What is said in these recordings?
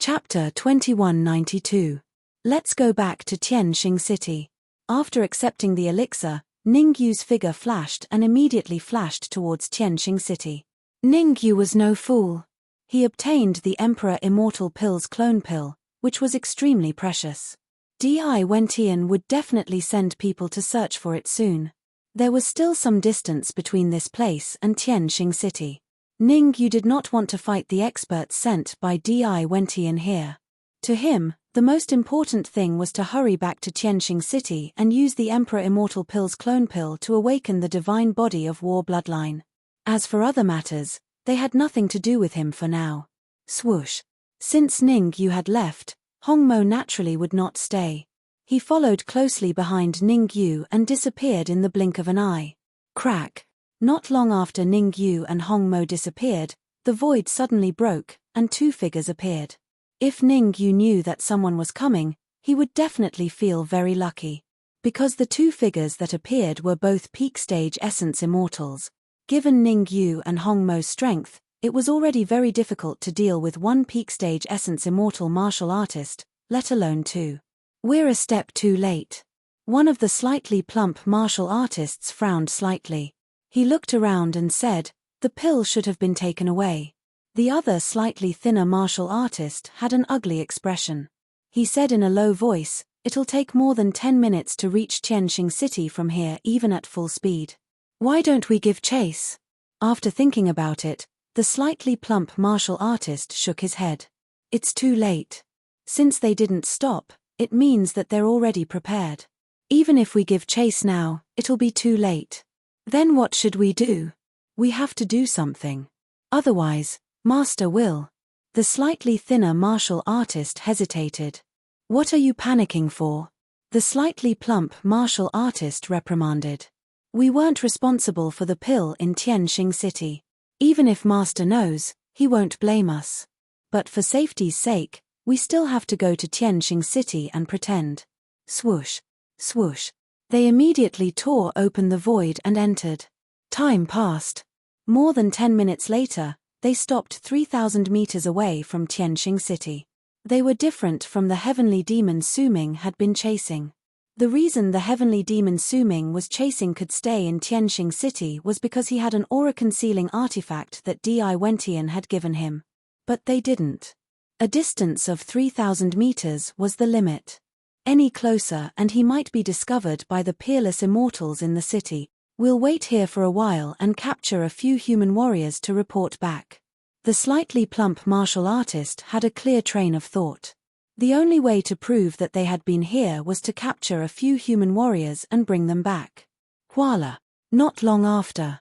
Chapter 2192. Let's go back to Tianxing City. After accepting the elixir, Ningyu's figure flashed and immediately flashed towards Tianxing City. Ningyu was no fool. He obtained the Emperor Immortal Pill's clone pill, which was extremely precious. Di Wentian would definitely send people to search for it soon. There was still some distance between this place and Tianxing City. Ningyu did not want to fight the experts sent by Di Wentian here. To him, the most important thing was to hurry back to Tianxing City and use the Emperor Immortal Pill's clone pill to awaken the divine body of War Bloodline. As for other matters, they had nothing to do with him for now. Swoosh. Since Ningyu had left, Hongmo naturally would not stay. He followed closely behind Ningyu and disappeared in the blink of an eye. Crack. Not long after Ningyu and Hongmo disappeared, the void suddenly broke, and two figures appeared. If Ningyu knew that someone was coming, he would definitely feel very lucky. Because the two figures that appeared were both peak stage essence immortals. Given Ningyu and Hongmo's strength, it was already very difficult to deal with one peak stage essence immortal martial artist, let alone two. We're a step too late. One of the slightly plump martial artists frowned slightly. He looked around and said, "The pill should have been taken away." The other slightly thinner martial artist had an ugly expression. He said in a low voice, "It'll take more than 10 minutes to reach Tianxing City from here even at full speed. Why don't we give chase?" After thinking about it, the slightly plump martial artist shook his head. "It's too late. Since they didn't stop, it means that they're already prepared. Even if we give chase now, it'll be too late. Then what should we do? We have to do something. Otherwise, Master will." The slightly thinner martial artist hesitated. "What are you panicking for?" The slightly plump martial artist reprimanded. "We weren't responsible for the pill in Tianxing City. Even if Master knows, he won't blame us. But for safety's sake, we still have to go to Tianxing City and pretend." Swoosh, swoosh. They immediately tore open the void and entered. Time passed. More than 10 minutes later, they stopped 3,000 meters away from Tianxing City. They were different from the heavenly demon Su Ming had been chasing. The reason the heavenly demon Su Ming was chasing could stay in Tianxing City was because he had an aura-concealing artifact that Di Wentian had given him. But they didn't. A distance of 3,000 meters was the limit. Any closer and he might be discovered by the peerless immortals in the city. "We'll wait here for a while and capture a few human warriors to report back." The slightly plump martial artist had a clear train of thought. The only way to prove that they had been here was to capture a few human warriors and bring them back. Voila! Not long after,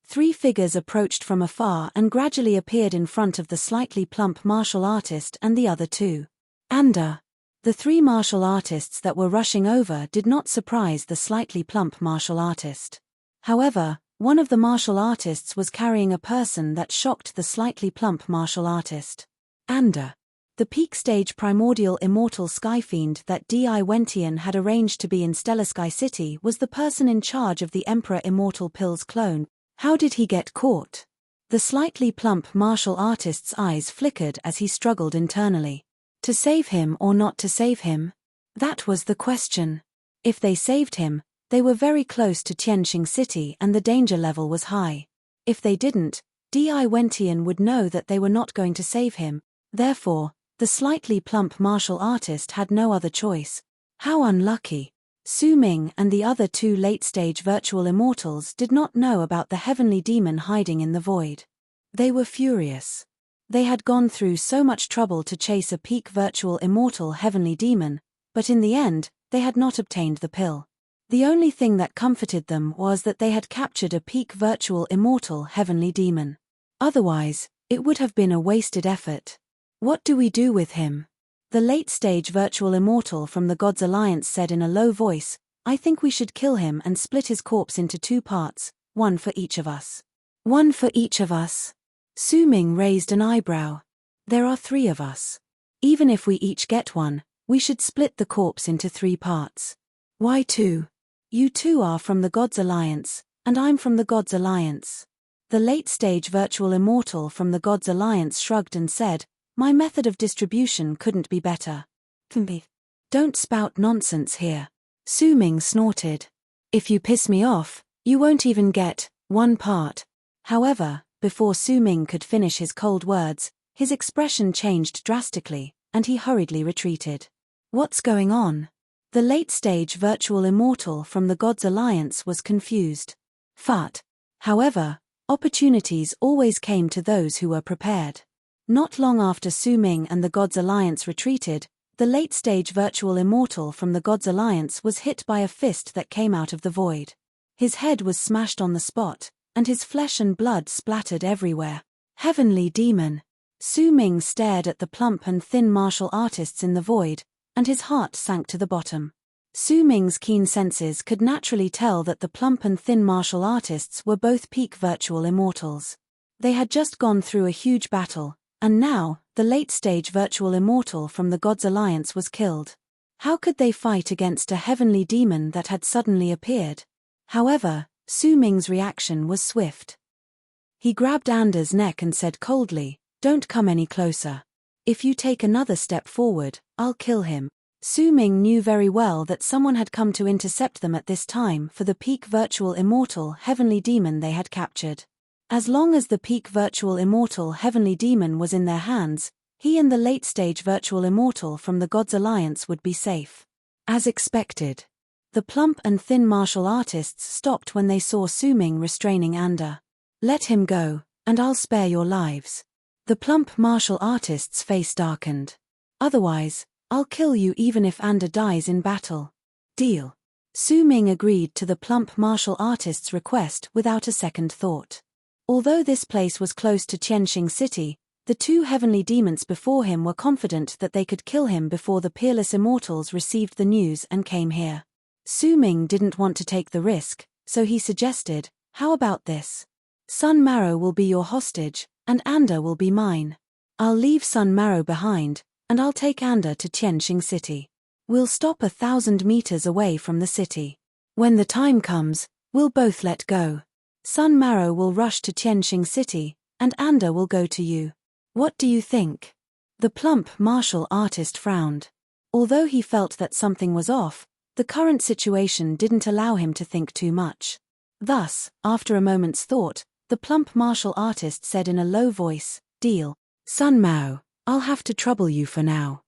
three figures approached from afar and gradually appeared in front of the slightly plump martial artist and the other two. The three martial artists that were rushing over did not surprise the slightly plump martial artist. However, one of the martial artists was carrying a person that shocked the slightly plump martial artist. The peak stage primordial immortal skyfiend that Di Wentian had arranged to be in Stellar Sky City was the person in charge of the Emperor Immortal Pill's clone. How did he get caught? The slightly plump martial artist's eyes flickered as he struggled internally. To save him or not to save him? That was the question. If they saved him, they were very close to Tianxing City and the danger level was high. If they didn't, Di Wentian would know that they were not going to save him. Therefore, the slightly plump martial artist had no other choice. How unlucky. Su Ming and the other two late-stage virtual immortals did not know about the heavenly demon hiding in the void. They were furious. They had gone through so much trouble to chase a peak virtual immortal heavenly demon, but in the end, they had not obtained the pill. The only thing that comforted them was that they had captured a peak virtual immortal heavenly demon. Otherwise, it would have been a wasted effort. "What do we do with him?" The late-stage virtual immortal from the Gods Alliance said in a low voice, "I think we should kill him and split his corpse into two parts, one for each of us." "One for each of us?" Su Ming raised an eyebrow. "There are 3 of us. Even if we each get one, we should split the corpse into 3 parts. Why 2? You 2 are from the Gods Alliance, and I'm from the Gods Alliance." The late-stage virtual immortal from the Gods Alliance shrugged and said, My method of distribution couldn't be better. Don't spout nonsense here. Su Ming snorted. If you piss me off, you won't even get one part. However, before Su Ming could finish his cold words, his expression changed drastically, and he hurriedly retreated. What's going on? The late-stage virtual immortal from the Gods Alliance was confused. Fart. However, opportunities always came to those who were prepared. Not long after Su Ming and the Gods Alliance retreated, the late-stage virtual immortal from the Gods Alliance was hit by a fist that came out of the void. His head was smashed on the spot, and his flesh and blood splattered everywhere. Heavenly demon! Su Ming stared at the plump and thin martial artists in the void, and his heart sank to the bottom. Su Ming's keen senses could naturally tell that the plump and thin martial artists were both peak virtual immortals. They had just gone through a huge battle, and now, the late-stage virtual immortal from the Gods Alliance was killed. How could they fight against a heavenly demon that had suddenly appeared? However, Su Ming's reaction was swift. He grabbed Ander's neck and said coldly, "Don't come any closer. If you take another step forward, I'll kill him." Su Ming knew very well that someone had come to intercept them at this time for the peak virtual immortal heavenly demon they had captured. As long as the peak virtual immortal heavenly demon was in their hands, he and the late-stage virtual immortal from the Gods Alliance would be safe. As expected, the plump and thin martial artists stopped when they saw Su Ming restraining Ander. "Let him go, and I'll spare your lives." The plump martial artist's face darkened. "Otherwise, I'll kill you even if Ander dies in battle." "Deal." Su Ming agreed to the plump martial artist's request without a second thought. Although this place was close to Tianxing City, the two heavenly demons before him were confident that they could kill him before the peerless immortals received the news and came here. Su Ming didn't want to take the risk, so he suggested, "How about this? Sun Marrow will be your hostage, and Ander will be mine. I'll leave Sun Marrow behind, and I'll take Ander to Tianxing City. We'll stop 1,000 meters away from the city. When the time comes, we'll both let go. Sun Marrow will rush to Tianxing City, and Ander will go to you. What do you think?" The plump martial artist frowned. Although he felt that something was off, the current situation didn't allow him to think too much. Thus, after a moment's thought, the plump martial artist said in a low voice, "Deal. Sun Mao, I'll have to trouble you for now."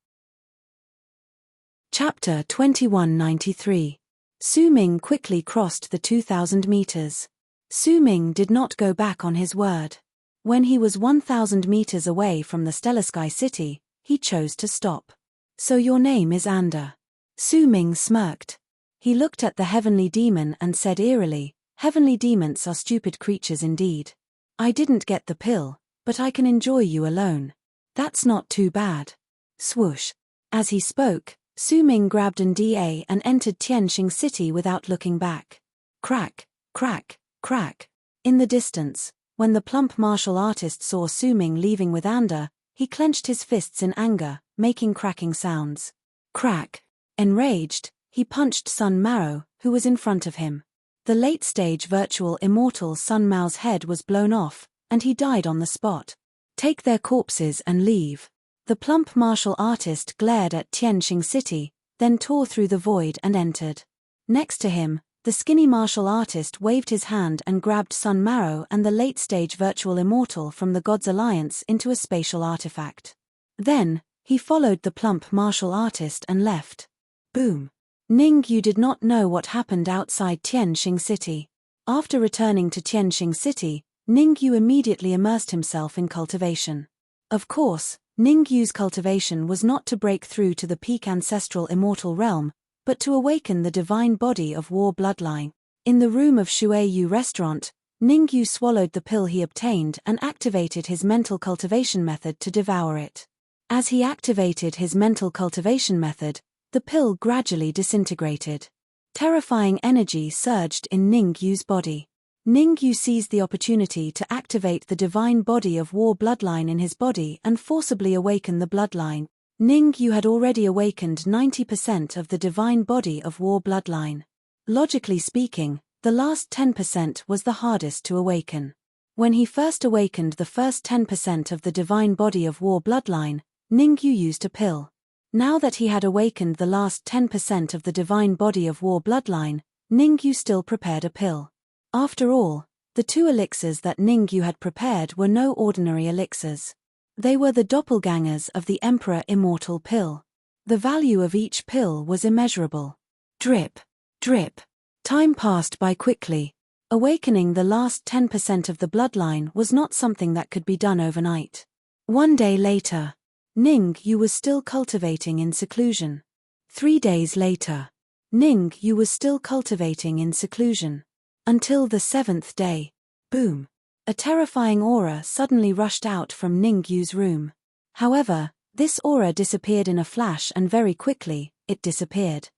Chapter 2193. Su Ming quickly crossed the 2,000 meters. Su Ming did not go back on his word. When he was 1,000 meters away from the Stellar Sky City, he chose to stop. "So your name is Ander." Su Ming smirked. He looked at the heavenly demon and said eerily, "Heavenly demons are stupid creatures indeed. I didn't get the pill, but I can enjoy you alone. That's not too bad." Swoosh. As he spoke, Su Ming grabbed an DA and entered Tianxing City without looking back. Crack, crack, crack. In the distance, when the plump martial artist saw Su Ming leaving with Ander, he clenched his fists in anger, making cracking sounds. Crack. Enraged, he punched Sun Marrow, who was in front of him. The late-stage virtual immortal Sun Mao's head was blown off, and he died on the spot. "Take their corpses and leave." The plump martial artist glared at Tianxing City, then tore through the void and entered. Next to him, the skinny martial artist waved his hand and grabbed Sun Marrow and the late-stage virtual immortal from the Gods Alliance into a spatial artifact. Then, he followed the plump martial artist and left. Boom. Ning Yu did not know what happened outside Tianxing City. After returning to Tianxing City, Ning Yu immediately immersed himself in cultivation. Of course, Ning Yu's cultivation was not to break through to the peak ancestral immortal realm, but to awaken the divine body of war bloodline. In the room of Shui Yu restaurant, Ning Yu swallowed the pill he obtained and activated his mental cultivation method to devour it. As he activated his mental cultivation method, the pill gradually disintegrated. Terrifying energy surged in Ning Yu's body. Ning Yu seized the opportunity to activate the divine body of war bloodline in his body and forcibly awaken the bloodline. Ning Yu had already awakened 90% of the divine body of war bloodline. Logically speaking, the last 10% was the hardest to awaken. When he first awakened the first 10% of the divine body of war bloodline, Ningyu used a pill. Now that he had awakened the last 10% of the divine body of war bloodline, Ningyu still prepared a pill. After all, the 2 elixirs that Ningyu had prepared were no ordinary elixirs. They were the doppelgangers of the Emperor Immortal Pill. The value of each pill was immeasurable. Drip, drip. Time passed by quickly. Awakening the last 10% of the bloodline was not something that could be done overnight. One day later, Ningyu was still cultivating in seclusion. 3 days later, Ningyu was still cultivating in seclusion. Until the 7th day. Boom. A terrifying aura suddenly rushed out from Ningyu's room. However, this aura disappeared in a flash and very quickly, it disappeared.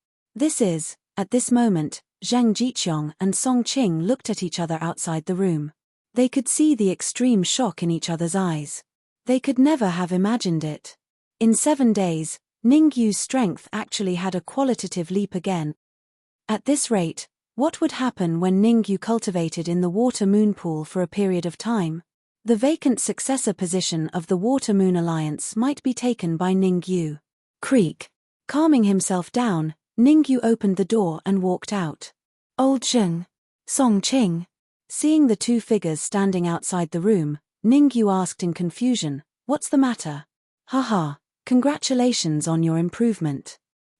At this moment, Zhang Jiqiong and Song Qing looked at each other outside the room. They could see the extreme shock in each other's eyes. They could never have imagined it. In 7 days, Ningyu's strength actually had a qualitative leap again. At this rate, what would happen when Ningyu cultivated in the Water-Moon pool for a period of time? The vacant successor position of the Water-Moon alliance might be taken by Ningyu. Creak. Calming himself down, Ningyu opened the door and walked out. Old Zheng. Song Qing. Seeing the 2 figures standing outside the room, Ningyu asked in confusion, "What's the matter?" "Haha, congratulations on your improvement."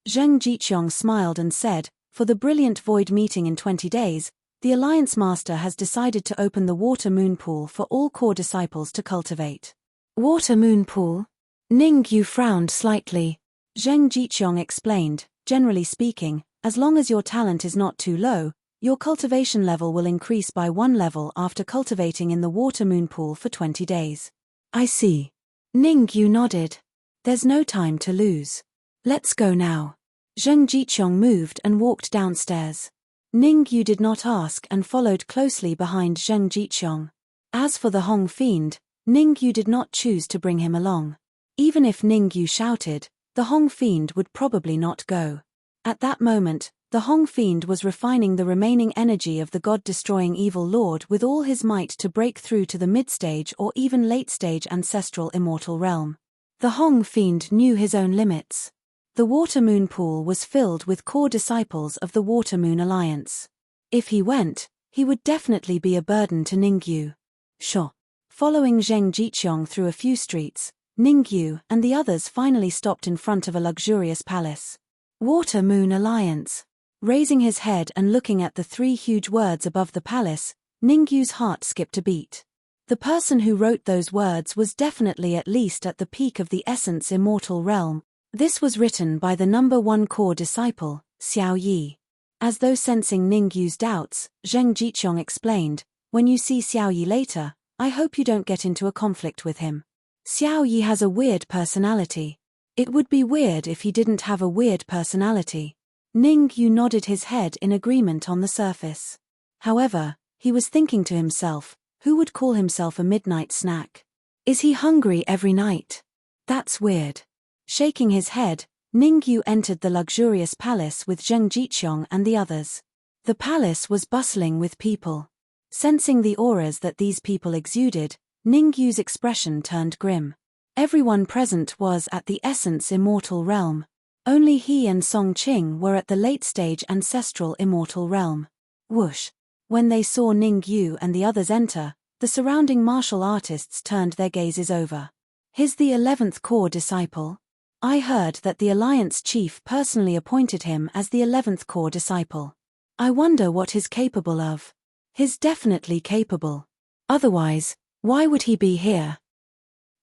Zheng Jiqiong smiled and said, "For the brilliant void meeting in 20 days, the Alliance Master has decided to open the Water-Moon pool for all core disciples to cultivate." Water-Moon pool? Ningyu frowned slightly. Zheng Jiqiong explained, "Generally speaking, as long as your talent is not too low, your cultivation level will increase by 1 level after cultivating in the Water-Moon pool for 20 days. "I see." Ningyu nodded. "There's no time to lose. Let's go now." Zheng Jiqiong moved and walked downstairs. Ningyu did not ask and followed closely behind Zheng Jiqiong. As for the Hong Fiend, Ningyu did not choose to bring him along. Even if Ningyu shouted, the Hong Fiend would probably not go. At that moment, the Hong Fiend was refining the remaining energy of the God-destroying evil lord with all his might to break through to the mid-stage or even late-stage ancestral immortal realm. The Hong Fiend knew his own limits. The Water-Moon pool was filled with core disciples of the Water-Moon Alliance. If he went, he would definitely be a burden to Ningyu. Sure. Following Zheng Jiqiong through a few streets, Ningyu and the others finally stopped in front of a luxurious palace. Water-Moon Alliance. Raising his head and looking at the 3 huge words above the palace, Ningyu's heart skipped a beat. The person who wrote those words was definitely at least at the peak of the Essence Immortal realm. This was written by the number 1 core disciple, Xiao Yi. As though sensing Ningyu's doubts, Zheng Jiqiong explained, "When you see Xiao Yi later, I hope you don't get into a conflict with him. Xiao Yi has a weird personality. It would be weird if he didn't have a weird personality." Ningyu nodded his head in agreement on the surface. However, he was thinking to himself, who would call himself a midnight snack? Is he hungry every night? That's weird. Shaking his head, Ningyu entered the luxurious palace with Zheng Jiqiong and the others. The palace was bustling with people. Sensing the auras that these people exuded, Ningyu's expression turned grim. Everyone present was at the Essence Immortal realm. Only he and Song Qing were at the late-stage Ancestral Immortal realm. Whoosh! When they saw Ningyu and the others enter, the surrounding martial artists turned their gazes over. "He's the 11th core disciple? I heard that the Alliance Chief personally appointed him as the 11th core disciple. I wonder what he's capable of. He's definitely capable. Otherwise, why would he be here?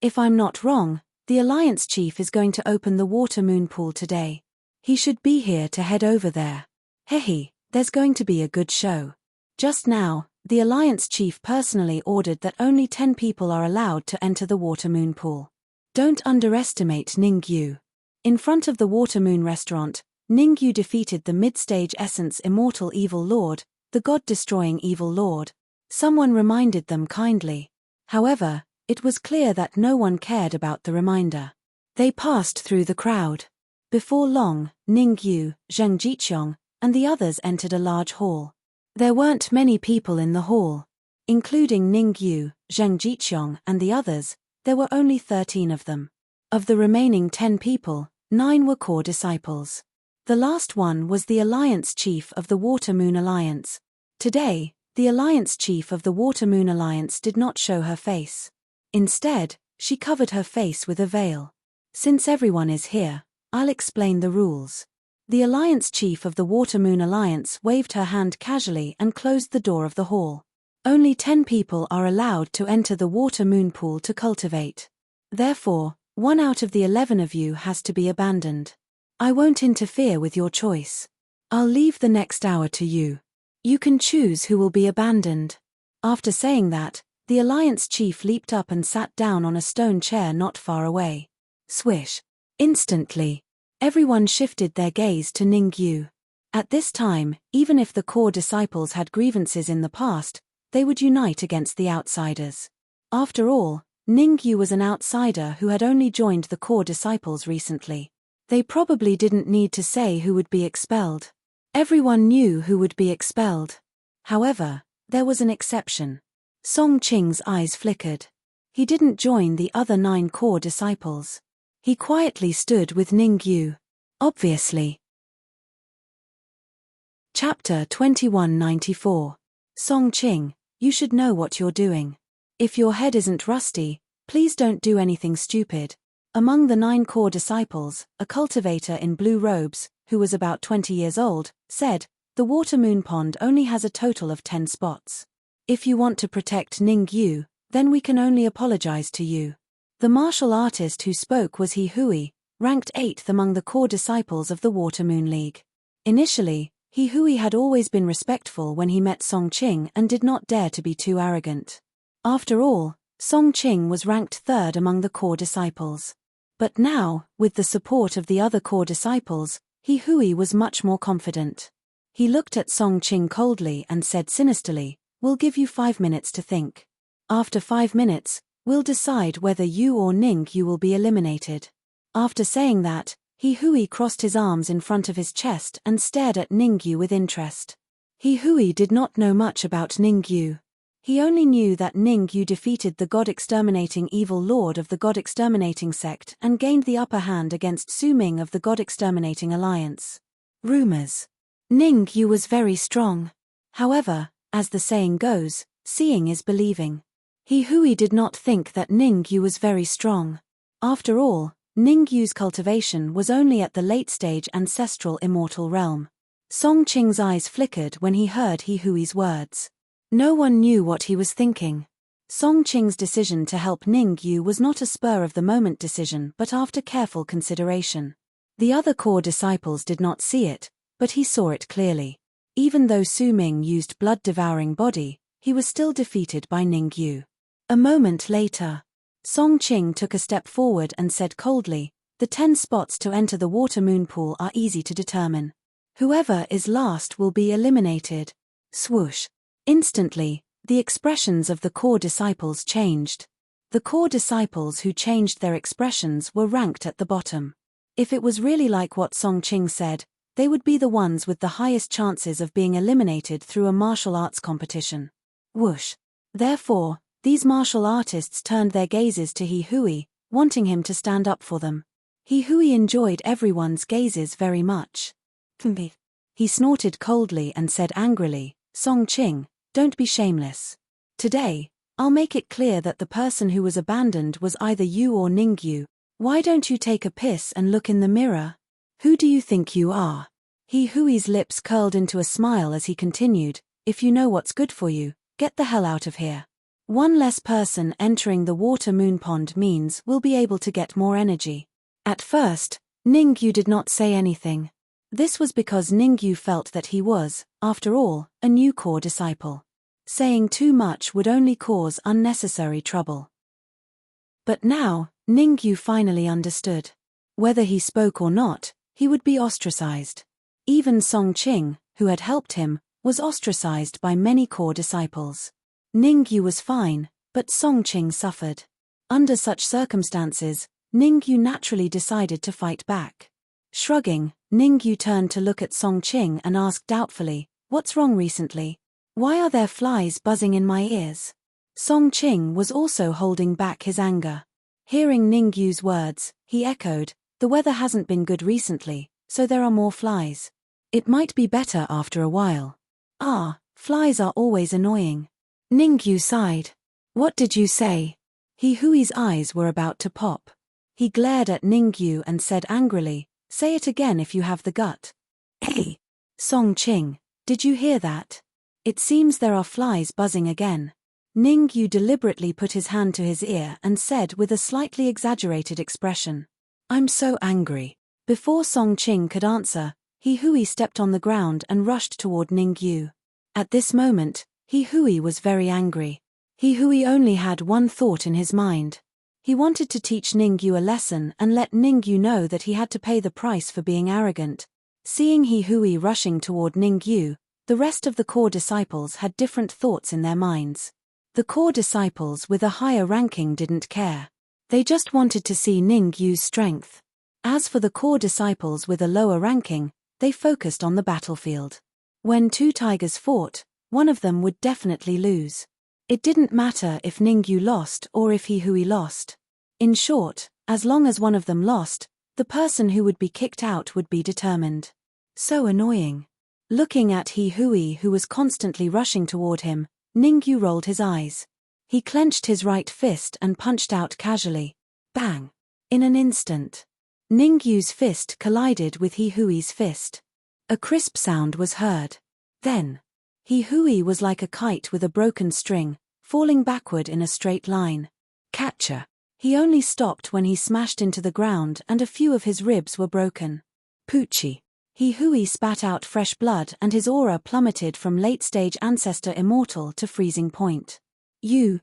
If I'm not wrong, the Alliance Chief is going to open the Water-Moon pool today. He should be here to head over there. Hehe, there's going to be a good show." Just now, the Alliance Chief personally ordered that only 10 people are allowed to enter the Water-Moon pool. Don't underestimate Ningyu. In front of the Water-Moon restaurant, Ningyu defeated the mid-stage Essence Immortal Evil Lord, the God-destroying Evil Lord. Someone reminded them kindly. However, it was clear that no one cared about the reminder. They passed through the crowd. Before long, Ningyu, Zheng Jiqiong, and the others entered a large hall. There weren't many people in the hall. Including Ning Yu, Zheng Jiqiong, and the others, there were only 13 of them. Of the remaining 10 people, 9 were core disciples. The last one was the Alliance Chief of the Water Moon Alliance. Today, the Alliance Chief of the Water Moon Alliance did not show her face. Instead, she covered her face with a veil. Since everyone is here, I'll explain the rules. The Alliance Chief of the Water Moon Alliance waved her hand casually and closed the door of the hall. Only 10 people are allowed to enter the Water Moon pool to cultivate. Therefore, 1 out of the 11 of you has to be abandoned. I won't interfere with your choice. I'll leave the next hour to you. You can choose who will be abandoned. After saying that, the Alliance Chief leaped up and sat down on a stone chair not far away. Swish. Instantly, everyone shifted their gaze to Ning Yu. At this time, even if the core disciples had grievances in the past, they would unite against the outsiders. After all, Ning Yu was an outsider who had only joined the core disciples recently. They probably didn't need to say who would be expelled. Everyone knew who would be expelled. However, there was an exception. Song Qing's eyes flickered. He didn't join the other 9 core disciples. He quietly stood with Ning Yu. Obviously. Chapter 2194. Song Qing, you should know what you're doing. If your head isn't rusty, please don't do anything stupid. Among the 9 core disciples, a cultivator in blue robes, who was about 20 years old, said, "The Water Moon Pond only has a total of 10 spots. If you want to protect Ning Yu, then we can only apologize to you." The martial artist who spoke was He Hui, ranked 8th among the core disciples of the Water Moon League. Initially, He Hui had always been respectful when he met Song Qing and did not dare to be too arrogant. After all, Song Qing was ranked 3rd among the core disciples. But now, with the support of the other core disciples, He Hui was much more confident. He looked at Song Qing coldly and said sinisterly, "We'll give you 5 minutes to think. After 5 minutes, we'll decide whether you or Ning Yu will be eliminated." After saying that, He Hui crossed his arms in front of his chest and stared at Ning Yu with interest. He Hui did not know much about Ning Yu. He only knew that Ning Yu defeated the God-exterminating evil lord of the God-exterminating sect and gained the upper hand against Su Ming of the God-exterminating alliance. Rumors. Ning Yu was very strong. However, as the saying goes, seeing is believing. He Hui did not think that Ning Yu was very strong. After all, Ning Yu's cultivation was only at the late-stage ancestral immortal realm. Song Qing's eyes flickered when he heard He Hui's words. No one knew what he was thinking. Song Qing's decision to help Ning Yu was not a spur-of-the-moment decision but after careful consideration. The other core disciples did not see it, but he saw it clearly. Even though Su Ming used blood-devouring body, he was still defeated by Ning Yu. A moment later, Song Qing took a step forward and said coldly, "The 10 spots to enter the Water Moon pool are easy to determine. Whoever is last will be eliminated." Swoosh. Instantly, the expressions of the core disciples changed. The core disciples who changed their expressions were ranked at the bottom. If it was really like what Song Qing said, they would be the ones with the highest chances of being eliminated through a martial arts competition. Whoosh. Therefore, these martial artists turned their gazes to He Hui, wanting him to stand up for them. He Hui enjoyed everyone's gazes very much. He snorted coldly and said angrily, "Song Qing, don't be shameless. Today, I'll make it clear that the person who was abandoned was either you or Ning Yu. Why don't you take a piss and look in the mirror? Who do you think you are?" He Hui's lips curled into a smile as he continued, "If you know what's good for you, get the hell out of here. One less person entering the Water Moon Pond means we'll be able to get more energy." At first, Ning Yu did not say anything. This was because Ning Yu felt that he was, after all, a new core disciple. Saying too much would only cause unnecessary trouble. But now, Ning Yu finally understood. Whether he spoke or not, he would be ostracized. Even Song Qing, who had helped him, was ostracized by many core disciples. Ning Yu was fine, but Song Qing suffered. Under such circumstances, Ning Yu naturally decided to fight back. Shrugging, Ning Yu turned to look at Song Qing and asked doubtfully, "What's wrong recently?" Why are there flies buzzing in my ears? Song Qing was also holding back his anger. Hearing Ningyu's words, he echoed, the weather hasn't been good recently, so there are more flies. It might be better after a while. Ah, flies are always annoying. Ningyu sighed. What did you say? He Hui's eyes were about to pop. He glared at Ningyu and said angrily, say it again if you have the gut. Hey! Song Qing, did you hear that? It seems there are flies buzzing again. Ningyu deliberately put his hand to his ear and said with a slightly exaggerated expression, I'm so angry. Before Song Qing could answer, He Hui stepped on the ground and rushed toward Ningyu. At this moment, He Hui was very angry. He Hui only had one thought in his mind. He wanted to teach Ningyu a lesson and let Ningyu know that he had to pay the price for being arrogant. Seeing He Hui rushing toward Ningyu, the rest of the core disciples had different thoughts in their minds. The core disciples with a higher ranking didn't care. They just wanted to see Ningyu's strength. As for the core disciples with a lower ranking, they focused on the battlefield. When two tigers fought, one of them would definitely lose. It didn't matter if Ningyu lost or if He Hui lost. In short, as long as one of them lost, the person who would be kicked out would be determined. So annoying. Looking at He Hui who was constantly rushing toward him, Ningyu rolled his eyes. He clenched his right fist and punched out casually. Bang! In an instant, Ningyu's fist collided with He Hui's fist. A crisp sound was heard. Then, He Hui was like a kite with a broken string, falling backward in a straight line. Catcher! He only stopped when he smashed into the ground and a few of his ribs were broken. Poochie! He Hui spat out fresh blood and his aura plummeted from late-stage ancestor immortal to freezing point. He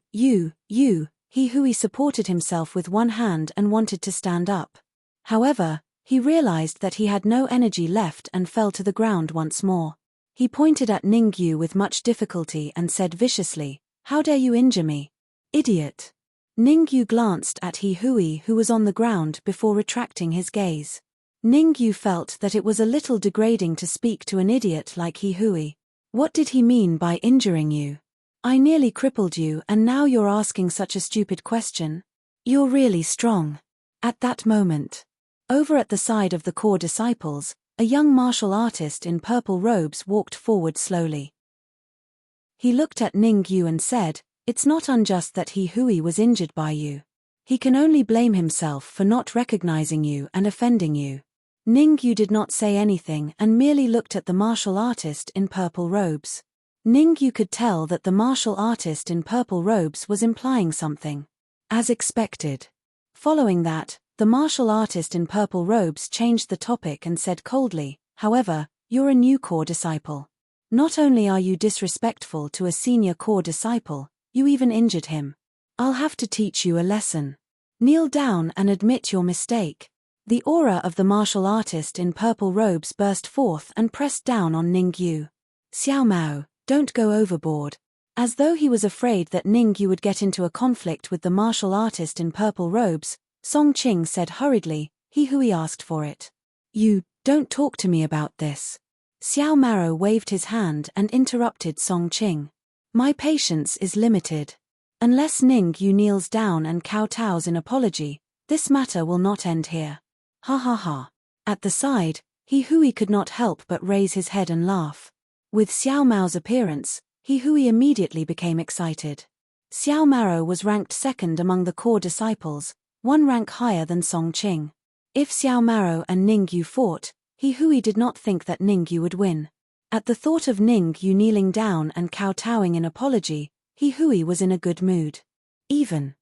Hui supported himself with one hand and wanted to stand up. However, he realized that he had no energy left and fell to the ground once more. He pointed at Ningyu with much difficulty and said viciously, how dare you injure me? Idiot! Ningyu glanced at He Hui who was on the ground before retracting his gaze. Ningyu felt that it was a little degrading to speak to an idiot like He Hui. What did he mean by injuring you? I nearly crippled you and now you're asking such a stupid question? You're really strong. At that moment, over at the side of the core disciples, a young martial artist in purple robes walked forward slowly. He looked at Ningyu and said, it's not unjust that He Hui was injured by you. He can only blame himself for not recognizing you and offending you. Ningyu did not say anything and merely looked at the martial artist in purple robes. Ningyu could tell that the martial artist in purple robes was implying something. As expected. Following that, the martial artist in purple robes changed the topic and said coldly, however, you're a new core disciple. Not only are you disrespectful to a senior core disciple, you even injured him. I'll have to teach you a lesson. Kneel down and admit your mistake. The aura of the martial artist in purple robes burst forth and pressed down on Ningyu. Xiao Mao, don't go overboard. As though he was afraid that Ningyu would get into a conflict with the martial artist in purple robes, Song Qing said hurriedly, He Hui asked for it. You, don't talk to me about this. Xiao Mao waved his hand and interrupted Song Qing. My patience is limited. Unless Ningyu kneels down and kowtows in apology, this matter will not end here. Ha ha ha. At the side, He Hui could not help but raise his head and laugh. With Xiao Mao's appearance, He Hui immediately became excited. Xiao Mao was ranked second among the core disciples, one rank higher than Song Qing. If Xiao Mao and Ningyu fought, He Hui did not think that Ningyu would win. At the thought of Ningyu kneeling down and kowtowing in apology, He Hui was in a good mood. Even.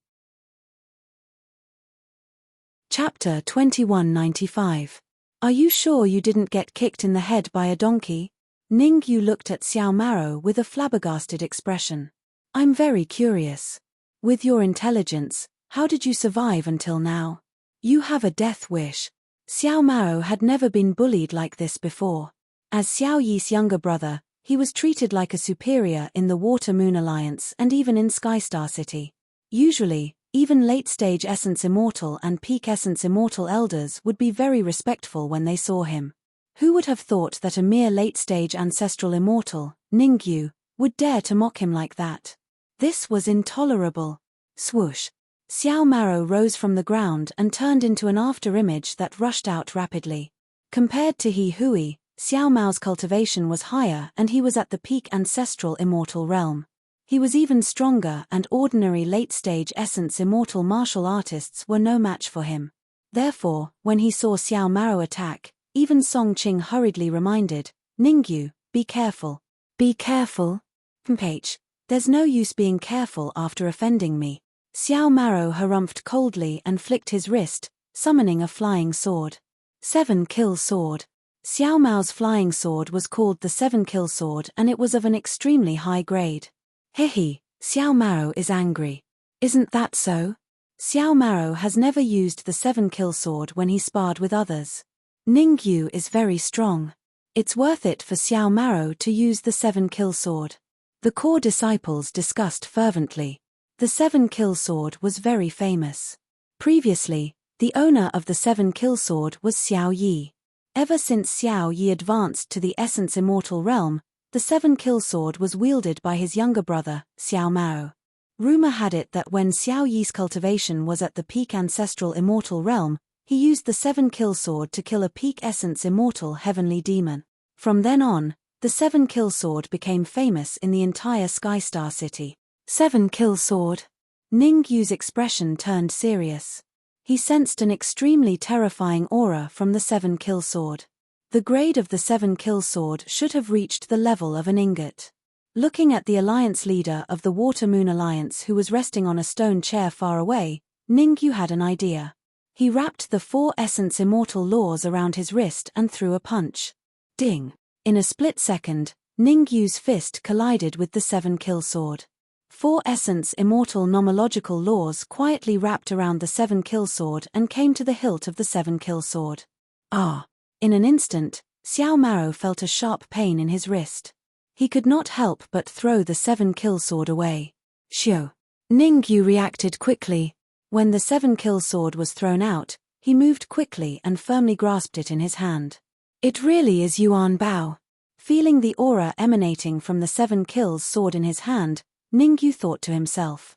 Chapter 2195. Are you sure you didn't get kicked in the head by a donkey? Ningyu looked at Xiao Mao with a flabbergasted expression. I'm very curious. With your intelligence, how did you survive until now? You have a death wish. Xiao Mao had never been bullied like this before. As Xiao Yi's younger brother, he was treated like a superior in the Water Moon Alliance and even in Skystar City. Usually, even late-stage Essence Immortal and Peak Essence Immortal elders would be very respectful when they saw him. Who would have thought that a mere late-stage Ancestral Immortal, Ningyu, would dare to mock him like that. This was intolerable. Swoosh. Xiao Maro rose from the ground and turned into an after-image that rushed out rapidly. Compared to He Hui, Xiao Mao's cultivation was higher and he was at the peak ancestral immortal realm. He was even stronger and ordinary late-stage essence immortal martial artists were no match for him. Therefore, when he saw Xiao Maro attack, even Song Qing hurriedly reminded, Ningyu, be careful. Be careful? H. There's no use being careful after offending me. Xiao Maro harumphed coldly and flicked his wrist, summoning a flying sword. 7-kill sword. Xiao Mao's flying sword was called the 7-kill sword and it was of an extremely high grade. Hehe, Xiao Maro is angry. Isn't that so? Xiao Maro has never used the 7-kill sword when he sparred with others. Ningyu is very strong. It's worth it for Xiao Maro to use the 7-kill sword. The core disciples discussed fervently. The 7-kill sword was very famous. Previously, the owner of the 7-kill sword was Xiao Yi. Ever since Xiao Yi advanced to the essence immortal realm, the 7-kill sword was wielded by his younger brother, Xiao Mao. Rumor had it that when Xiao Yi's cultivation was at the peak ancestral immortal realm, he used the 7-kill sword to kill a peak essence immortal heavenly demon. From then on, the 7-kill sword became famous in the entire Skystar City. 7-kill sword. Ningyu's expression turned serious. He sensed an extremely terrifying aura from the 7-kill sword. The grade of the 7-kill sword should have reached the level of an ingot. Looking at the alliance leader of the Water Moon Alliance who was resting on a stone chair far away, Ningyu had an idea. He wrapped the 4 essence immortal laws around his wrist and threw a punch. Ding! In a split second, Ningyu's fist collided with the 7-kill sword. 4 essence immortal nomological laws quietly wrapped around the 7-kill sword and came to the hilt of the 7-kill sword. Ah! In an instant, Xiao Maro felt a sharp pain in his wrist. He could not help but throw the 7-kill sword away. Shio! Ningyu reacted quickly. When the 7-kill sword was thrown out, he moved quickly and firmly grasped it in his hand. It really is Yuan Bao. Feeling the aura emanating from the 7-kill sword in his hand, Ningyu thought to himself.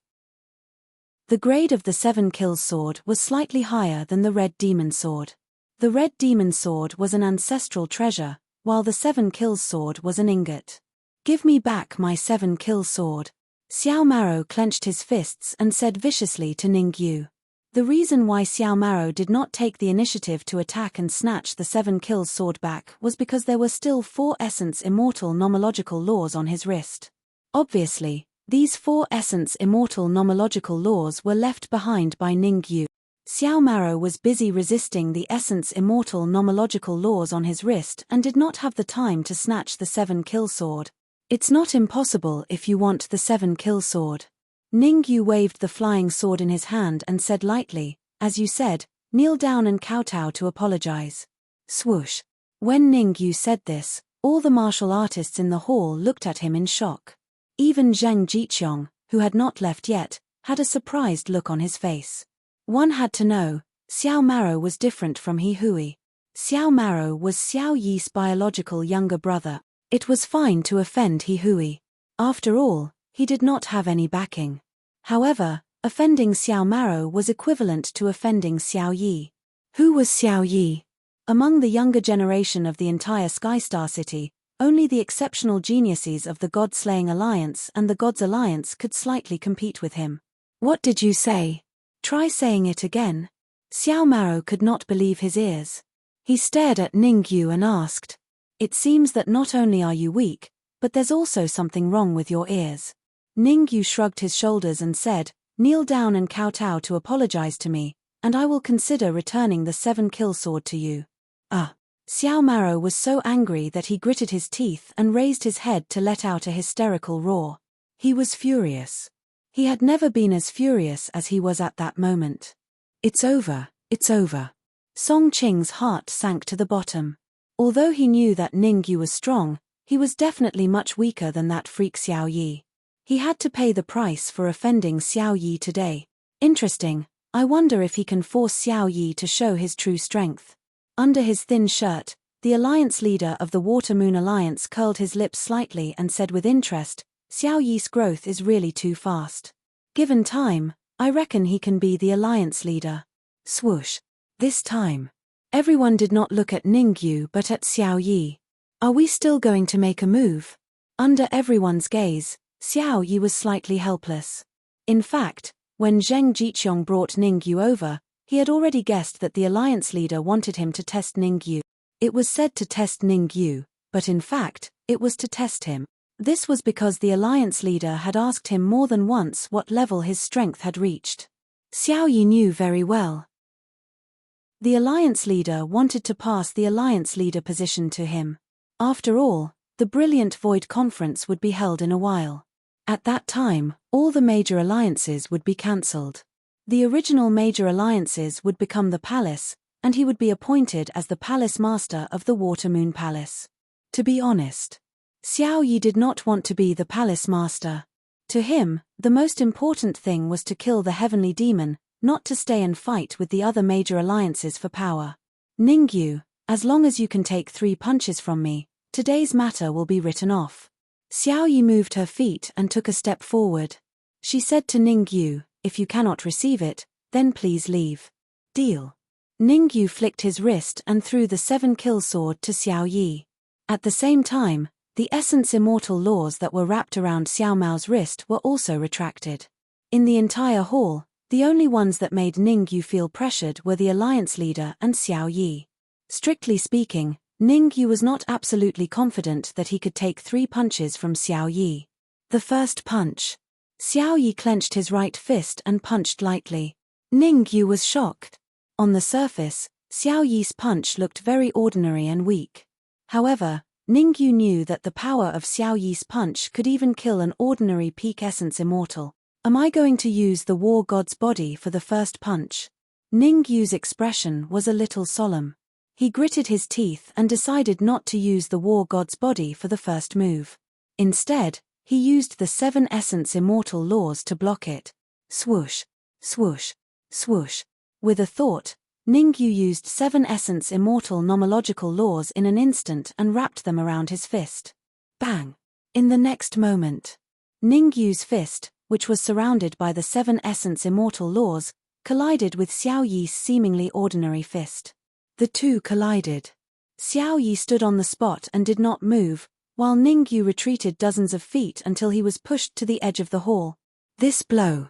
The grade of the 7-kill sword was slightly higher than the red demon sword. The red demon sword was an ancestral treasure, while the 7-kill sword was an ingot. Give me back my 7-kill sword. Xiao Maro clenched his fists and said viciously to Ningyu. The reason why Xiao Maro did not take the initiative to attack and snatch the 7-kill sword back was because there were still 4 essence immortal nomological laws on his wrist. Obviously, these 4 essence immortal nomological laws were left behind by Ningyu. Xiao Maro was busy resisting the essence immortal nomological laws on his wrist and did not have the time to snatch the 7-kill sword. It's not impossible if you want the 7-kill sword. Ningyu waved the flying sword in his hand and said lightly, as you said, kneel down and kowtow to apologize. Swoosh. When Ningyu said this, all the martial artists in the hall looked at him in shock. Even Zheng Jiqiong, who had not left yet, had a surprised look on his face. One had to know, Xiao Maro was different from He Hui. Xiao Maro was Xiao Yi's biological younger brother. It was fine to offend He Hui. After all, he did not have any backing. However, offending Xiao Maro was equivalent to offending Xiao Yi. Who was Xiao Yi? Among the younger generation of the entire Skystar City, only the exceptional geniuses of the God-slaying Alliance and the Gods Alliance could slightly compete with him. What did you say? Try saying it again. Xiao Maro could not believe his ears. He stared at Ningyu and asked, It seems that not only are you weak, but there's also something wrong with your ears. Ningyu shrugged his shoulders and said, Kneel down and kowtow to apologize to me, and I will consider returning the 7-kill sword to you. Xiao Maro was so angry that he gritted his teeth and raised his head to let out a hysterical roar. He was furious. He had never been as furious as he was at that moment. It's over, it's over. Song Qing's heart sank to the bottom. Although he knew that Ningyu was strong, he was definitely much weaker than that freak Xiao Yi. He had to pay the price for offending Xiao Yi today. Interesting, I wonder if he can force Xiao Yi to show his true strength. Under his thin shirt, the alliance leader of the Water Moon Alliance curled his lips slightly and said with interest, Xiao Yi's growth is really too fast. Given time, I reckon he can be the alliance leader. Swoosh. This time, everyone did not look at Ningyu but at Xiao Yi. Are we still going to make a move? Under everyone's gaze, Xiao Yi was slightly helpless. In fact, when Zheng Jiqiong brought Ningyu over, he had already guessed that the alliance leader wanted him to test Ningyu. It was said to test Ningyu, but in fact, it was to test him. This was because the alliance leader had asked him more than once what level his strength had reached. Xiao Yi knew very well. The alliance leader wanted to pass the alliance leader position to him. After all, the Brilliant Void Conference would be held in a while. At that time, all the major alliances would be cancelled. The original major alliances would become the palace, and he would be appointed as the palace master of the Water Moon Palace. To be honest, Xiao Yi did not want to be the palace master. To him, the most important thing was to kill the heavenly demon, not to stay and fight with the other major alliances for power. Ningyu, as long as you can take 3 punches from me, today's matter will be written off. Xiao Yi moved her feet and took a step forward. She said to Ningyu, if you cannot receive it, then please leave. Deal. Ningyu flicked his wrist and threw the 7-kill sword to Xiao Yi. At the same time, the essence immortal laws that were wrapped around Xiao Mao's wrist were also retracted. In the entire hall, the only ones that made Ningyu feel pressured were the alliance leader and Xiao Yi. Strictly speaking, Ningyu was not absolutely confident that he could take 3 punches from Xiao Yi. The first punch. Xiao Yi clenched his right fist and punched lightly. Ningyu was shocked. On the surface, Xiao Yi's punch looked very ordinary and weak. However, Ningyu knew that the power of Xiao Yi's punch could even kill an ordinary peak essence immortal. Am I going to use the war god's body for the first punch? Ningyu's expression was a little solemn. He gritted his teeth and decided not to use the war god's body for the first move. Instead, he used the 7 essence immortal laws to block it. Swoosh, swoosh, swoosh. With a thought, Ningyu used 7 essence immortal nomological laws in an instant and wrapped them around his fist. Bang! In the next moment, Ningyu's fist, which was surrounded by the 7 essence immortal laws, collided with Xiao Yi's seemingly ordinary fist. The two collided. Xiao Yi stood on the spot and did not move, while Ningyu retreated dozens of feet until he was pushed to the edge of the hall. This blow.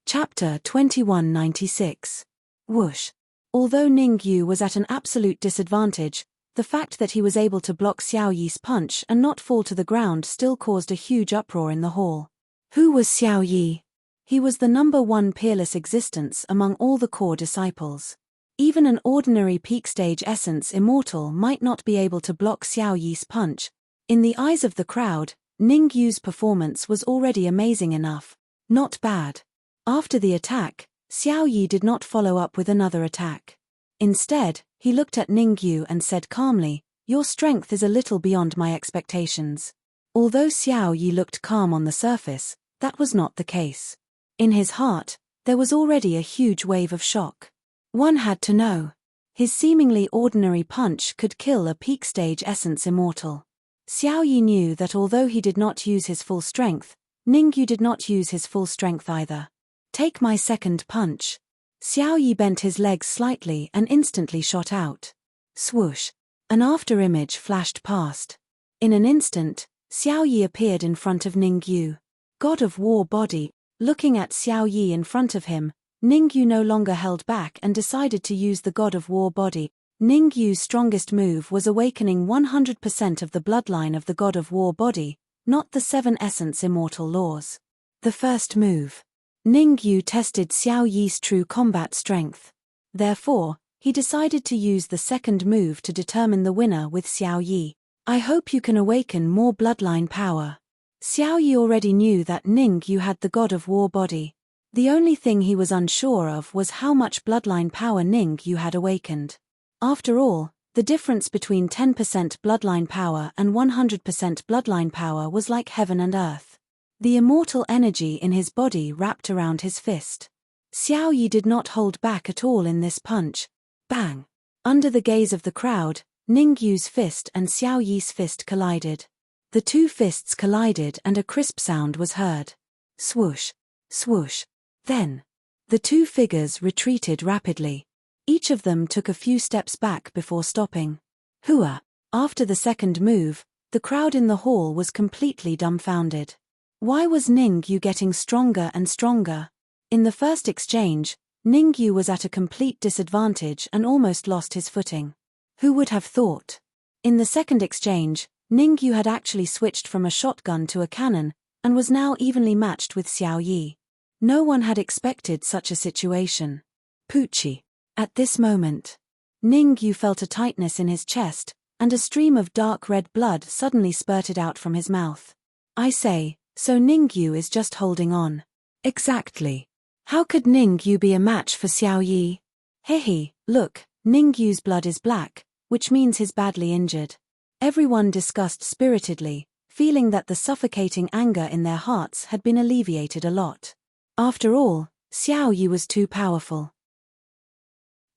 Chapter 2196. Whoosh. Although Ningyu was at an absolute disadvantage, the fact that he was able to block Xiao Yi's punch and not fall to the ground still caused a huge uproar in the hall. Who was Xiao Yi? He was the #1 peerless existence among all the core disciples. Even an ordinary peak stage essence immortal might not be able to block Xiao Yi's punch. In the eyes of the crowd, Ningyu's performance was already amazing enough. Not bad. After the attack, Xiao Yi did not follow up with another attack. Instead, he looked at Ningyu and said calmly, "Your strength is a little beyond my expectations." Although Xiao Yi looked calm on the surface, that was not the case. In his heart, there was already a huge wave of shock. One had to know. His seemingly ordinary punch could kill a peak stage essence immortal. Xiao Yi knew that although he did not use his full strength, Ningyu did not use his full strength either. Take my second punch. Xiao Yi bent his legs slightly and instantly shot out. Swoosh. An after-image flashed past. In an instant, Xiao Yi appeared in front of Ningyu. God of War body. Looking at Xiao Yi in front of him, Ningyu no longer held back and decided to use the God of War body. Ningyu's strongest move was awakening 100% of the bloodline of the God of War body, not the 7 essence immortal laws. The first move. Ningyu tested Xiao Yi's true combat strength. Therefore, he decided to use the second move to determine the winner with Xiao Yi. I hope you can awaken more bloodline power. Xiao Yi already knew that Ningyu had the God of War body. The only thing he was unsure of was how much bloodline power Ningyu had awakened. After all, the difference between 10% bloodline power and 100% bloodline power was like heaven and earth. The immortal energy in his body wrapped around his fist. Xiao Yi did not hold back at all in this punch. Bang! Under the gaze of the crowd, Ningyu's fist and Xiao Yi's fist collided. The two fists collided and a crisp sound was heard. Swoosh, swoosh. Then, the two figures retreated rapidly. Each of them took a few steps back before stopping. Hua! After the second move, the crowd in the hall was completely dumbfounded. Why was Ningyu getting stronger and stronger? In the first exchange, Ningyu was at a complete disadvantage and almost lost his footing. Who would have thought? In the second exchange, Ningyu had actually switched from a shotgun to a cannon, and was now evenly matched with Xiao Yi. No one had expected such a situation. Poochie. At this moment, Ningyu felt a tightness in his chest, and a stream of dark red blood suddenly spurted out from his mouth. I say, so Ningyu is just holding on. Exactly. How could Ningyu be a match for Xiao Yi? Hehe, look, Ningyu's blood is black, which means he's badly injured. Everyone discussed spiritedly, feeling that the suffocating anger in their hearts had been alleviated a lot. After all, Xiao Yi was too powerful.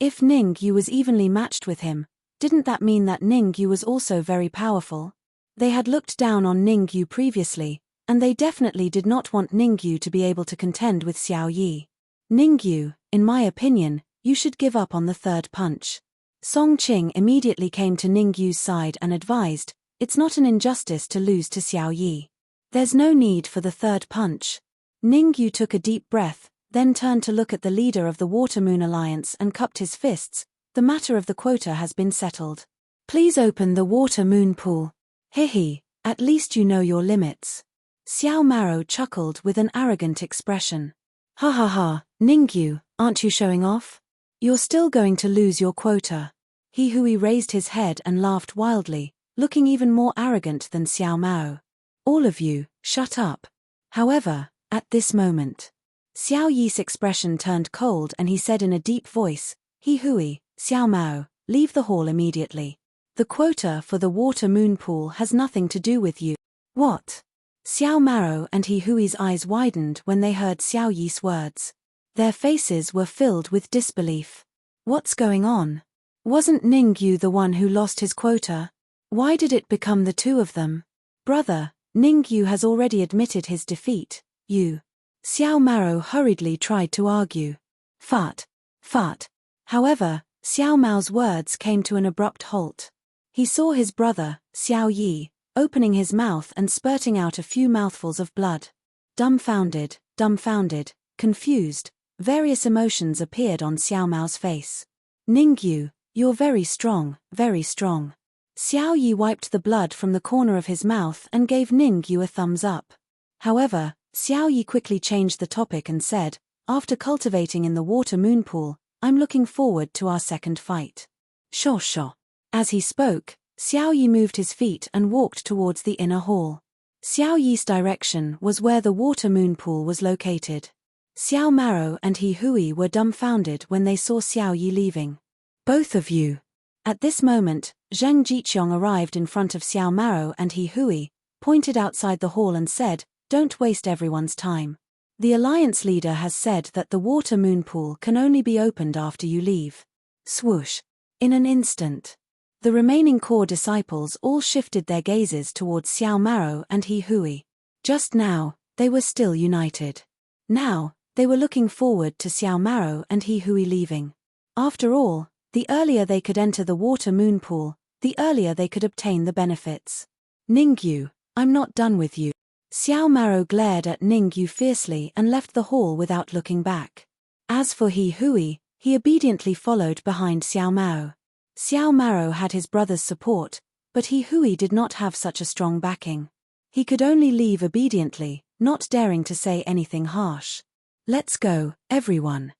If Ningyu was evenly matched with him, didn't that mean that Ningyu was also very powerful? They had looked down on Ningyu previously, and they definitely did not want Ningyu to be able to contend with Xiao Yi. Ningyu, in my opinion, you should give up on the third punch. Song Qing immediately came to Ningyu's side and advised, it's not an injustice to lose to Xiao Yi. There's no need for the third punch. Ningyu took a deep breath, then turned to look at the leader of the Water Moon Alliance and cupped his fists. The matter of the quota has been settled. Please open the Water Moon pool. Hehe, at least you know your limits. Xiao Maro chuckled with an arrogant expression. Ha ha ha, Ningyu, aren't you showing off? You're still going to lose your quota. He Hui raised his head and laughed wildly, looking even more arrogant than Xiao Mao. All of you, shut up. However, at this moment, Xiao Yi's expression turned cold and he said in a deep voice, He Hui, Xiao Mao, leave the hall immediately. The quota for the Water Moon pool has nothing to do with you. What? Xiao Mao and He Hui's eyes widened when they heard Xiao Yi's words. Their faces were filled with disbelief. What's going on? Wasn't Ningyu the one who lost his quota? Why did it become the two of them? Brother, Ningyu has already admitted his defeat, you. Xiao Mao hurriedly tried to argue. Fart. However, Xiao Mao's words came to an abrupt halt. He saw his brother, Xiao Yi, opening his mouth and spurting out a few mouthfuls of blood. Dumbfounded, confused, various emotions appeared on Xiao Mao's face. Ningyu, you're very strong, very strong. Xiao Yi wiped the blood from the corner of his mouth and gave Ningyu a thumbs up. However, Xiao Yi quickly changed the topic and said, after cultivating in the Water Moon pool, I'm looking forward to our second fight. Sure. As he spoke, Xiao Yi moved his feet and walked towards the inner hall. Xiao Yi's direction was where the Water Moon pool was located. Xiao Mao and He Hui were dumbfounded when they saw Xiao Yi leaving. Both of you. At this moment, Zheng Jiqiong arrived in front of Xiao Mao and He Hui, pointed outside the hall and said, don't waste everyone's time. The alliance leader has said that the Water Moon pool can only be opened after you leave. Swoosh. In an instant, the remaining core disciples all shifted their gazes towards Xiao Mao and He Hui. Just now, they were still united. Now, they were looking forward to Xiao Mao and He Hui leaving. After all, the earlier they could enter the Water Moon pool, the earlier they could obtain the benefits. Ningyu, I'm not done with you. Xiao Mao glared at Ningyu fiercely and left the hall without looking back. As for He Hui, he obediently followed behind Xiao Mao. Xiao Mao had his brother's support, but He Hui did not have such a strong backing. He could only leave obediently, not daring to say anything harsh. Let's go, everyone.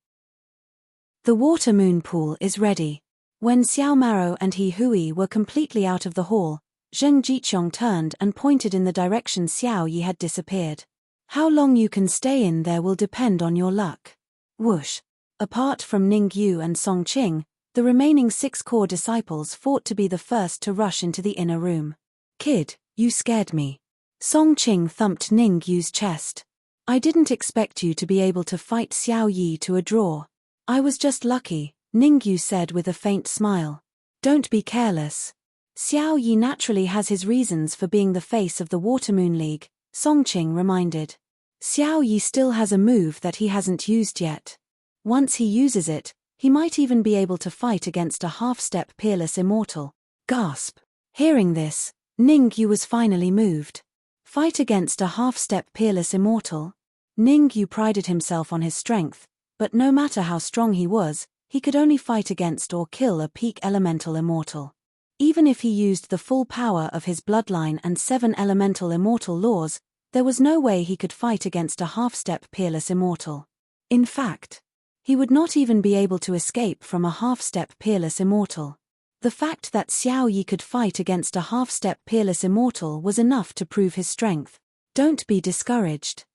The Water Moon pool is ready. When Xiao Mao and He Hui were completely out of the hall, Zheng Jiqiong turned and pointed in the direction Xiao Yi had disappeared. How long you can stay in there will depend on your luck. Whoosh. Apart from Ningyu and Song Qing, the remaining 6 core disciples fought to be the first to rush into the inner room. Kid, you scared me. Song Qing thumped Ningyu's chest. I didn't expect you to be able to fight Xiao Yi to a draw. I was just lucky, Ningyu said with a faint smile. Don't be careless. Xiao Yi naturally has his reasons for being the face of the Watermoon League, Song Qing reminded. Xiao Yi still has a move that he hasn't used yet. Once he uses it, he might even be able to fight against a half-step peerless immortal. Gasp. Hearing this, Ning Yu was finally moved. Fight against a half-step peerless immortal? Ning Yu prided himself on his strength, but no matter how strong he was, he could only fight against or kill a peak elemental immortal. Even if he used the full power of his bloodline and 7 elemental immortal laws, there was no way he could fight against a half-step peerless immortal. In fact, he would not even be able to escape from a half-step peerless immortal. The fact that Xiao Yi could fight against a half-step peerless immortal was enough to prove his strength. Don't be discouraged.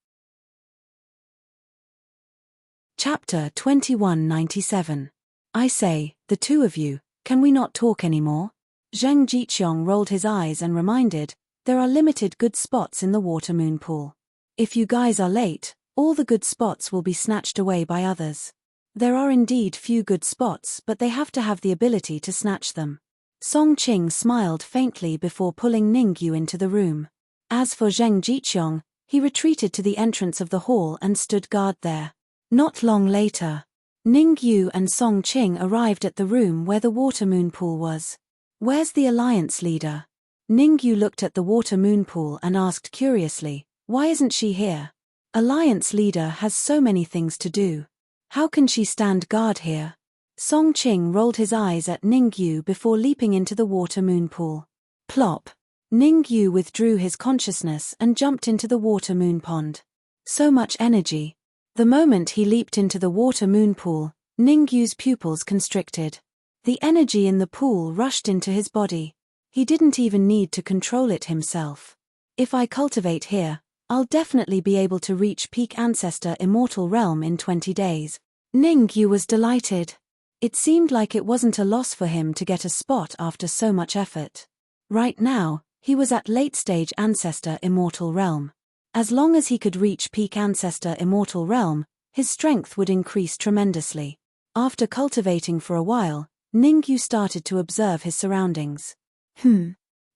Chapter 2197. I say, the two of you, can we not talk anymore? Zheng Jiqiong rolled his eyes and reminded, there are limited good spots in the Watermoon Pool. If you guys are late, all the good spots will be snatched away by others. There are indeed few good spots, but they have to have the ability to snatch them. Song Qing smiled faintly before pulling Ning Yu into the room. As for Zheng Jiqiong, he retreated to the entrance of the hall and stood guard there. Not long later, Ning Yu and Song Qing arrived at the room where the Watermoon Pool was. Where's the alliance leader? Ning Yu looked at the Watermoon Pool and asked curiously, why isn't she here? Alliance leader has so many things to do. How can she stand guard here? Song Qing rolled his eyes at Ning Yu before leaping into the Watermoon Pool. Plop. Ning Yu withdrew his consciousness and jumped into the Watermoon Pond. So much energy. The moment he leaped into the Watermoon Pool, Ning Yu's pupils constricted. The energy in the pool rushed into his body. He didn't even need to control it himself. If I cultivate here, I'll definitely be able to reach peak ancestor immortal realm in 20 days. Ning Yu was delighted. It seemed like it wasn't a loss for him to get a spot after so much effort. Right now, he was at late-stage ancestor immortal realm. As long as he could reach peak ancestor immortal realm, his strength would increase tremendously. After cultivating for a while, Ning Yu started to observe his surroundings.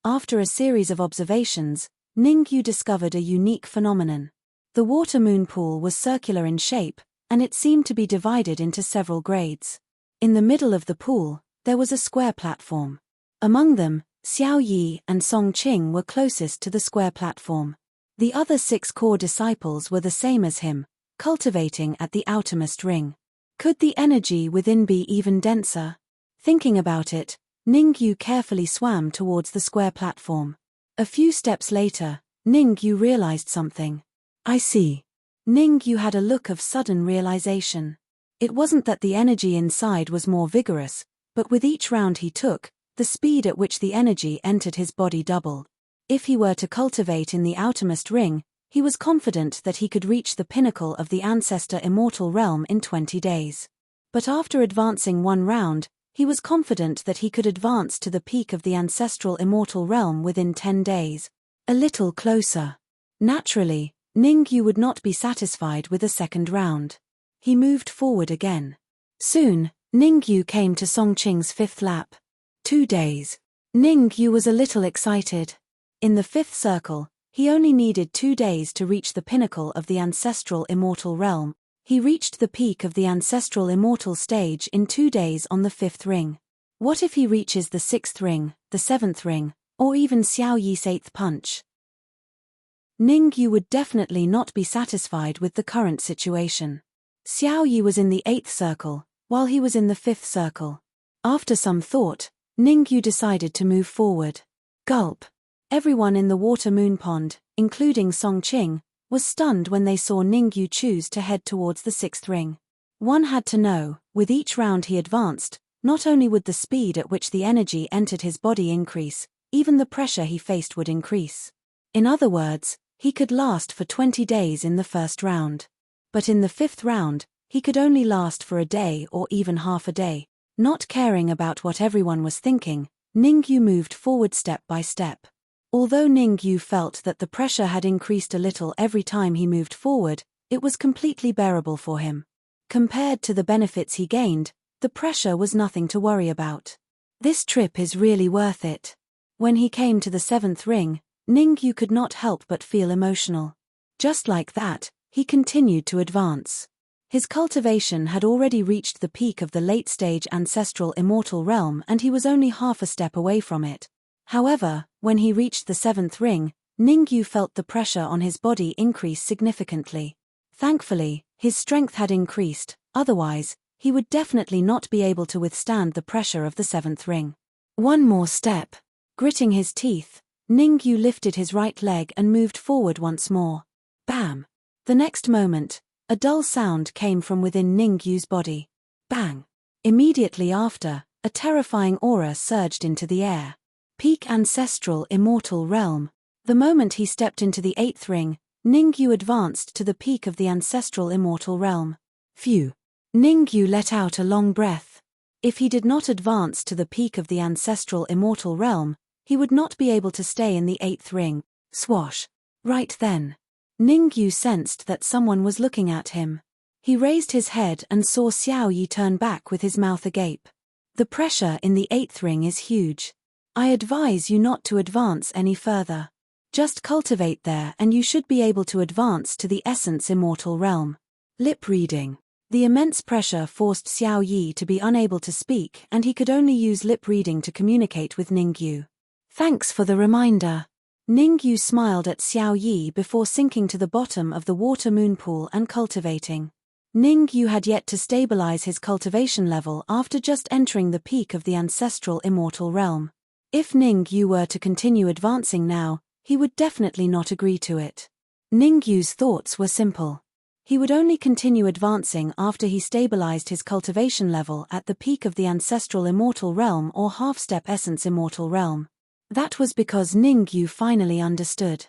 After a series of observations, Ning Yu discovered a unique phenomenon. The Watermoon Pool was circular in shape, and it seemed to be divided into several grades. In the middle of the pool, there was a square platform. Among them, Xiao Yi and Song Qing were closest to the square platform. The other 6 core disciples were the same as him, cultivating at the outermost ring. Could the energy within be even denser? Thinking about it, Ning Yu carefully swam towards the square platform. A few steps later, Ning Yu realized something. I see. Ning Yu had a look of sudden realization. It wasn't that the energy inside was more vigorous, but with each round he took, the speed at which the energy entered his body doubled. If he were to cultivate in the outermost ring, he was confident that he could reach the pinnacle of the ancestor immortal realm in 20 days. But after advancing 1 round, he was confident that he could advance to the peak of the ancestral immortal realm within 10 days. A little closer. Naturally, Ning Yu would not be satisfied with a second round. He moved forward again. Soon, Ning Yu came to Song Qing's 5th lap. 2 days. Ning Yu was a little excited. In the 5th circle, he only needed 2 days to reach the pinnacle of the ancestral immortal realm. He reached the peak of the ancestral immortal stage in 2 days on the 5th ring. What if he reaches the 6th ring, the 7th ring, or even Xiao Yi's 8th punch? Ning Yu would definitely not be satisfied with the current situation. Xiao Yi was in the 8th circle, while he was in the 5th circle. After some thought, Ning Yu decided to move forward. Gulp. Everyone in the Watermoon Pond, including Song Qing, was stunned when they saw Ning Yu choose to head towards the 6th ring. One had to know, with each round he advanced, not only would the speed at which the energy entered his body increase, even the pressure he faced would increase. In other words, he could last for 20 days in the first round. But in the 5th round, he could only last for a day or even half a day. Not caring about what everyone was thinking, Ning Yu moved forward step by step. Although Ning Yu felt that the pressure had increased a little every time he moved forward, it was completely bearable for him. Compared to the benefits he gained, the pressure was nothing to worry about. This trip is really worth it. When he came to the 7th ring, Ningyu could not help but feel emotional. Just like that, he continued to advance. His cultivation had already reached the peak of the late-stage ancestral immortal realm and he was only half a step away from it. However, when he reached the 7th ring, Ningyu felt the pressure on his body increase significantly. Thankfully, his strength had increased, otherwise, he would definitely not be able to withstand the pressure of the 7th ring. One more step. Gritting his teeth, Ningyu lifted his right leg and moved forward once more. Bam! The next moment, a dull sound came from within Ningyu's body. Bang! Immediately after, a terrifying aura surged into the air. Peak ancestral immortal realm. The moment he stepped into the 8th ring, Ningyu advanced to the peak of the ancestral immortal realm. Phew! Ningyu let out a long breath. If he did not advance to the peak of the ancestral immortal realm, he would not be able to stay in the 8th ring. Swash! Right then, Ningyu sensed that someone was looking at him. He raised his head and saw Xiao Yi turn back with his mouth agape. The pressure in the 8th ring is huge. I advise you not to advance any further. Just cultivate there and you should be able to advance to the essence immortal realm. Lip reading. The immense pressure forced Xiao Yi to be unable to speak and he could only use lip reading to communicate with Ningyu. Thanks for the reminder. Ningyu smiled at Xiao Yi before sinking to the bottom of the water moon pool and cultivating. Ningyu had yet to stabilize his cultivation level after just entering the peak of the ancestral immortal realm. If Ningyu were to continue advancing now, he would definitely not agree to it. Ningyu's thoughts were simple. He would only continue advancing after he stabilized his cultivation level at the peak of the ancestral immortal realm or half-step essence immortal realm. That was because Ningyu finally understood.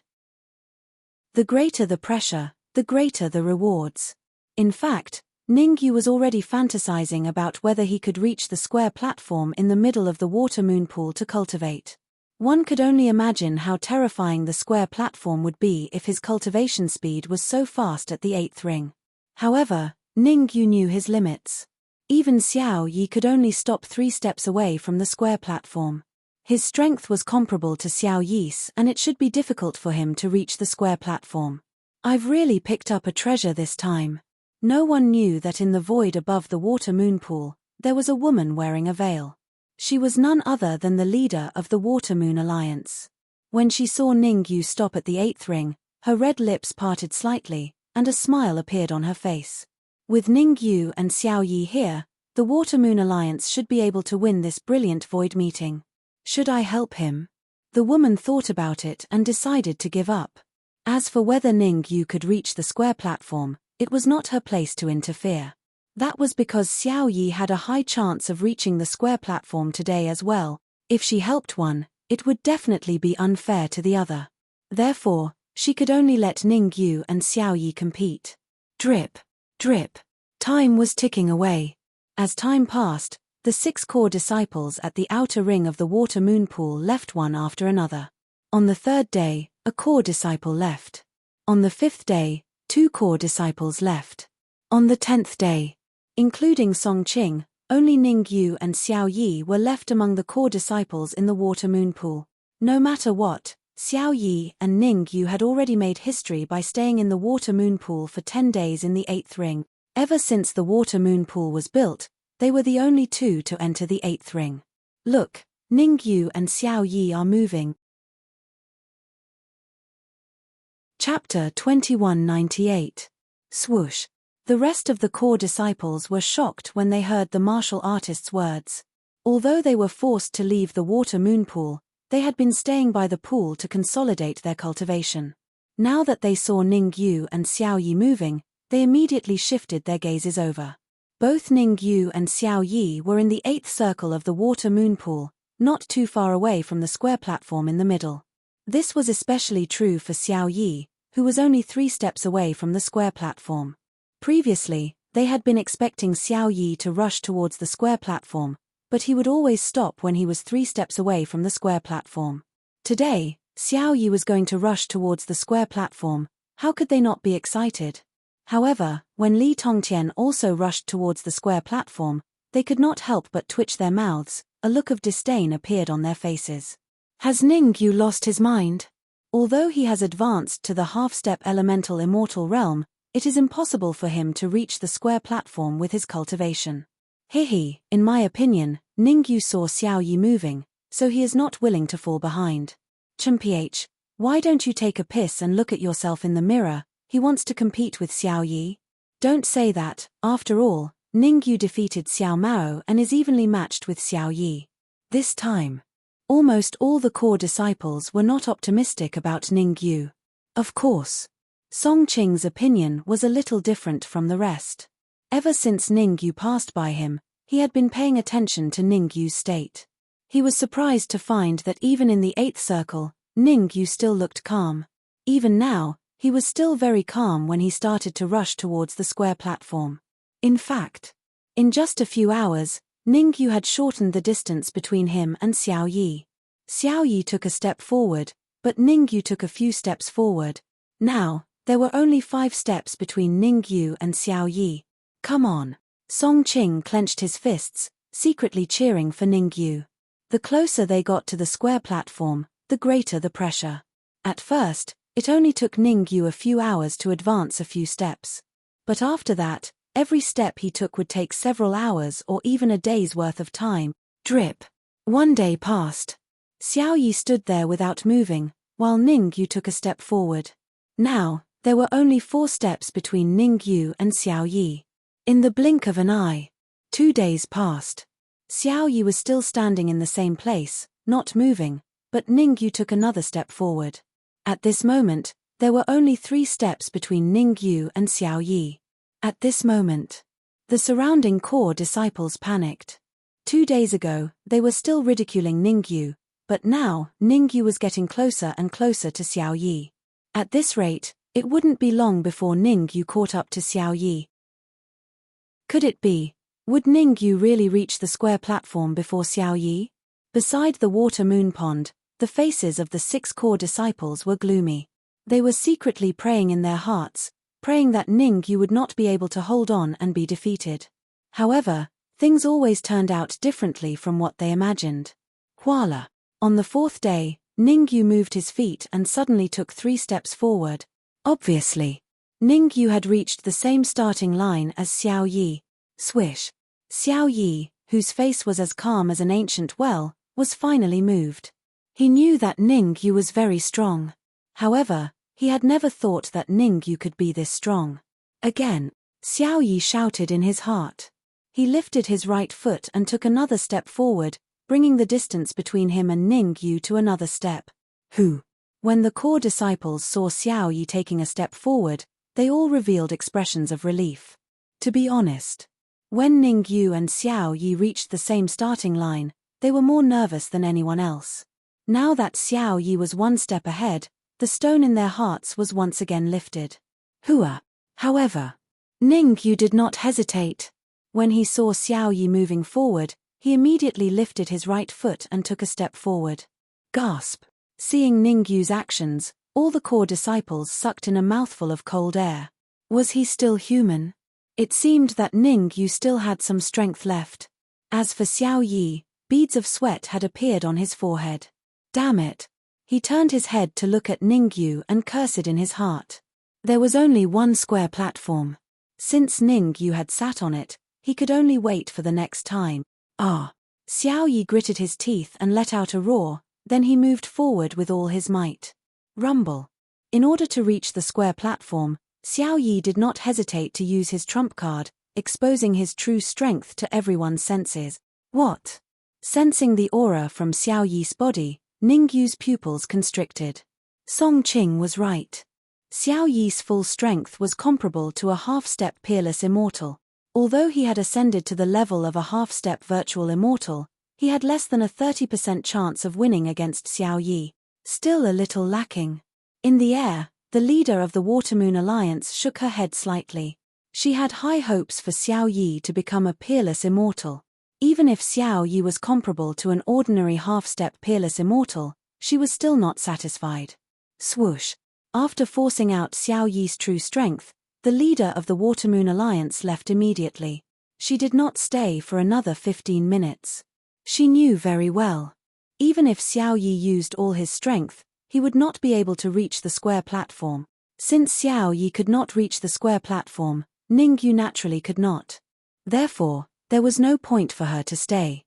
The greater the pressure, the greater the rewards. In fact, Ningyu was already fantasizing about whether he could reach the square platform in the middle of the water moon pool to cultivate. One could only imagine how terrifying the square platform would be if his cultivation speed was so fast at the 8th ring. However, Ningyu knew his limits. Even Xiao Yi could only stop 3 steps away from the square platform. His strength was comparable to Xiao Yi's and it should be difficult for him to reach the square platform. I've really picked up a treasure this time. No one knew that in the void above the water moon pool, there was a woman wearing a veil. She was none other than the leader of the Water Moon Alliance. When she saw Ningyu stop at the 8th ring, her red lips parted slightly, and a smile appeared on her face. With Ningyu and Xiao Yi here, the Water Moon Alliance should be able to win this brilliant void meeting. Should I help him? The woman thought about it and decided to give up. As for whether Ningyu could reach the square platform, it was not her place to interfere. That was because Xiao Yi had a high chance of reaching the square platform today as well. If she helped one, it would definitely be unfair to the other. Therefore, she could only let Ningyu and Xiao Yi compete. Drip, drip. Time was ticking away. As time passed, the 6 core disciples at the outer ring of the water moon pool left one after another. On the 3rd day, a core disciple left. On the 5th day, 2 core disciples left. On the 10th day, including Song Qing, only Ningyu and Xiao Yi were left among the core disciples in the water moon pool. No matter what, Xiao Yi and Ningyu had already made history by staying in the water moon pool for 10 days in the 8th ring. Ever since the water moon pool was built, they were the only 2 to enter the 8th ring. Look, Ningyu and Xiao Yi are moving. Chapter 2198. Swoosh. The rest of the core disciples were shocked when they heard the martial artist's words. Although they were forced to leave the water moon pool, they had been staying by the pool to consolidate their cultivation. Now that they saw Ningyu and Xiao Yi moving, they immediately shifted their gazes over. Both Ningyu and Xiao Yi were in the 8th circle of the water moon pool, not too far away from the square platform in the middle. This was especially true for Xiao Yi, who was only 3 steps away from the square platform. Previously, they had been expecting Xiao Yi to rush towards the square platform, but he would always stop when he was 3 steps away from the square platform. Today, Xiao Yi was going to rush towards the square platform. How could they not be excited? However, when Li Tongtian also rushed towards the square platform, they could not help but twitch their mouths. A look of disdain appeared on their faces. Has Ningyu lost his mind? Although he has advanced to the half-step elemental immortal realm, it is impossible for him to reach the square platform with his cultivation. Hihi, in my opinion, Ningyu saw Xiao Yi moving, so he is not willing to fall behind. Chmph, why don't you take a piss and look at yourself in the mirror? He wants to compete with Xiao Yi? Don't say that, after all, Ningyu defeated Xiao Mao and is evenly matched with Xiao Yi. This time, almost all the core disciples were not optimistic about Ningyu. Of course, Song Qing's opinion was a little different from the rest. Ever since Ningyu passed by him, he had been paying attention to Ningyu's state. He was surprised to find that even in the 8th circle, Ningyu still looked calm. Even now, he was still very calm when he started to rush towards the square platform. In fact, in just a few hours, Ningyu had shortened the distance between him and Xiao Yi. Xiao Yi took a step forward, but Ningyu took a few steps forward. Now, there were only 5 steps between Ningyu and Xiao Yi. Come on. Song Qing clenched his fists, secretly cheering for Ningyu. The closer they got to the square platform, the greater the pressure. At first, it only took Ningyu a few hours to advance a few steps. But after that, every step he took would take several hours or even a day's worth of time. Drip. 1 day passed. Xiao Yi stood there without moving, while Ningyu took a step forward. Now, there were only 4 steps between Ningyu and Xiao Yi. In the blink of an eye, 2 days passed. Xiao Yi was still standing in the same place, not moving, but Ningyu took another step forward. At this moment, there were only 3 steps between Ningyu and Xiao Yi. At this moment, the surrounding core disciples panicked. 2 days ago, they were still ridiculing Ningyu, but now, Ningyu was getting closer and closer to Xiao Yi. At this rate, it wouldn't be long before Ningyu caught up to Xiao Yi. Could it be? Would Ningyu really reach the square platform before Xiao Yi? Beside the water moon pond, the faces of the 6 core disciples were gloomy. They were secretly praying in their hearts, praying that Ningyu would not be able to hold on and be defeated. However, things always turned out differently from what they imagined. Voila! On the 4th day, Ningyu moved his feet and suddenly took 3 steps forward. Obviously, Ningyu had reached the same starting line as Xiao Yi. Swish! Xiao Yi, whose face was as calm as an ancient well, was finally moved. He knew that Ningyu was very strong. However, he had never thought that Ningyu could be this strong. Again, Xiao Yi shouted in his heart. He lifted his right foot and took another step forward, bringing the distance between him and Ningyu to another step. Who? When the core disciples saw Xiao Yi taking a step forward, they all revealed expressions of relief. To be honest, when Ningyu and Xiao Yi reached the same starting line, they were more nervous than anyone else. Now that Xiao Yi was 1 step ahead, the stone in their hearts was once again lifted. Hua! However, Ningyu did not hesitate. When he saw Xiao Yi moving forward, he immediately lifted his right foot and took a step forward. Gasp! Seeing Ningyu's actions, all the core disciples sucked in a mouthful of cold air. Was he still human? It seemed that Ningyu still had some strength left. As for Xiao Yi, beads of sweat had appeared on his forehead. Damn it! He turned his head to look at Ningyu and cursed in his heart. There was only 1 square platform. Since Ningyu had sat on it, he could only wait for the next time. Ah! Xiao Yi gritted his teeth and let out a roar, then he moved forward with all his might. Rumble! In order to reach the square platform, Xiao Yi did not hesitate to use his trump card, exposing his true strength to everyone's senses. What? Sensing the aura from Xiao Yi's body, Ningyu's pupils constricted. Song Qing was right. Xiao Yi's full strength was comparable to a half-step peerless immortal. Although he had ascended to the level of a half-step virtual immortal, he had less than a 30% chance of winning against Xiao Yi. Still a little lacking. In the air, the leader of the Watermoon Alliance shook her head slightly. She had high hopes for Xiao Yi to become a peerless immortal. Even if Xiao Yi was comparable to an ordinary half-step peerless immortal, she was still not satisfied. Swoosh! After forcing out Xiao Yi's true strength, the leader of the Watermoon Alliance left immediately. She did not stay for another 15 minutes. She knew very well. Even if Xiao Yi used all his strength, he would not be able to reach the square platform. Since Xiao Yi could not reach the square platform, Ningyu naturally could not. Therefore, there was no point for her to stay.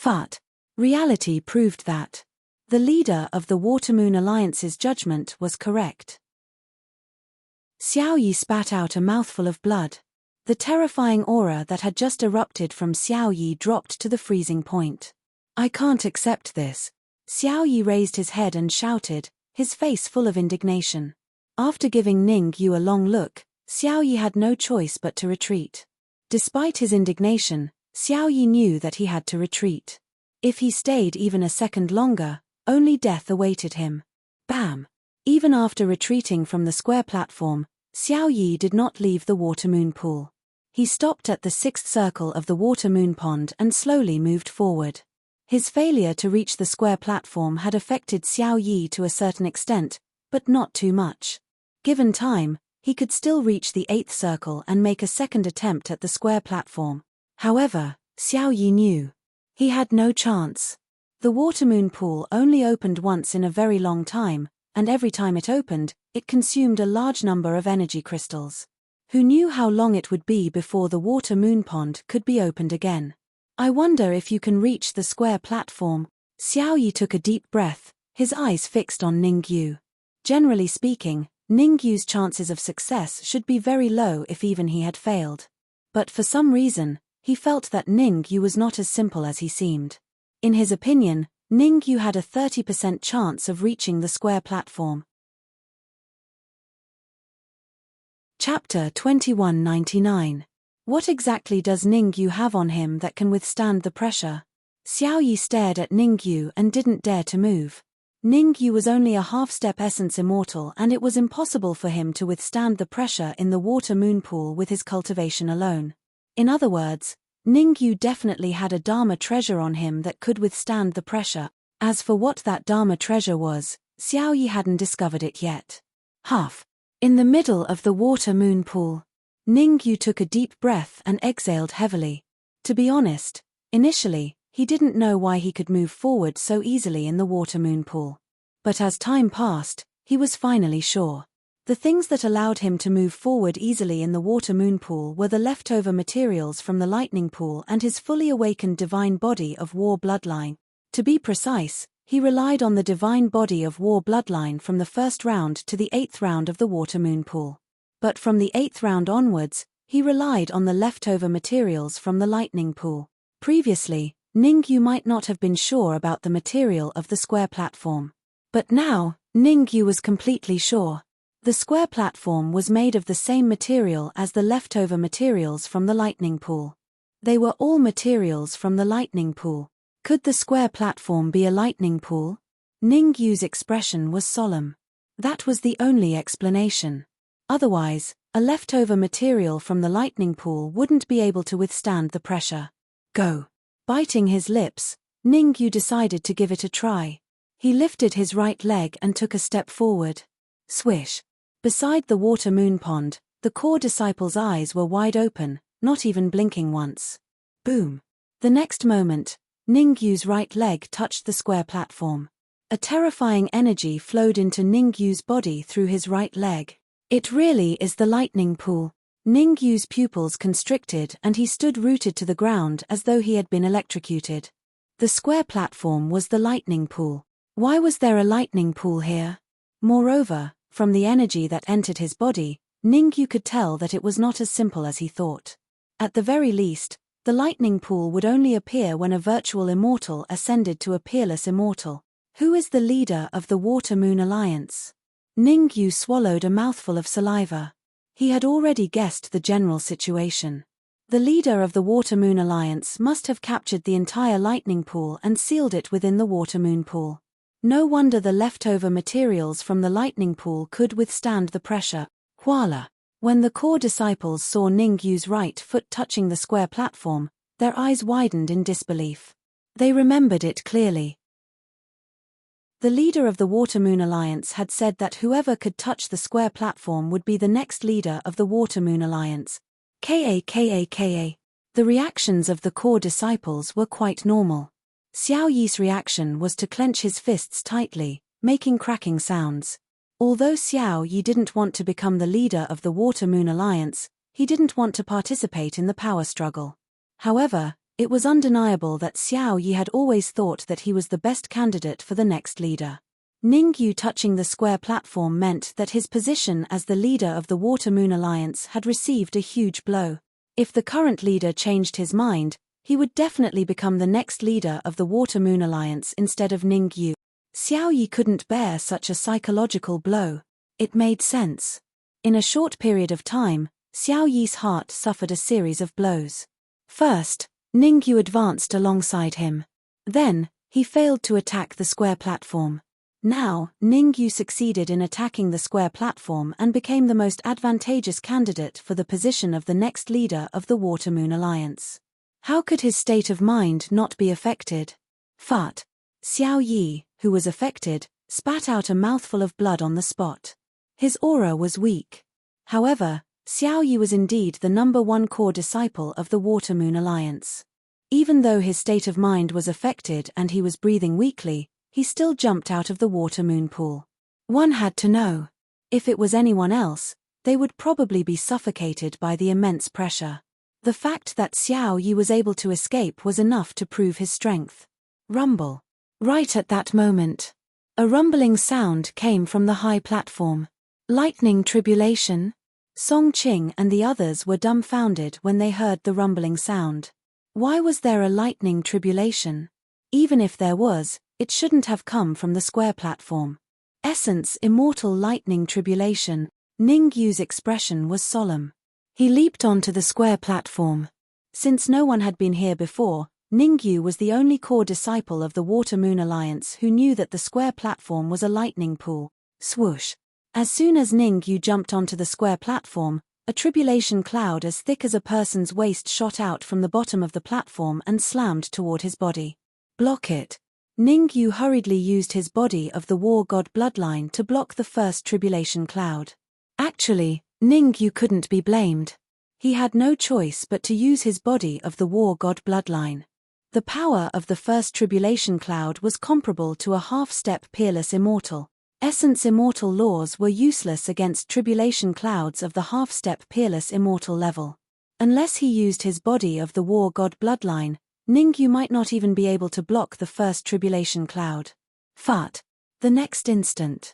But reality proved that the leader of the Watermoon Alliance's judgment was correct. Xiao Yi spat out a mouthful of blood. The terrifying aura that had just erupted from Xiao Yi dropped to the freezing point. I can't accept this. Xiao Yi raised his head and shouted, his face full of indignation. After giving Ningyu a long look, Xiao Yi had no choice but to retreat. Despite his indignation, Xiao Yi knew that he had to retreat. If he stayed even a second longer, only death awaited him. Bam! Even after retreating from the square platform, Xiao Yi did not leave the Watermoon pool. He stopped at the sixth circle of the Watermoon pond and slowly moved forward. His failure to reach the square platform had affected Xiao Yi to a certain extent, but not too much. Given time, he could still reach the eighth circle and make a second attempt at the square platform. However, Xiao Yi knew he had no chance. The Watermoon pool only opened once in a very long time, and every time it opened, it consumed a large number of energy crystals. Who knew how long it would be before the Watermoon pond could be opened again? I wonder if you can reach the square platform. Xiao Yi took a deep breath, his eyes fixed on Ningyu. Generally speaking, Ningyu's chances of success should be very low if even he had failed. But for some reason, he felt that Ningyu was not as simple as he seemed. In his opinion, Ningyu had a 30% chance of reaching the square platform. Chapter 2199. What exactly does Ningyu have on him that can withstand the pressure? Xiao Yi stared at Ningyu and didn't dare to move. Ningyu was only a half-step essence immortal, and it was impossible for him to withstand the pressure in the Watermoon pool with his cultivation alone. In other words, Ningyu definitely had a Dharma treasure on him that could withstand the pressure. As for what that Dharma treasure was, Xiao Yi hadn't discovered it yet. In the middle of the Watermoon pool, Ningyu took a deep breath and exhaled heavily. To be honest, initially, he didn't know why he could move forward so easily in the Watermoon pool. But as time passed, he was finally sure. The things that allowed him to move forward easily in the Watermoon pool were the leftover materials from the lightning pool and his fully awakened divine body of war bloodline. To be precise, he relied on the divine body of war bloodline from the first round to the 8th round of the Watermoon pool. But from the 8th round onwards, he relied on the leftover materials from the lightning pool. Previously, Ningyu might not have been sure about the material of the square platform. But now, Ningyu was completely sure. The square platform was made of the same material as the leftover materials from the lightning pool. They were all materials from the lightning pool. Could the square platform be a lightning pool? Ningyu's expression was solemn. That was the only explanation. Otherwise, a leftover material from the lightning pool wouldn't be able to withstand the pressure. Go. Biting his lips, Ningyu decided to give it a try. He lifted his right leg and took a step forward. Swish. Beside the Watermoon pond, the core disciple's eyes were wide open, not even blinking once. Boom. The next moment, Ningyu's right leg touched the square platform. A terrifying energy flowed into Ningyu's body through his right leg. It really is the lightning pool. Ningyu's pupils constricted and he stood rooted to the ground as though he had been electrocuted. The square platform was the lightning pool. Why was there a lightning pool here? Moreover, from the energy that entered his body, Ningyu could tell that it was not as simple as he thought. At the very least, the lightning pool would only appear when a virtual immortal ascended to a peerless immortal. Who is the leader of the Watermoon Alliance? Ningyu swallowed a mouthful of saliva. He had already guessed the general situation. The leader of the Watermoon Alliance must have captured the entire lightning pool and sealed it within the Watermoon pool. No wonder the leftover materials from the lightning pool could withstand the pressure. Voila! When the core disciples saw Ningyu's right foot touching the square platform, their eyes widened in disbelief. They remembered it clearly. The leader of the Watermoon Alliance had said that whoever could touch the square platform would be the next leader of the Watermoon Alliance. Ka. The reactions of the core disciples were quite normal. Xiao Yi's reaction was to clench his fists tightly, making cracking sounds. Although Xiao Yi didn't want to become the leader of the Water-Moon Alliance, he didn't want to participate in the power struggle. However, it was undeniable that Xiao Yi had always thought that he was the best candidate for the next leader. Ningyu touching the square platform meant that his position as the leader of the Water-Moon Alliance had received a huge blow. If the current leader changed his mind, he would definitely become the next leader of the Water-Moon Alliance instead of Ningyu. Xiao Yi couldn't bear such a psychological blow. It made sense. In a short period of time, Xiao Yi's heart suffered a series of blows. First, Ningyu advanced alongside him. Then, he failed to attack the square platform. Now, Ningyu succeeded in attacking the square platform and became the most advantageous candidate for the position of the next leader of the Water-Moon Alliance. How could his state of mind not be affected? Fart. Xiao Yi, who was affected, spat out a mouthful of blood on the spot. His aura was weak. However, Xiao Yi was indeed the #1 core disciple of the Water-Moon Alliance. Even though his state of mind was affected and he was breathing weakly, he still jumped out of the Water-Moon pool. One had to know. If it was anyone else, they would probably be suffocated by the immense pressure. The fact that Xiao Yi was able to escape was enough to prove his strength. Rumble. Right at that moment, a rumbling sound came from the high platform. Lightning tribulation? Song Qing and the others were dumbfounded when they heard the rumbling sound. Why was there a lightning tribulation? Even if there was, it shouldn't have come from the square platform. Essence immortal lightning tribulation. Ningyu's expression was solemn. He leaped onto the square platform. Since no one had been here before, Ningyu was the only core disciple of the Water-Moon Alliance who knew that the square platform was a lightning pool. Swoosh. As soon as Ningyu jumped onto the square platform, a tribulation cloud as thick as a person's waist shot out from the bottom of the platform and slammed toward his body. Block it. Ningyu hurriedly used his body of the war god bloodline to block the first tribulation cloud. Actually, Ningyu couldn't be blamed. He had no choice but to use his body of the war god bloodline. The power of the first tribulation cloud was comparable to a half-step peerless immortal. Essence immortal laws were useless against tribulation clouds of the half-step peerless immortal level. Unless he used his body of the war god bloodline, Ningyu might not even be able to block the first tribulation cloud. Fart. The next instant,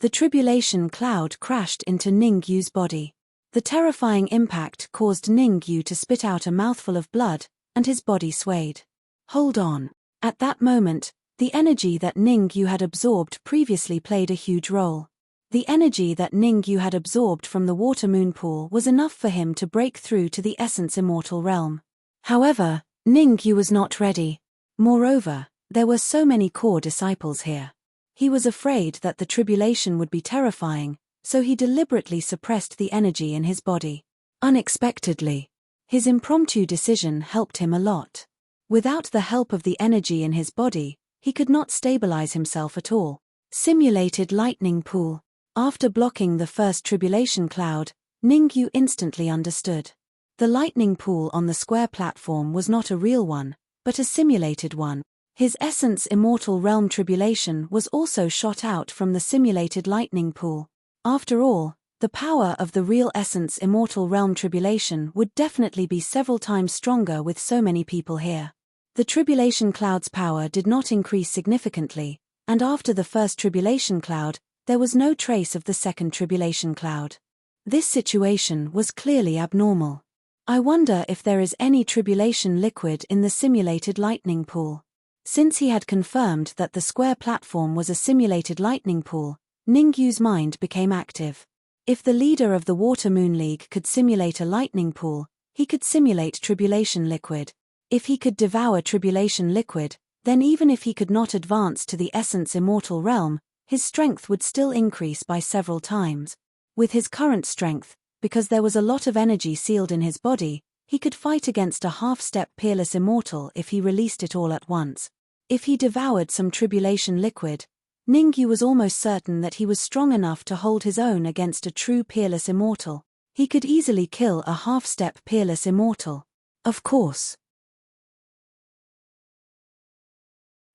the tribulation cloud crashed into Ningyu's body. The terrifying impact caused Ningyu to spit out a mouthful of blood, and his body swayed. Hold on. At that moment, the energy that Ningyu had absorbed previously played a huge role. The energy that Ningyu had absorbed from the Water-Moon pool was enough for him to break through to the Essence Immortal realm. However, Ningyu was not ready. Moreover, there were so many core disciples here. He was afraid that the tribulation would be terrifying, so he deliberately suppressed the energy in his body. Unexpectedly, his impromptu decision helped him a lot. Without the help of the energy in his body, he could not stabilize himself at all. Simulated lightning pool. After blocking the first tribulation cloud, Ningyu instantly understood. The lightning pool on the square platform was not a real one, but a simulated one. His Essence Immortal Realm tribulation was also shot out from the simulated lightning pool. After all, the power of the real Essence Immortal Realm tribulation would definitely be several times stronger with so many people here. The tribulation cloud's power did not increase significantly, and after the first tribulation cloud, there was no trace of the second tribulation cloud. This situation was clearly abnormal. I wonder if there is any tribulation liquid in the simulated lightning pool. Since he had confirmed that the square platform was a simulated lightning pool, Ningyu's mind became active. If the leader of the Water-Moon League could simulate a lightning pool, he could simulate tribulation liquid. If he could devour tribulation liquid, then even if he could not advance to the Essence Immortal Realm, his strength would still increase by several times. With his current strength, because there was a lot of energy sealed in his body, he could fight against a half-step peerless immortal if he released it all at once. If he devoured some tribulation liquid, Ningyu was almost certain that he was strong enough to hold his own against a true peerless immortal. He could easily kill a half-step peerless immortal. Of course.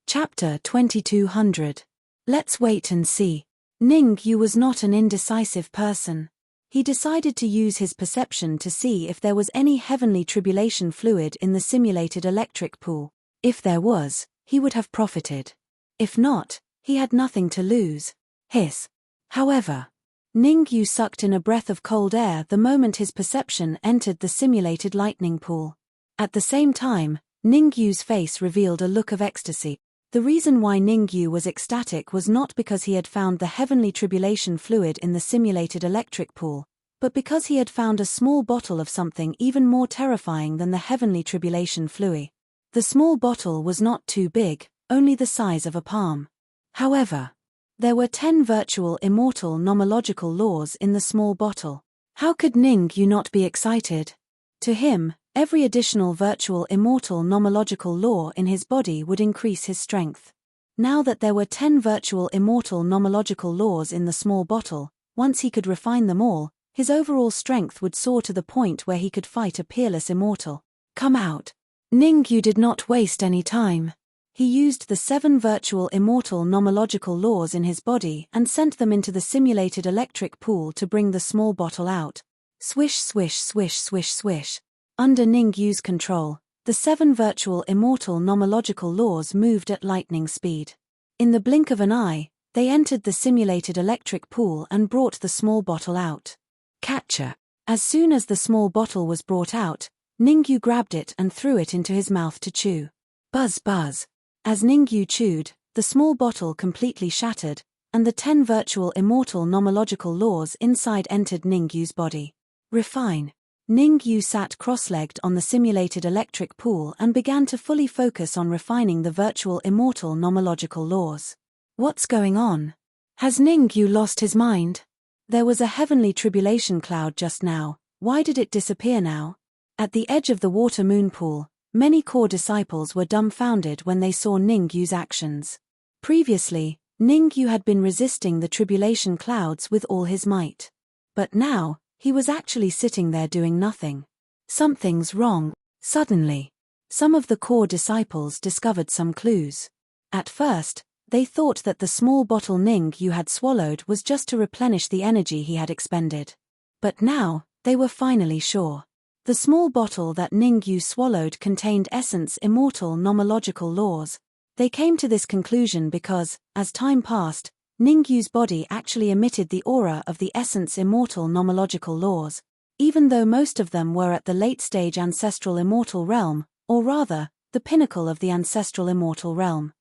Chapter 2200. Let's wait and see. Ning Yu was not an indecisive person. He decided to use his perception to see if there was any heavenly tribulation fluid in the simulated electric pool. If there was, he would have profited. If not, he had nothing to lose. Hiss. However, Ning Yu sucked in a breath of cold air the moment his perception entered the simulated lightning pool. At the same time, Ning Yu's face revealed a look of ecstasy. The reason why Ning Yu was ecstatic was not because he had found the heavenly tribulation fluid in the simulated electric pool, but because he had found a small bottle of something even more terrifying than the heavenly tribulation fluid. The small bottle was not too big, only the size of a palm. However, there were 10 virtual immortal nomological laws in the small bottle. How could Ning Yu not be excited? To him, every additional virtual immortal nomological law in his body would increase his strength. Now that there were 10 virtual immortal nomological laws in the small bottle, once he could refine them all, his overall strength would soar to the point where he could fight a peerless immortal. Come out. Ning Yu did not waste any time. He used the 7 virtual immortal nomological laws in his body and sent them into the simulated electric pool to bring the small bottle out. Swish swish swish swish swish. Under Ning Yu's control, the 7 virtual immortal nomological laws moved at lightning speed. In the blink of an eye, they entered the simulated electric pool and brought the small bottle out. Catcher. As soon as the small bottle was brought out, Ning Yu grabbed it and threw it into his mouth to chew. Buzz buzz. As Ning Yu chewed, the small bottle completely shattered, and the 10 virtual immortal nomological laws inside entered Ning Yu's body. Refine. Ning Yu sat cross-legged on the simulated electric pool and began to fully focus on refining the virtual immortal nomological laws. What's going on? Has Ning Yu lost his mind? There was a heavenly tribulation cloud just now. Why did it disappear now? At the edge of the water moon pool, many core disciples were dumbfounded when they saw Ning Yu's actions. Previously, Ning Yu had been resisting the tribulation clouds with all his might. But now, he was actually sitting there doing nothing. Something's wrong. Suddenly, some of the core disciples discovered some clues. At first, they thought that the small bottle Ning Yu had swallowed was just to replenish the energy he had expended. But now, they were finally sure. The small bottle that Ning Yu swallowed contained essence immortal nomological laws. They came to this conclusion because, as time passed, Ning Yu's body actually emitted the aura of the essence immortal nomological laws, even though most of them were at the late-stage ancestral immortal realm, or rather, the pinnacle of the ancestral immortal realm.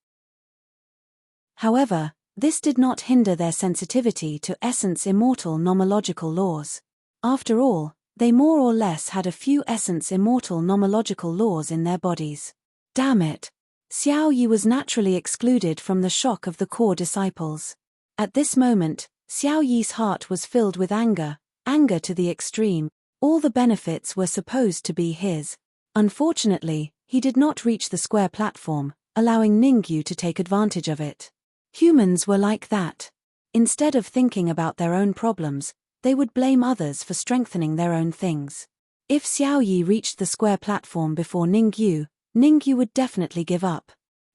However, this did not hinder their sensitivity to essence immortal nomological laws. After all, they more or less had a few essence immortal nomological laws in their bodies. Damn it! Xiao Yi was naturally excluded from the shock of the core disciples. At this moment, Xiao Yi's heart was filled with anger to the extreme. All the benefits were supposed to be his. Unfortunately, he did not reach the square platform, allowing Ning Yu to take advantage of it. Humans were like that. Instead of thinking about their own problems, they would blame others for strengthening their own things. If Xiao Yi reached the square platform before Ning Yu would definitely give up.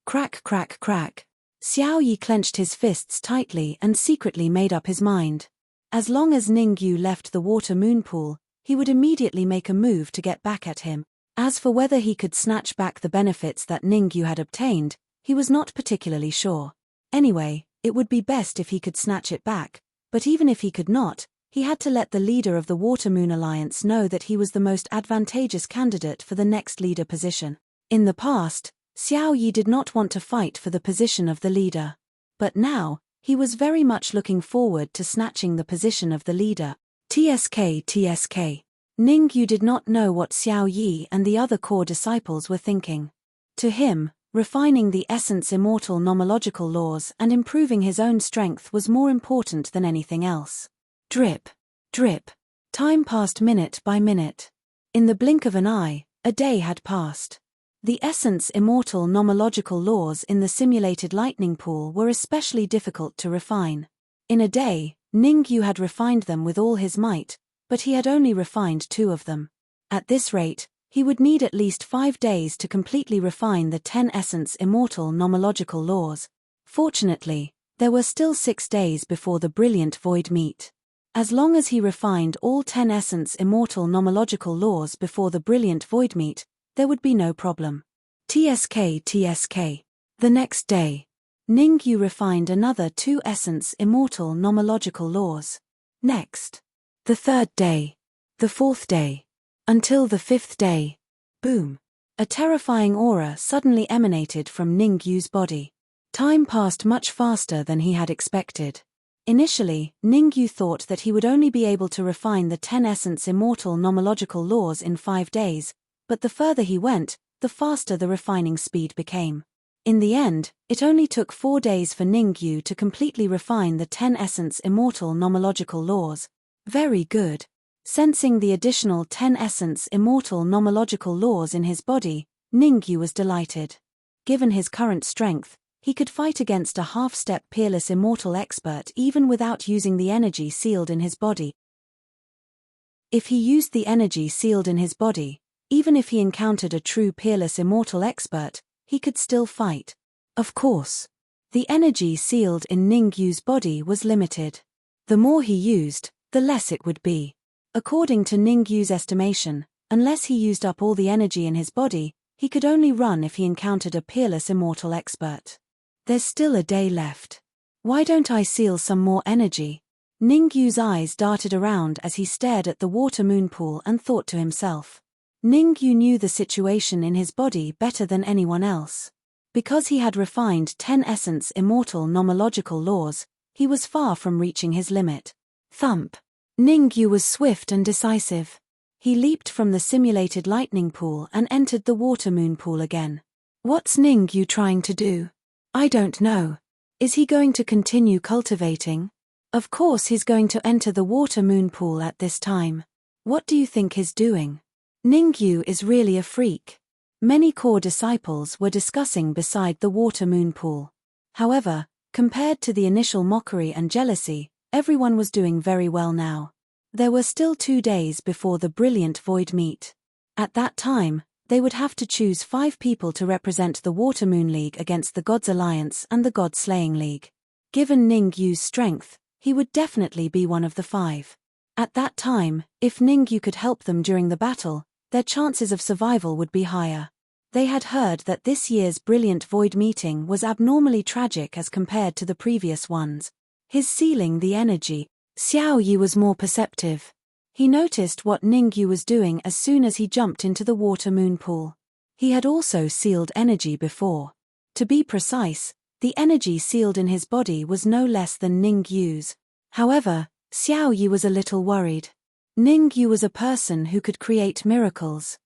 Crack crack crack. Xiao Yi clenched his fists tightly and secretly made up his mind. As long as Ning Yu left the water moon pool, he would immediately make a move to get back at him. As for whether he could snatch back the benefits that Ning Yu had obtained, he was not particularly sure. Anyway, it would be best if he could snatch it back, but even if he could not, he had to let the leader of the Water Moon Alliance know that he was the most advantageous candidate for the next leader position. In the past, Xiao Yi did not want to fight for the position of the leader. But now, he was very much looking forward to snatching the position of the leader. TSK. Ning Yu did not know what Xiao Yi and the other core disciples were thinking. To him, refining the essence immortal nomological laws and improving his own strength was more important than anything else. Drip. Drip. Time passed minute by minute. In the blink of an eye, a day had passed. The essence immortal nomological laws in the simulated lightning pool were especially difficult to refine. In a day, Ning Yu had refined them with all his might, but he had only refined 2 of them. At this rate, He would need at least 5 days to completely refine the 10 essence immortal nomological laws. Fortunately, there were still 6 days before the brilliant void meet. As long as he refined all 10 essence immortal nomological laws before the brilliant void meet, there would be no problem. TSK. The next day, Ningyu refined another 2 essence immortal nomological laws. Next, the 3rd day, the 4th day, until the 5th day. Boom! A terrifying aura suddenly emanated from Ningyu's body. Time passed much faster than he had expected. Initially, Ningyu thought that he would only be able to refine the 10 essence immortal nomological laws in 5 days, but the further he went, the faster the refining speed became. In the end, it only took 4 days for Ningyu to completely refine the 10 essence immortal nomological laws. Very good. Sensing the additional 10 essence immortal nomological laws in his body, Ningyu was delighted. Given his current strength, he could fight against a half-step peerless immortal expert even without using the energy sealed in his body. If he used the energy sealed in his body, even if he encountered a true peerless immortal expert, he could still fight. Of course, the energy sealed in Ningyu's body was limited. The more he used, the less it would be. According to Ningyu's estimation, unless he used up all the energy in his body, he could only run if he encountered a peerless immortal expert. There's still a day left. Why don't I seal some more energy? Ningyu's eyes darted around as he stared at the water moon pool and thought to himself. Ningyu knew the situation in his body better than anyone else. Because he had refined 10 essence immortal nomological laws, he was far from reaching his limit. Thump! Ningyu was swift and decisive. He leaped from the simulated lightning pool and entered the water moon pool again. What's Ningyu trying to do? I don't know. Is he going to continue cultivating? Of course he's going to enter the water moon pool at this time. What do you think he's doing? Ningyu is really a freak. Many core disciples were discussing beside the water moon pool. However, compared to the initial mockery and jealousy, everyone was doing very well now. There were still 2 days before the brilliant void meet. At that time, they would have to choose 5 people to represent the Water Moon League against the Gods Alliance and the God Slaying League. Given Ningyu's strength, he would definitely be one of the 5. At that time, if Ningyu could help them during the battle, their chances of survival would be higher. They had heard that this year's brilliant void meeting was abnormally tragic as compared to the previous ones. His sealing the energy, Xiao Yi was more perceptive. He noticed what Ningyu was doing as soon as he jumped into the water moon pool. He had also sealed energy before. To be precise, the energy sealed in his body was no less than Ningyu's. However, Xiao Yi was a little worried. Ningyu was a person who could create miracles.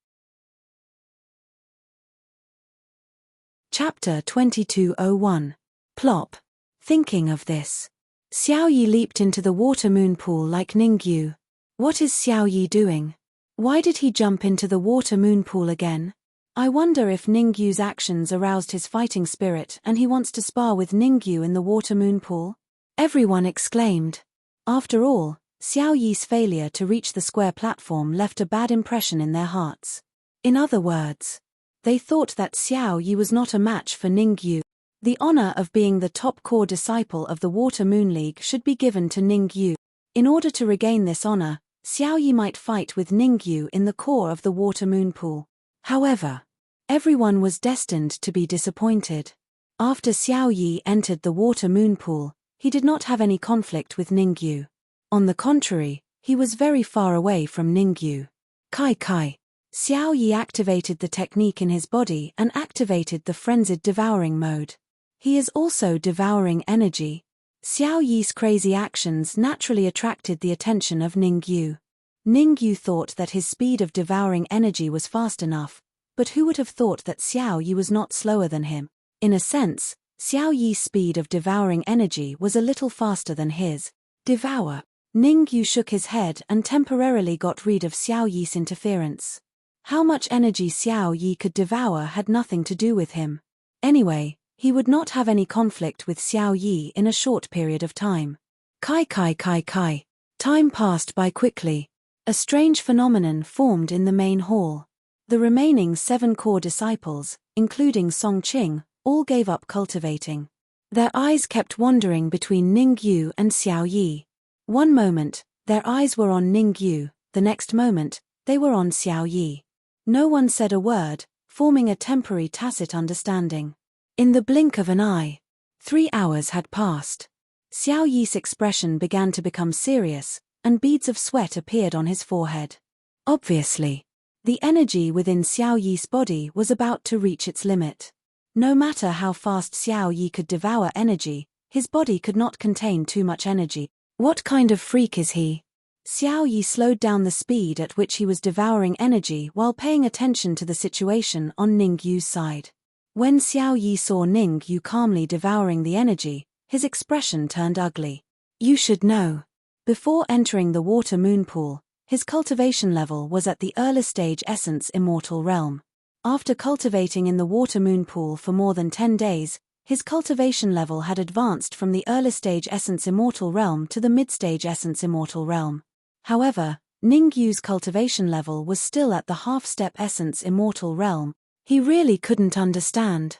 Chapter 2201. Plop. Thinking of this, Xiao Yi leaped into the water moon pool like Ningyu. What is Xiao Yi doing? Why did he jump into the water moon pool again? I wonder if Ningyu's actions aroused his fighting spirit and he wants to spar with Ningyu in the water moon pool? Everyone exclaimed. After all, Xiao Yi's failure to reach the square platform left a bad impression in their hearts. In other words, they thought that Xiao Yi was not a match for Ningyu. The honor of being the top core disciple of the Water Moon League should be given to Ningyu. In order to regain this honor, Xiao Yi might fight with Ningyu in the core of the water moon pool. However, everyone was destined to be disappointed. After Xiao Yi entered the water moon pool, he did not have any conflict with Ningyu. On the contrary, he was very far away from Ningyu. Kai. Xiao Yi activated the technique in his body and activated the frenzied devouring mode. He is also devouring energy. Xiao Yi's crazy actions naturally attracted the attention of Ningyu. Ningyu thought that his speed of devouring energy was fast enough, but who would have thought that Xiao Yi was not slower than him? In a sense, Xiao Yi's speed of devouring energy was a little faster than his. Devour. Ningyu shook his head and temporarily got rid of Xiao Yi's interference. How much energy Xiao Yi could devour had nothing to do with him. Anyway, he would not have any conflict with Xiao Yi in a short period of time. Kai. Time passed by quickly. A strange phenomenon formed in the main hall. The remaining 7 core disciples, including Song Qing, all gave up cultivating. Their eyes kept wandering between Ning Yu and Xiao Yi. One moment, their eyes were on Ning Yu, the next moment, they were on Xiao Yi. No one said a word, forming a temporary tacit understanding. In the blink of an eye, 3 hours had passed. Xiao Yi's expression began to become serious, and beads of sweat appeared on his forehead. Obviously, the energy within Xiao Yi's body was about to reach its limit. No matter how fast Xiao Yi could devour energy, his body could not contain too much energy. What kind of freak is he? Xiao Yi slowed down the speed at which he was devouring energy while paying attention to the situation on Ning Yu's side. When Xiao Yi saw Ning Yu calmly devouring the energy, his expression turned ugly. You should know. Before entering the water moon pool, his cultivation level was at the early stage essence immortal realm. After cultivating in the water moon pool for more than 10 days, his cultivation level had advanced from the early stage essence immortal realm to the mid-stage essence immortal realm. However, Ning Yu's cultivation level was still at the half-step essence immortal realm. He really couldn't understand.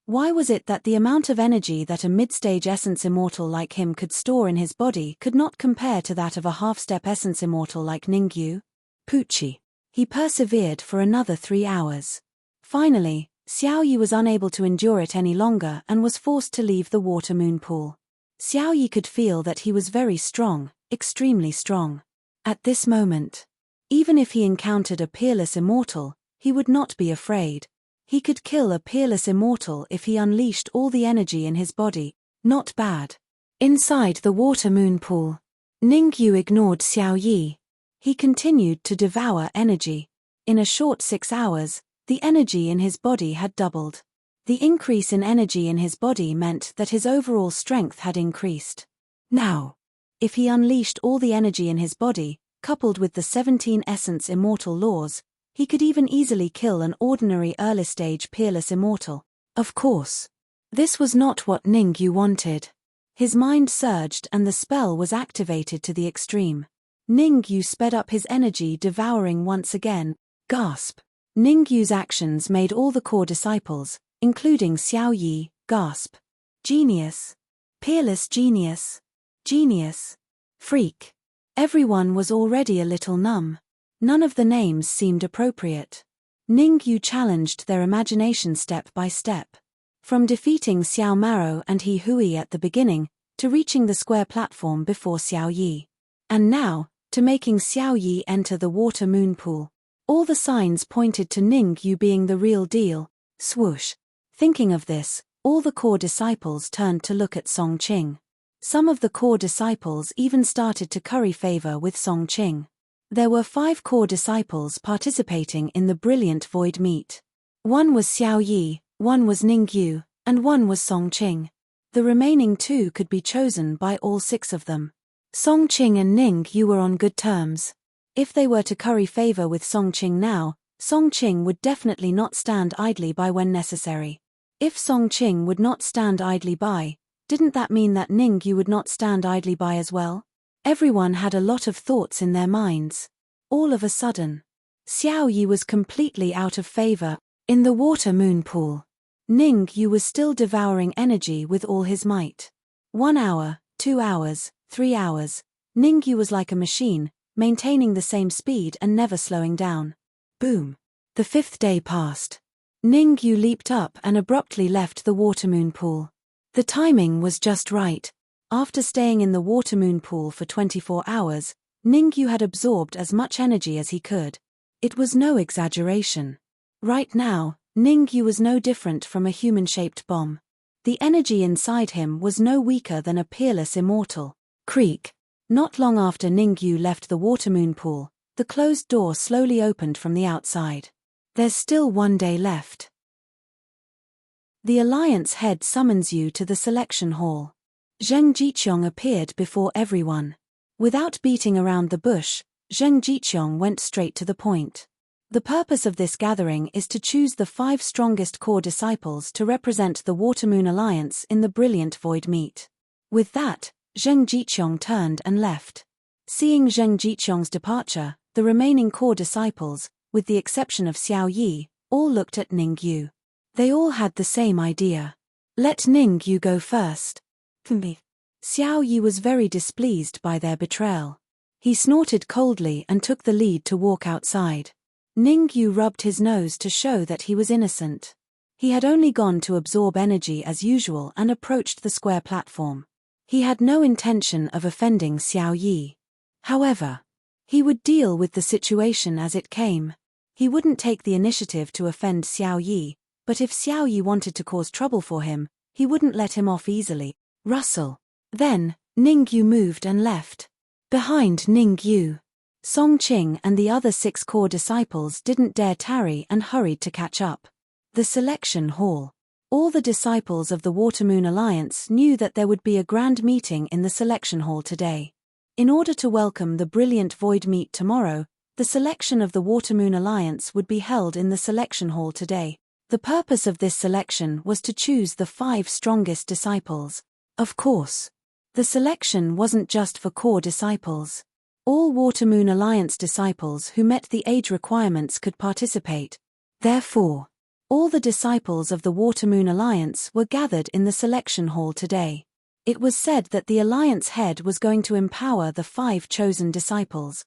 Why was it that the amount of energy that a mid-stage essence immortal like him could store in his body could not compare to that of a half-step essence immortal like Ning Yu? Poochie. He persevered for another 3 hours. Finally, Xiao Yi was unable to endure it any longer and was forced to leave the water moon pool. Xiao Yi could feel that he was very strong, extremely strong. At this moment, even if he encountered a peerless immortal, he would not be afraid. He could kill a peerless immortal if he unleashed all the energy in his body. Not bad. Inside the water moon pool, Ning Yu ignored Xiao Yi. He continued to devour energy. In a short 6 hours, the energy in his body had doubled. The increase in energy in his body meant that his overall strength had increased. Now, if he unleashed all the energy in his body, coupled with the 17 essence immortal laws, he could even easily kill an ordinary early-stage peerless immortal. Of course, this was not what Ning Yu wanted. His mind surged and the spell was activated to the extreme. Ning Yu sped up his energy, devouring once again. Gasp. Ning Yu's actions made all the core disciples, including Xiao Yi, gasp. Genius. Peerless genius. Genius. Freak. Everyone was already a little numb. None of the names seemed appropriate. Ning Yu challenged their imagination step by step. From defeating Xiao Maro and He Hui at the beginning, to reaching the square platform before Xiao Yi. And now, to making Xiao Yi enter the water moon pool. All the signs pointed to Ning Yu being the real deal. Swoosh. Thinking of this, all the core disciples turned to look at Song Qing. Some of the core disciples even started to curry favor with Song Qing. There were 5 core disciples participating in the brilliant void meet. One was Xiao Yi, one was Ning Yu, and one was Song Qing. The remaining 2 could be chosen by all 6 of them. Song Qing and Ning Yu were on good terms. If they were to curry favor with Song Qing now, Song Qing would definitely not stand idly by when necessary. If Song Qing would not stand idly by, didn't that mean that Ning Yu would not stand idly by as well? Everyone had a lot of thoughts in their minds. All of a sudden, Xiao Yi was completely out of favor. In the water moon pool, Ning Yu was still devouring energy with all his might. 1 hour, 2 hours, 3 hours, Ning Yu was like a machine, maintaining the same speed and never slowing down. Boom. The 5th day passed. Ning Yu leaped up and abruptly left the water moon pool. The timing was just right. After staying in the water moon pool for 24 hours, Ning Yu had absorbed as much energy as he could. It was no exaggeration. Right now, Ning Yu was no different from a human-shaped bomb. The energy inside him was no weaker than a peerless immortal. Creak. Not long after Ning Yu left the water moon pool, the closed door slowly opened from the outside. There's still 1 day left. The Alliance head summons you to the selection hall. Zheng Jiqiong appeared before everyone. Without beating around the bush, Zheng Jiqiong went straight to the point. The purpose of this gathering is to choose the 5 strongest core disciples to represent the Watermoon Alliance in the Brilliant Void meet. With that, Zheng Jiqiong turned and left. Seeing Zheng Jiqiong's departure, the remaining core disciples, with the exception of Xiao Yi, all looked at Ningyu. They all had the same idea. Let Ningyu go first. Me. Xiao Yi was very displeased by their betrayal. He snorted coldly and took the lead to walk outside. Ningyu rubbed his nose to show that he was innocent. He had only gone to absorb energy as usual and approached the square platform. He had no intention of offending Xiao Yi. However, he would deal with the situation as it came. He wouldn't take the initiative to offend Xiao Yi, but if Xiao Yi wanted to cause trouble for him, he wouldn't let him off easily. Rustle. Then, Ningyu moved and left. Behind Ningyu, Song Qing and the other 6 core disciples didn't dare tarry and hurried to catch up. The selection hall. All the disciples of the Watermoon Alliance knew that there would be a grand meeting in the selection hall today. In order to welcome the brilliant Void meet tomorrow, the selection of the Watermoon Alliance would be held in the selection hall today. The purpose of this selection was to choose the 5 strongest disciples. Of course, the selection wasn't just for core disciples. All Watermoon Alliance disciples who met the age requirements could participate. Therefore, all the disciples of the Watermoon Alliance were gathered in the selection hall today. It was said that the Alliance head was going to empower the 5 chosen disciples.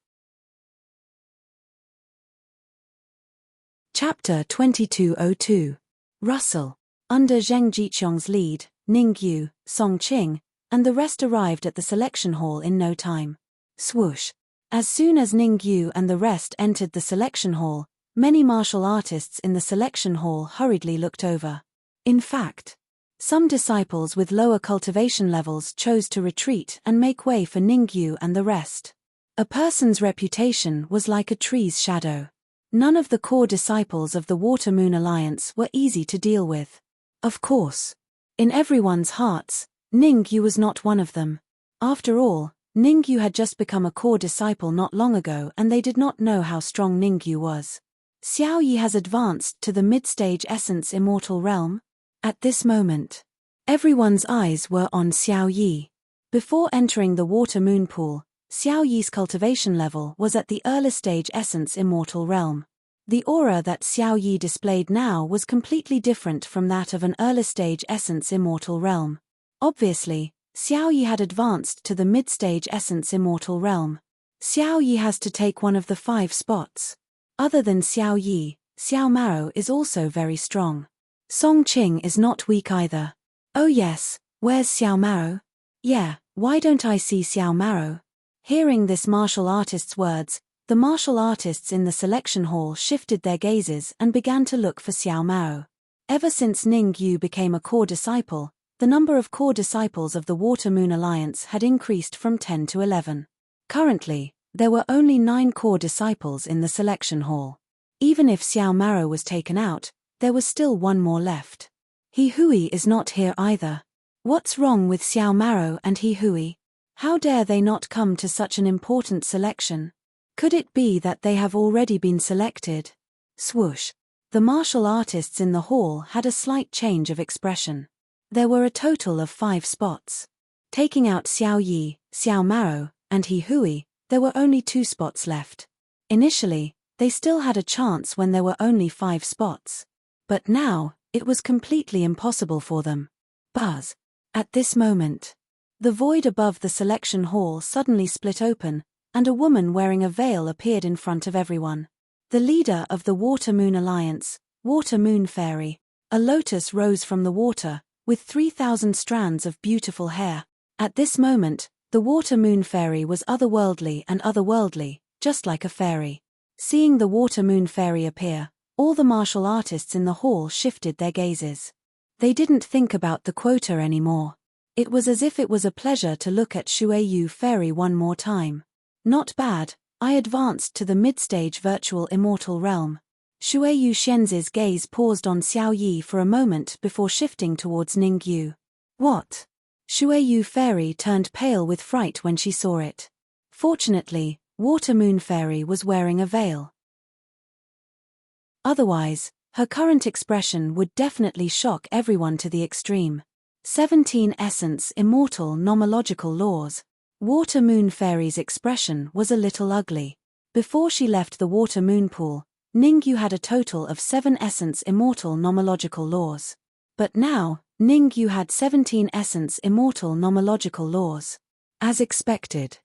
Chapter 2202. Russell. Under Zheng Jiqiong's lead, Ningyu, Song Qing, and the rest arrived at the selection hall in no time. Swoosh. As soon as Ningyu and the rest entered the selection hall, many martial artists in the selection hall hurriedly looked over. In fact, some disciples with lower cultivation levels chose to retreat and make way for Ningyu and the rest. A person's reputation was like a tree's shadow. None of the core disciples of the Watermoon Alliance were easy to deal with. Of course, in everyone's hearts, Ningyu was not one of them. After all, Ningyu had just become a core disciple not long ago and they did not know how strong Ningyu was. Xiao Yi has advanced to the mid-stage essence immortal realm. At this moment, everyone's eyes were on Xiao Yi. Before entering the water moon pool, Xiao Yi's cultivation level was at the early stage essence immortal realm. The aura that Xiao Yi displayed now was completely different from that of an early stage essence immortal realm. Obviously, Xiao Yi had advanced to the mid-stage essence immortal realm. Xiao Yi has to take one of the 5 spots. Other than Xiao Yi, Xiao Maro is also very strong. Song Qing is not weak either. Oh yes, where's Xiao Maro? Yeah, why don't I see Xiao Maro? Hearing this martial artist's words, the martial artists in the selection hall shifted their gazes and began to look for Xiao Maro. Ever since Ningyu became a core disciple, the number of core disciples of the Watermoon Alliance had increased from 10 to 11. Currently, there were only 9 core disciples in the selection hall. Even if Xiao Maro was taken out, there was still 1 more left. He Hui is not here either. What's wrong with Xiao Maro and He Hui? How dare they not come to such an important selection? Could it be that they have already been selected? Swoosh. The martial artists in the hall had a slight change of expression. There were a total of 5 spots. Taking out Xiao Yi, Xiao Maro, and He Hui, there were only 2 spots left. Initially, they still had a chance when there were only 5 spots. But now, it was completely impossible for them. Buzz. At this moment, the void above the selection hall suddenly split open, and a woman wearing a veil appeared in front of everyone. The leader of the Watermoon Alliance, Water Moon Fairy, a lotus rose from the water, with 3,000 strands of beautiful hair. At this moment, the Water Moon Fairy was otherworldly, just like a fairy. Seeing the Water Moon Fairy appear, all the martial artists in the hall shifted their gazes. They didn't think about the quota anymore. It was as if it was a pleasure to look at Shueyu Fairy one more time. Not bad, I advanced to the mid-stage virtual immortal realm. Shueyu Xianzi's gaze paused on Xiao Yi for a moment before shifting towards Ningyu. What? Shueyu Fairy turned pale with fright when she saw it. Fortunately, Water Moon Fairy was wearing a veil. Otherwise, her current expression would definitely shock everyone to the extreme. 17 Essence Immortal Nomological Laws. Water Moon Fairy's expression was a little ugly. Before she left the Water Moon Pool, Ningyu had a total of 7 essence immortal nomological laws. But now, Ningyu had 17 essence immortal nomological laws. As expected,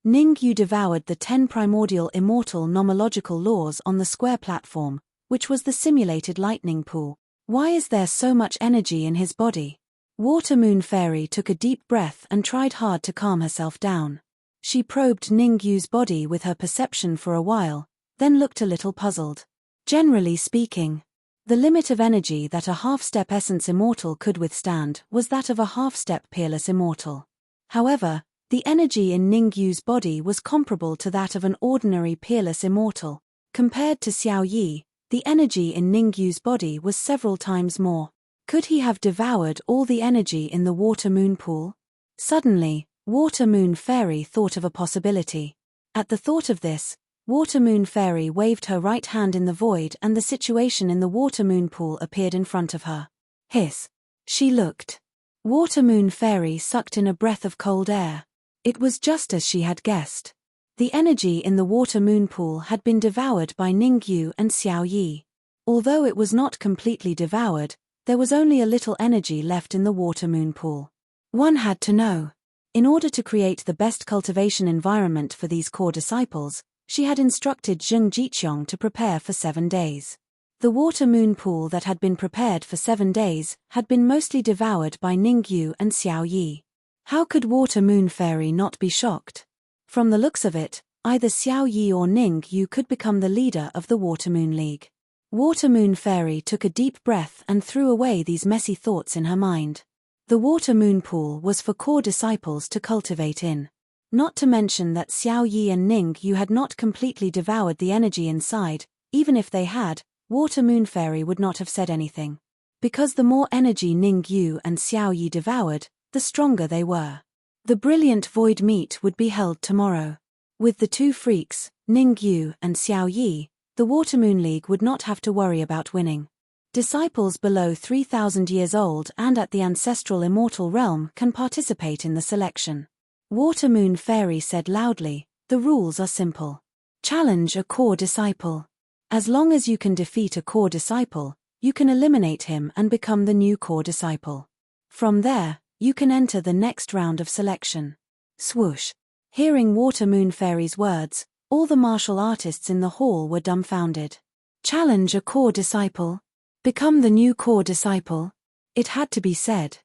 Ningyu devoured the 10 primordial immortal nomological laws on the square platform, which was the simulated lightning pool. Why is there so much energy in his body? Water Moon Fairy took a deep breath and tried hard to calm herself down. She probed Ningyu's body with her perception for a while, then looked a little puzzled. Generally speaking, the limit of energy that a half-step essence immortal could withstand was that of a half-step peerless immortal. However, the energy in Ningyu's body was comparable to that of an ordinary peerless immortal. Compared to Xiao Yi, the energy in Ningyu's body was several times more. Could he have devoured all the energy in the Water Moon pool? Suddenly, Water Moon Fairy thought of a possibility. At the thought of this, Water Moon Fairy waved her right hand in the void and the situation in the Water Moon pool appeared in front of her. Hiss. She looked. Water Moon Fairy sucked in a breath of cold air. It was just as she had guessed. The energy in the Water Moon pool had been devoured by Ningyu and Xiao Yi. Although it was not completely devoured, there was only a little energy left in the Water Moon pool. One had to know. In order to create the best cultivation environment for these core disciples, she had instructed Zheng Jiqiong to prepare for 7 days. The Water Moon pool that had been prepared for 7 days had been mostly devoured by Ningyu and Xiao Yi. How could Water Moon Fairy not be shocked? From the looks of it, either Xiao Yi or Ningyu could become the leader of the Water Moon League. Water Moon Fairy took a deep breath and threw away these messy thoughts in her mind. The Water Moon pool was for core disciples to cultivate in. Not to mention that Xiao Yi and Ningyu had not completely devoured the energy inside. Even if they had, Water Moon Fairy would not have said anything. Because the more energy Ningyu and Xiao Yi devoured, the stronger they were. The brilliant void meet would be held tomorrow. With the 2 freaks, Ningyu and Xiao Yi, the Water Moon League would not have to worry about winning. Disciples below 3,000 years old and at the ancestral immortal realm can participate in the selection. Water Moon Fairy said loudly, "The rules are simple. Challenge a core disciple. As long as you can defeat a core disciple, you can eliminate him and become the new core disciple. From there, you can enter the next round of selection." Swoosh. Hearing Water Moon Fairy's words, all the martial artists in the hall were dumbfounded. Challenge a core disciple? Become the new core disciple? It had to be said.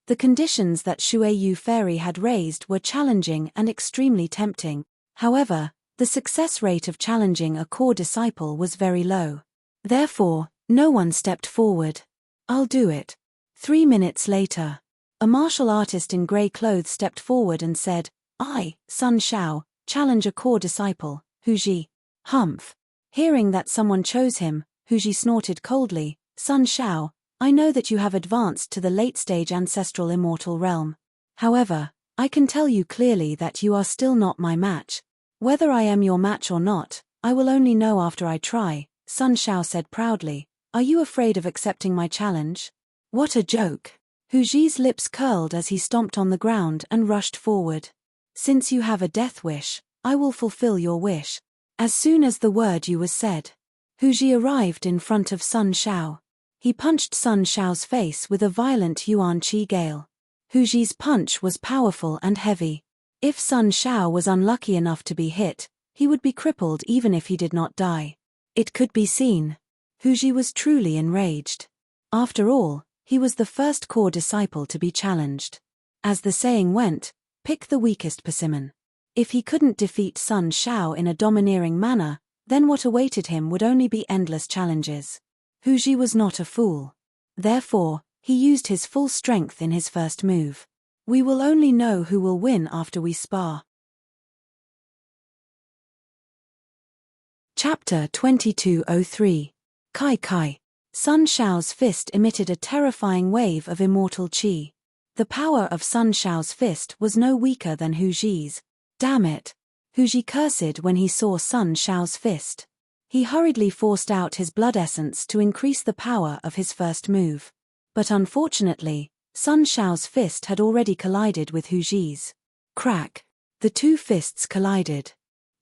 The conditions that Shueyu Fairy had raised were challenging and extremely tempting. However, the success rate of challenging a core disciple was very low. Therefore, no one stepped forward. "I'll do it." 3 minutes later, a martial artist in grey clothes stepped forward and said, "I, Sun Shao, challenge a core disciple, Huji." Humph. Hearing that someone chose him, Huji snorted coldly, "Sun Shao, I know that you have advanced to the late-stage ancestral immortal realm. However, I can tell you clearly that you are still not my match. Whether I am your match or not, I will only know after I try," Sun Shao said proudly. "Are you afraid of accepting my challenge?" What a joke. Huji's lips curled as he stomped on the ground and rushed forward. "Since you have a death wish, I will fulfill your wish." As soon as the word "you" was said, Huji arrived in front of Sun Shao. He punched Sun Shao's face with a violent Yuan Qi gale. Huji's punch was powerful and heavy. If Sun Shao was unlucky enough to be hit, he would be crippled even if he did not die. It could be seen. Huji was truly enraged. After all, he was the first core disciple to be challenged. As the saying went, pick the weakest persimmon. If he couldn't defeat Sun Shao in a domineering manner, then what awaited him would only be endless challenges. Huji was not a fool. Therefore, he used his full strength in his first move. We will only know who will win after we spar. Chapter 2203. Kai Kai. Sun Shao's fist emitted a terrifying wave of immortal qi. The power of Sun Shao's fist was no weaker than Huji's. Damn it! Huji cursed when he saw Sun Shao's fist. He hurriedly forced out his blood essence to increase the power of his first move. But unfortunately, Sun Shao's fist had already collided with Huji's. Crack! The 2 fists collided.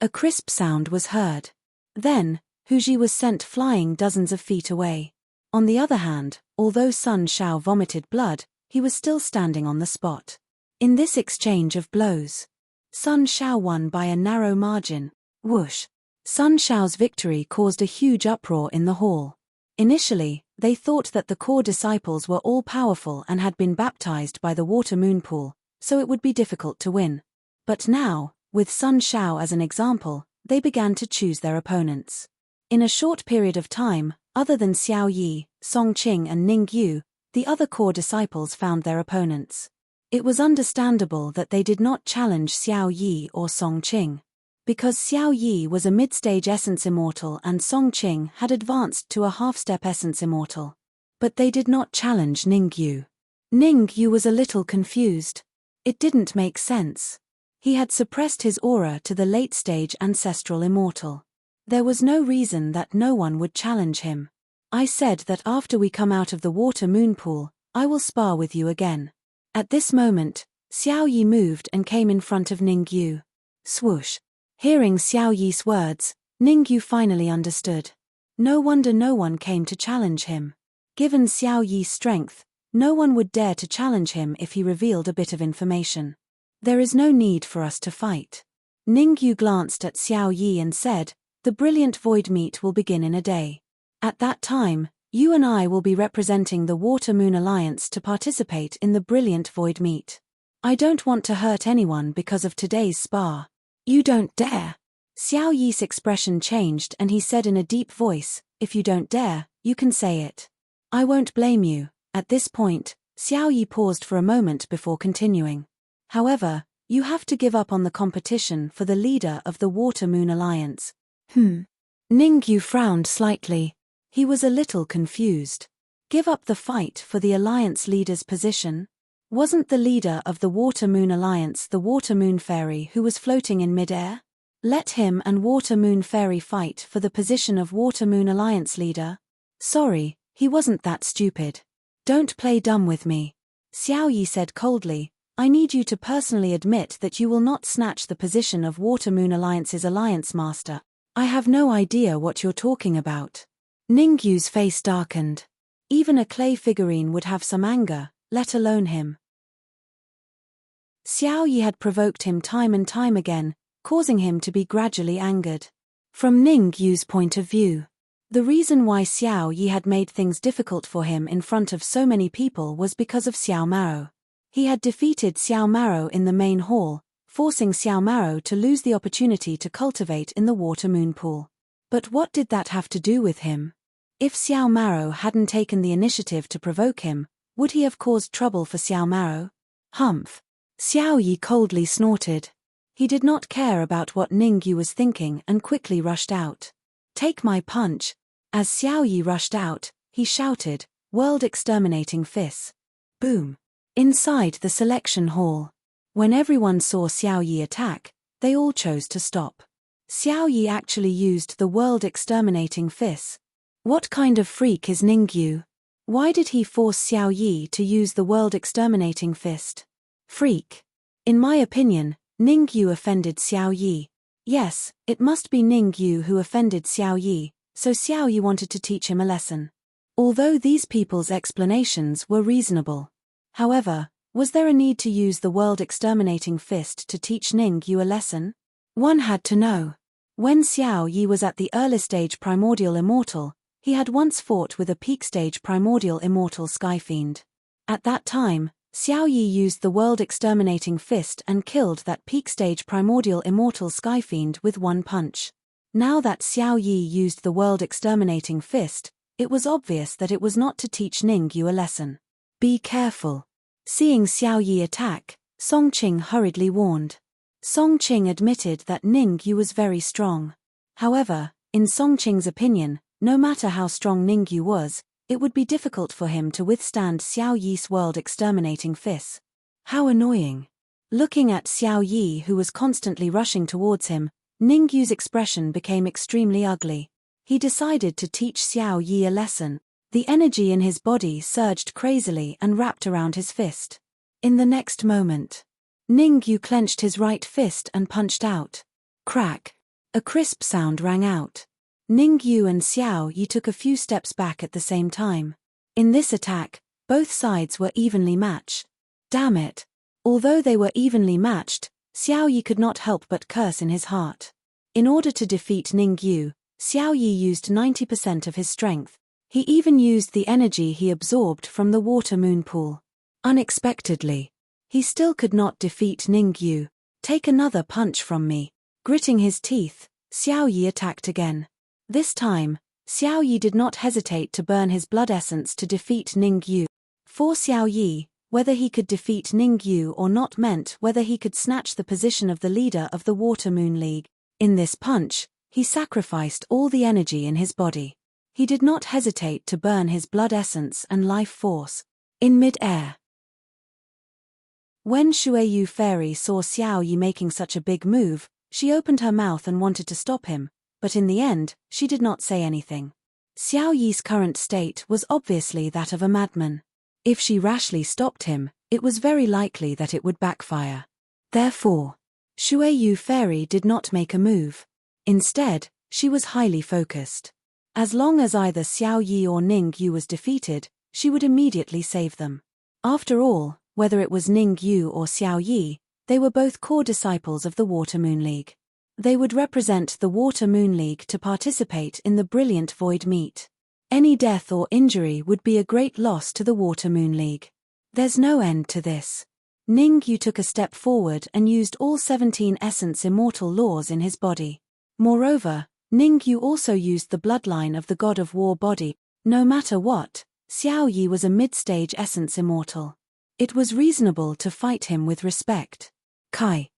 A crisp sound was heard. Then, Hu Ji was sent flying dozens of feet away. On the other hand, although Sun Shao vomited blood, he was still standing on the spot. In this exchange of blows, Sun Shao won by a narrow margin. Whoosh! Sun Shao's victory caused a huge uproar in the hall. Initially, they thought that the core disciples were all-powerful and had been baptized by the water moon pool, so it would be difficult to win. But now, with Sun Shao as an example, they began to choose their opponents. In a short period of time, other than Xiao Yi, Song Qing and Ning Yu, the other core disciples found their opponents. It was understandable that they did not challenge Xiao Yi or Song Qing. Because Xiao Yi was a mid-stage essence immortal and Song Qing had advanced to a half-step essence immortal. But they did not challenge Ning Yu. Ning Yu was a little confused. It didn't make sense. He had suppressed his aura to the late-stage ancestral immortal. There was no reason that no one would challenge him. I said that after we come out of the water moon pool, I will spar with you again. At this moment, Xiao Yi moved and came in front of Ning Yu. Swoosh! Hearing Xiao Yi's words, Ning Yu finally understood. No wonder no one came to challenge him. Given Xiao Yi's strength, no one would dare to challenge him if he revealed a bit of information. There is no need for us to fight. Ning Yu glanced at Xiao Yi and said, "The brilliant void meet will begin in a day. At that time, you and I will be representing the Water Moon Alliance to participate in the brilliant void meet. I don't want to hurt anyone because of today's spar." "You don't dare." Xiao Yi's expression changed and he said in a deep voice, "If you don't dare, you can say it. I won't blame you." At this point, Xiao Yi paused for a moment before continuing. "However, you have to give up on the competition for the leader of the Water Moon Alliance." Ning Yu frowned slightly. He was a little confused. Give up the fight for the Alliance leader's position? Wasn't the leader of the Water Moon Alliance the Water Moon Fairy who was floating in midair? Let him and Water Moon Fairy fight for the position of Water Moon Alliance leader? Sorry, he wasn't that stupid. Don't play dumb with me. Xiao Yi said coldly, "I need you to personally admit that you will not snatch the position of Water Moon Alliance's Alliance Master." "I have no idea what you're talking about." Ning Yu's face darkened. Even a clay figurine would have some anger, let alone him. Xiao Yi had provoked him time and time again, causing him to be gradually angered. From Ning Yu's point of view, the reason why Xiao Yi had made things difficult for him in front of so many people was because of Xiao Maro. He had defeated Xiao Maro in the main hall, forcing Xiao Maro to lose the opportunity to cultivate in the water moon pool. But what did that have to do with him? If Xiao Maro hadn't taken the initiative to provoke him, would he have caused trouble for Xiao Maro? Humph! Xiao Yi coldly snorted. He did not care about what Ning Yu was thinking and quickly rushed out. "Take my punch." As Xiao Yi rushed out, he shouted, "World exterminating fist." Boom! Inside the selection hall. When everyone saw Xiao Yi attack, they all chose to stop. Xiao Yi actually used the world exterminating fist. What kind of freak is Ning Yu? Why did he force Xiao Yi to use the world exterminating fist? Freak. In my opinion, Ning Yu offended Xiao Yi. Yes, it must be Ning Yu who offended Xiao Yi, so Xiao Yi wanted to teach him a lesson. Although these people's explanations were reasonable. However, was there a need to use the world exterminating fist to teach Ning Yu a lesson? One had to know. When Xiao Yi was at the early stage primordial immortal, he had once fought with a peak stage primordial immortal Skyfiend. At that time, Xiao Yi used the world exterminating fist and killed that peak stage primordial immortal Skyfiend with one punch. Now that Xiao Yi used the world exterminating fist, it was obvious that it was not to teach Ning Yu a lesson. Be careful. Seeing Xiao Yi attack, Song Qing hurriedly warned. Song Qing admitted that Ning Yu was very strong. However, in Song Qing's opinion, no matter how strong Ning Yu was, it would be difficult for him to withstand Xiao Yi's world exterminating fist. How annoying. Looking at Xiao Yi who was constantly rushing towards him, Ning Yu's expression became extremely ugly. He decided to teach Xiao Yi a lesson. The energy in his body surged crazily and wrapped around his fist. In the next moment, Ning Yu clenched his right fist and punched out. Crack! A crisp sound rang out. Ningyu and Xiao Yi took a few steps back at the same time. In this attack, both sides were evenly matched. Damn it! Although they were evenly matched, Xiao Yi could not help but curse in his heart. In order to defeat Ningyu, Xiao Yi used 90% of his strength. He even used the energy he absorbed from the water moon pool. Unexpectedly, he still could not defeat Ningyu. Take another punch from me. Gritting his teeth, Xiao Yi attacked again. This time, Xiao Yi did not hesitate to burn his blood essence to defeat Ningyu. For Xiao Yi, whether he could defeat Ningyu or not meant whether he could snatch the position of the leader of the Water Moon League. In this punch, he sacrificed all the energy in his body. He did not hesitate to burn his blood essence and life force. In mid-air. When Shueyu Fairy saw Xiao Yi making such a big move, she opened her mouth and wanted to stop him, but in the end, she did not say anything. Xiao Yi's current state was obviously that of a madman. If she rashly stopped him, it was very likely that it would backfire. Therefore, Shueyu Fairy did not make a move. Instead, she was highly focused. As long as either Xiao Yi or Ningyu was defeated, she would immediately save them. After all, whether it was Ningyu or Xiao Yi, they were both core disciples of the Water Moon League. They would represent the Water Moon League to participate in the brilliant Void Meet. Any death or injury would be a great loss to the Water Moon League. There's no end to this. Ningyu took a step forward and used all 17 Essence Immortal Laws in his body. Moreover, Ningyu also used the bloodline of the God of War body. No matter what, Xiao Yi was a mid-stage Essence Immortal. It was reasonable to fight him with respect. Kai.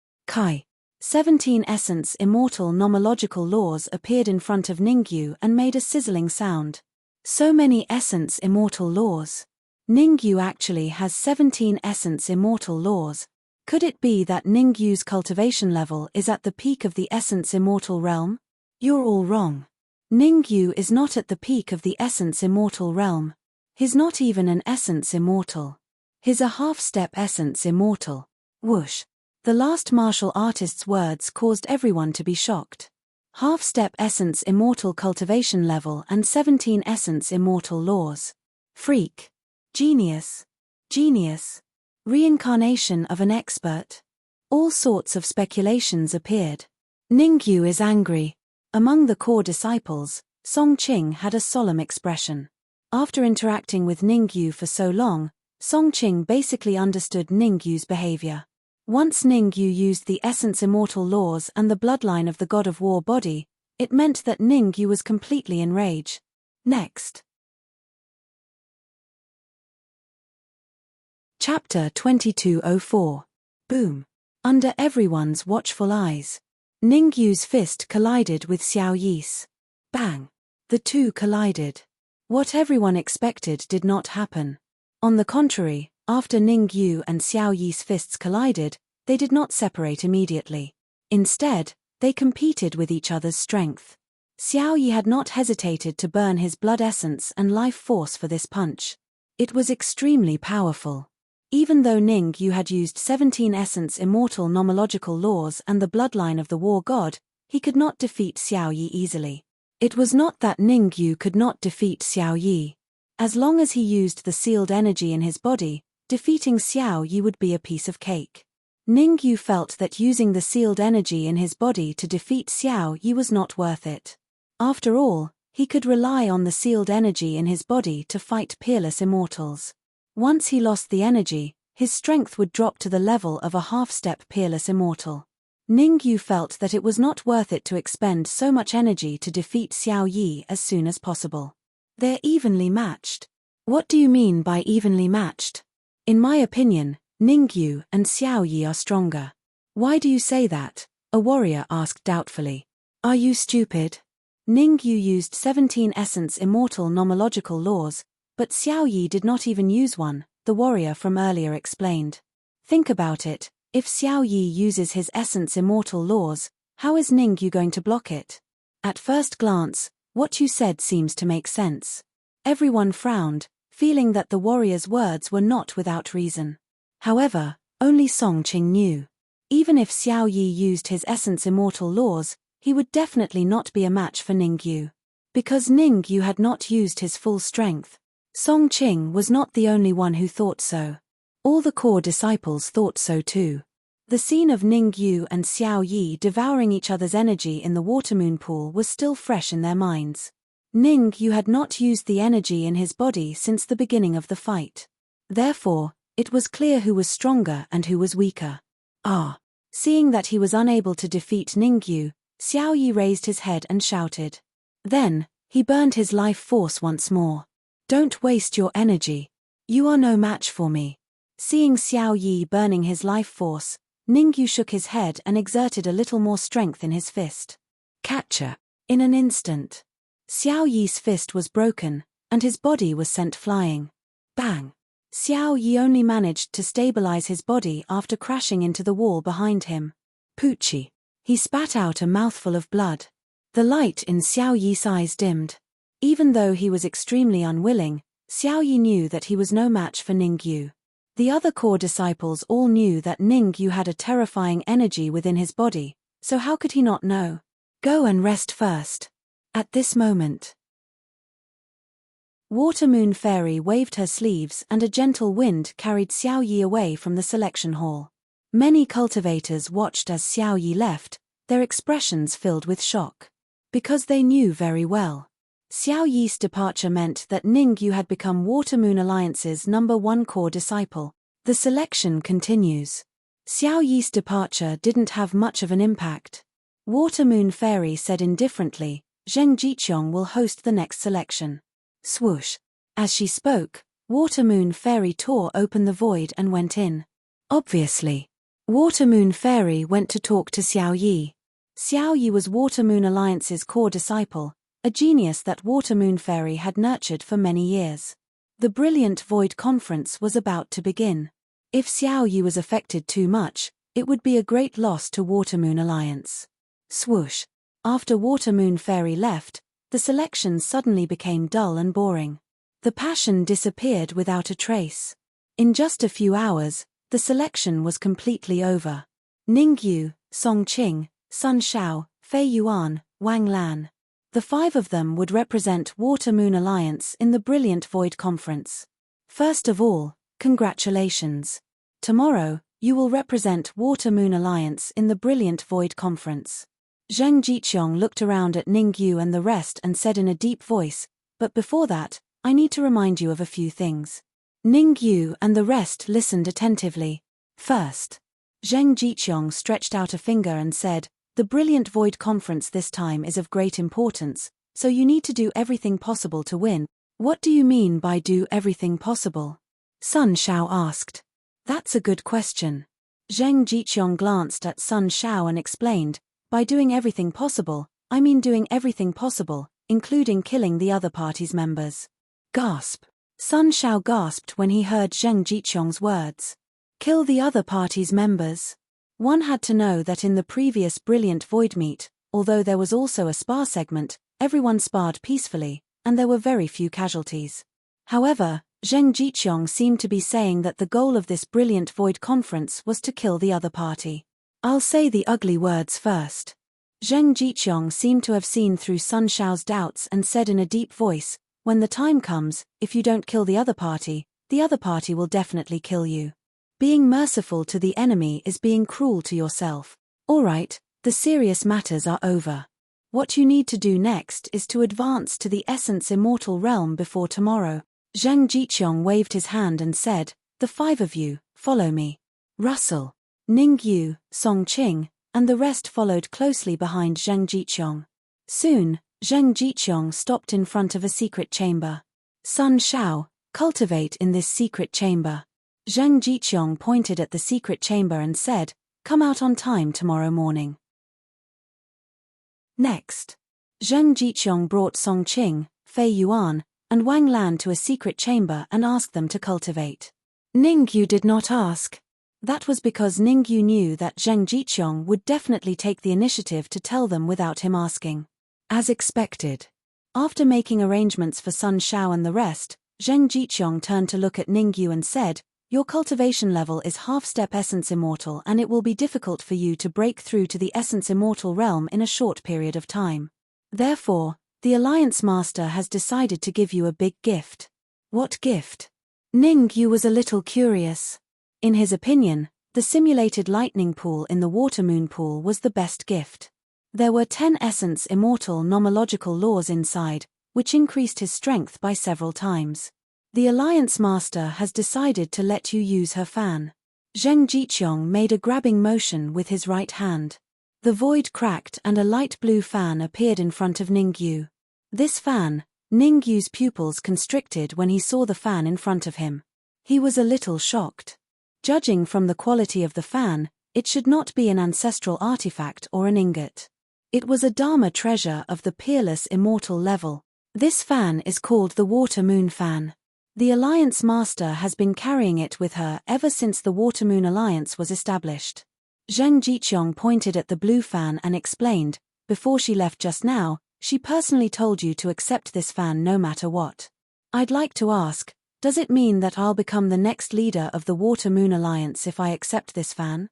17 Essence Immortal Nomological Laws appeared in front of Ningyu and made a sizzling sound. So many Essence Immortal Laws. Ningyu actually has 17 Essence Immortal Laws. Could it be that Ningyu's cultivation level is at the peak of the Essence Immortal realm? You're all wrong. Ningyu is not at the peak of the Essence Immortal realm. He's not even an Essence Immortal. He's a half-step Essence Immortal. Whoosh. The last martial artist's words caused everyone to be shocked. Half-step Essence Immortal cultivation level and 17 Essence Immortal Laws. Freak. Genius. Reincarnation of an expert. All sorts of speculations appeared. Ningyu is angry. Among the core disciples, Song Qing had a solemn expression. After interacting with Ningyu for so long, Song Qing basically understood Ningyu's behavior. Once Ningyu used the Essence Immortal Laws and the bloodline of the God of War body, it meant that Ningyu was completely enraged. Next. Chapter 2204. Boom. Under everyone's watchful eyes, Ningyu's fist collided with Xiao Yi's. Bang. The two collided. What everyone expected did not happen. On the contrary, after Ningyu and Xiao Yi's fists collided, they did not separate immediately. Instead, they competed with each other's strength. Xiao Yi had not hesitated to burn his blood essence and life force for this punch. It was extremely powerful. Even though Ningyu had used 17 Essence Immortal Nomological Laws and the bloodline of the War God, he could not defeat Xiao Yi easily. It was not that Ningyu could not defeat Xiao Yi. As long as he used the sealed energy in his body, defeating Xiao Yi would be a piece of cake. Ningyu felt that using the sealed energy in his body to defeat Xiao Yi was not worth it. After all, he could rely on the sealed energy in his body to fight peerless immortals. Once he lost the energy, his strength would drop to the level of a half-step peerless immortal. Ningyu felt that it was not worth it to expend so much energy to defeat Xiao Yi as soon as possible. They're evenly matched. What do you mean by evenly matched? In my opinion, Ningyu and Xiao Yi are stronger. Why do you say that? A warrior asked doubtfully. Are you stupid? Ningyu used 17 Essence Immortal Nomological Laws, but Xiao Yi did not even use one, the warrior from earlier explained. Think about it, if Xiao Yi uses his Essence Immortal Laws, how is Ningyu going to block it? At first glance, what you said seems to make sense. Everyone frowned, feeling that the warrior's words were not without reason. However, only Song Qing knew. Even if Xiao Yi used his Essence Immortal Laws, he would definitely not be a match for Ningyu. Because Ning Yu had not used his full strength. Song Qing was not the only one who thought so. All the core disciples thought so too. The scene of Ning Yu and Xiao Yi devouring each other's energy in the watermoon pool was still fresh in their minds. Ning Yu had not used the energy in his body since the beginning of the fight. Therefore, it was clear who was stronger and who was weaker. Seeing that he was unable to defeat Ning Yu, Xiao Yi raised his head and shouted. Then, he burned his life force once more. Don't waste your energy. You are no match for me. Seeing Xiao Yi burning his life force, Ning Yu shook his head and exerted a little more strength in his fist. Catcher. In an instant, Xiao Yi's fist was broken, and his body was sent flying. Bang! Xiao Yi only managed to stabilize his body after crashing into the wall behind him. Poochie. He spat out a mouthful of blood. The light in Xiao Yi's eyes dimmed. Even though he was extremely unwilling, Xiao Yi knew that he was no match for Ning Yu. The other core disciples all knew that Ning Yu had a terrifying energy within his body, so how could he not know? Go and rest first. At this moment, Watermoon Fairy waved her sleeves and a gentle wind carried Xiao Yi away from the selection hall. Many cultivators watched as Xiao Yi left, their expressions filled with shock. Because they knew very well. Xiao Yi's departure meant that Ning Yu had become Watermoon Alliance's #1 core disciple. The selection continues. Xiao Yi's departure didn't have much of an impact. Watermoon Fairy said indifferently, Zheng Jiqiong will host the next selection. Swoosh. As she spoke, Watermoon Fairy tore open the void and went in. Obviously. Watermoon Fairy went to talk to Xiao Yi. Xiao Yi was Watermoon Alliance's core disciple, a genius that Watermoon Fairy had nurtured for many years. The Brilliant Void Conference was about to begin. If Xiao Yi was affected too much, it would be a great loss to Watermoon Alliance. Swoosh. After Watermoon Fairy left, the selection suddenly became dull and boring. The passion disappeared without a trace. In just a few hours, the selection was completely over. Ning Yu, Song Qing, Sun Shao, Fei Yuan, Wang Lan. The 5 of them would represent Watermoon Alliance in the Brilliant Void Conference. First of all, congratulations. Tomorrow, you will represent Watermoon Alliance in the Brilliant Void Conference. Zheng Jiqiong looked around at Ning Yu and the rest and said in a deep voice, but before that, I need to remind you of a few things. Ning Yu and the rest listened attentively. First, Zheng Jiqiong stretched out a finger and said, the Brilliant Void Conference this time is of great importance, so you need to do everything possible to win. What do you mean by do everything possible? Sun Shao asked. That's a good question. Zheng Jiqiong glanced at Sun Shao and explained, by doing everything possible, I mean doing everything possible, including killing the other party's members. Gasp. Sun Shao gasped when he heard Zheng Jiqiong's words. Kill the other party's members? One had to know that in the previous Brilliant Void meet, although there was also a spar segment, everyone sparred peacefully, and there were very few casualties. However, Zheng Jiqiong seemed to be saying that the goal of this Brilliant Void Conference was to kill the other party. I'll say the ugly words first. Zheng Jiqiong seemed to have seen through Sun Shao's doubts and said in a deep voice, when the time comes, if you don't kill the other party will definitely kill you. Being merciful to the enemy is being cruel to yourself. Alright, the serious matters are over. What you need to do next is to advance to the Essence Immortal Realm before tomorrow. Zheng Jiqiong waved his hand and said, the 5 of you, follow me. Russell, Ning Yu, Song Qing, and the rest followed closely behind Zheng Jiqiong. Soon, Zheng Jiqiong stopped in front of a secret chamber. Sun Shao, cultivate in this secret chamber. Zheng Jiqiong pointed at the secret chamber and said, come out on time tomorrow morning. Next, Zheng Jiqiong brought Song Qing, Fei Yuan, and Wang Lan to a secret chamber and asked them to cultivate. Ning Yu did not ask. That was because Ning Yu knew that Zheng Jiqiong would definitely take the initiative to tell them without him asking. As expected. After making arrangements for Sun Shao and the rest, Zheng Jiqiong turned to look at Ning Yu and said, your cultivation level is half-step Essence Immortal and it will be difficult for you to break through to the Essence Immortal realm in a short period of time. Therefore, The Alliance Master has decided to give you a big gift. What gift? Ning Yu was a little curious. In his opinion, the simulated lightning pool in the water moon pool was the best gift. There were 10 essence immortal nomological laws inside, which increased his strength by several times. The Alliance Master has decided to let you use her fan. Zheng Jiqiong made a grabbing motion with his right hand. The void cracked and a light blue fan appeared in front of Ning Yu. This fan, Ning Yu's pupils constricted when he saw the fan in front of him. He was a little shocked. Judging from the quality of the fan, it should not be an ancestral artifact or an ingot. It was a Dharma treasure of the peerless immortal level. This fan is called the Water Moon Fan. The Alliance Master has been carrying it with her ever since the Water Moon Alliance was established. Zheng Jiqiong pointed at the blue fan and explained, before she left just now, she personally told you to accept this fan no matter what. I'd like to ask, does it mean that I'll become the next leader of the Water Moon Alliance if I accept this fan?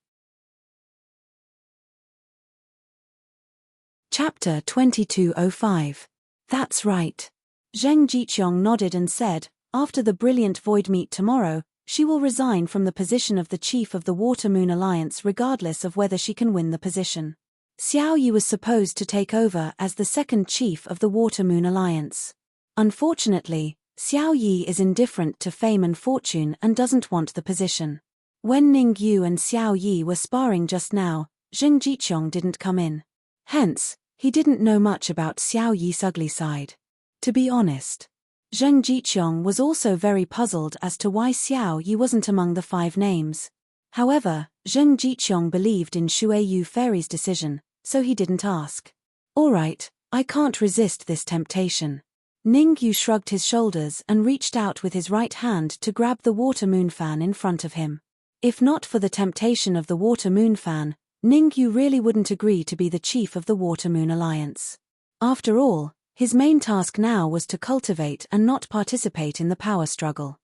Chapter 2205. That's right. Zheng Jiqiong nodded and said, after the brilliant void meet tomorrow, she will resign from the position of the chief of the Water Moon Alliance regardless of whether she can win the position. Xiao Yi was supposed to take over as the second chief of the Water Moon Alliance. Unfortunately, Xiao Yi is indifferent to fame and fortune and doesn't want the position. When Ning Yu and Xiao Yi were sparring just now, Zheng Jiqiong didn't come in. Hence, he didn't know much about Xiao Yi's ugly side. To be honest, Zheng Jiqiong was also very puzzled as to why Xiao Yi wasn't among the 5 names. However, Zheng Jiqiong believed in Shueyu Fairy's decision, so he didn't ask. Alright, I can't resist this temptation. Ning Yu shrugged his shoulders and reached out with his right hand to grab the Water Moon Fan in front of him. If not for the temptation of the Water Moon Fan, Ning Yu really wouldn't agree to be the chief of the Water Moon Alliance. After all, his main task now was to cultivate and not participate in the power struggle.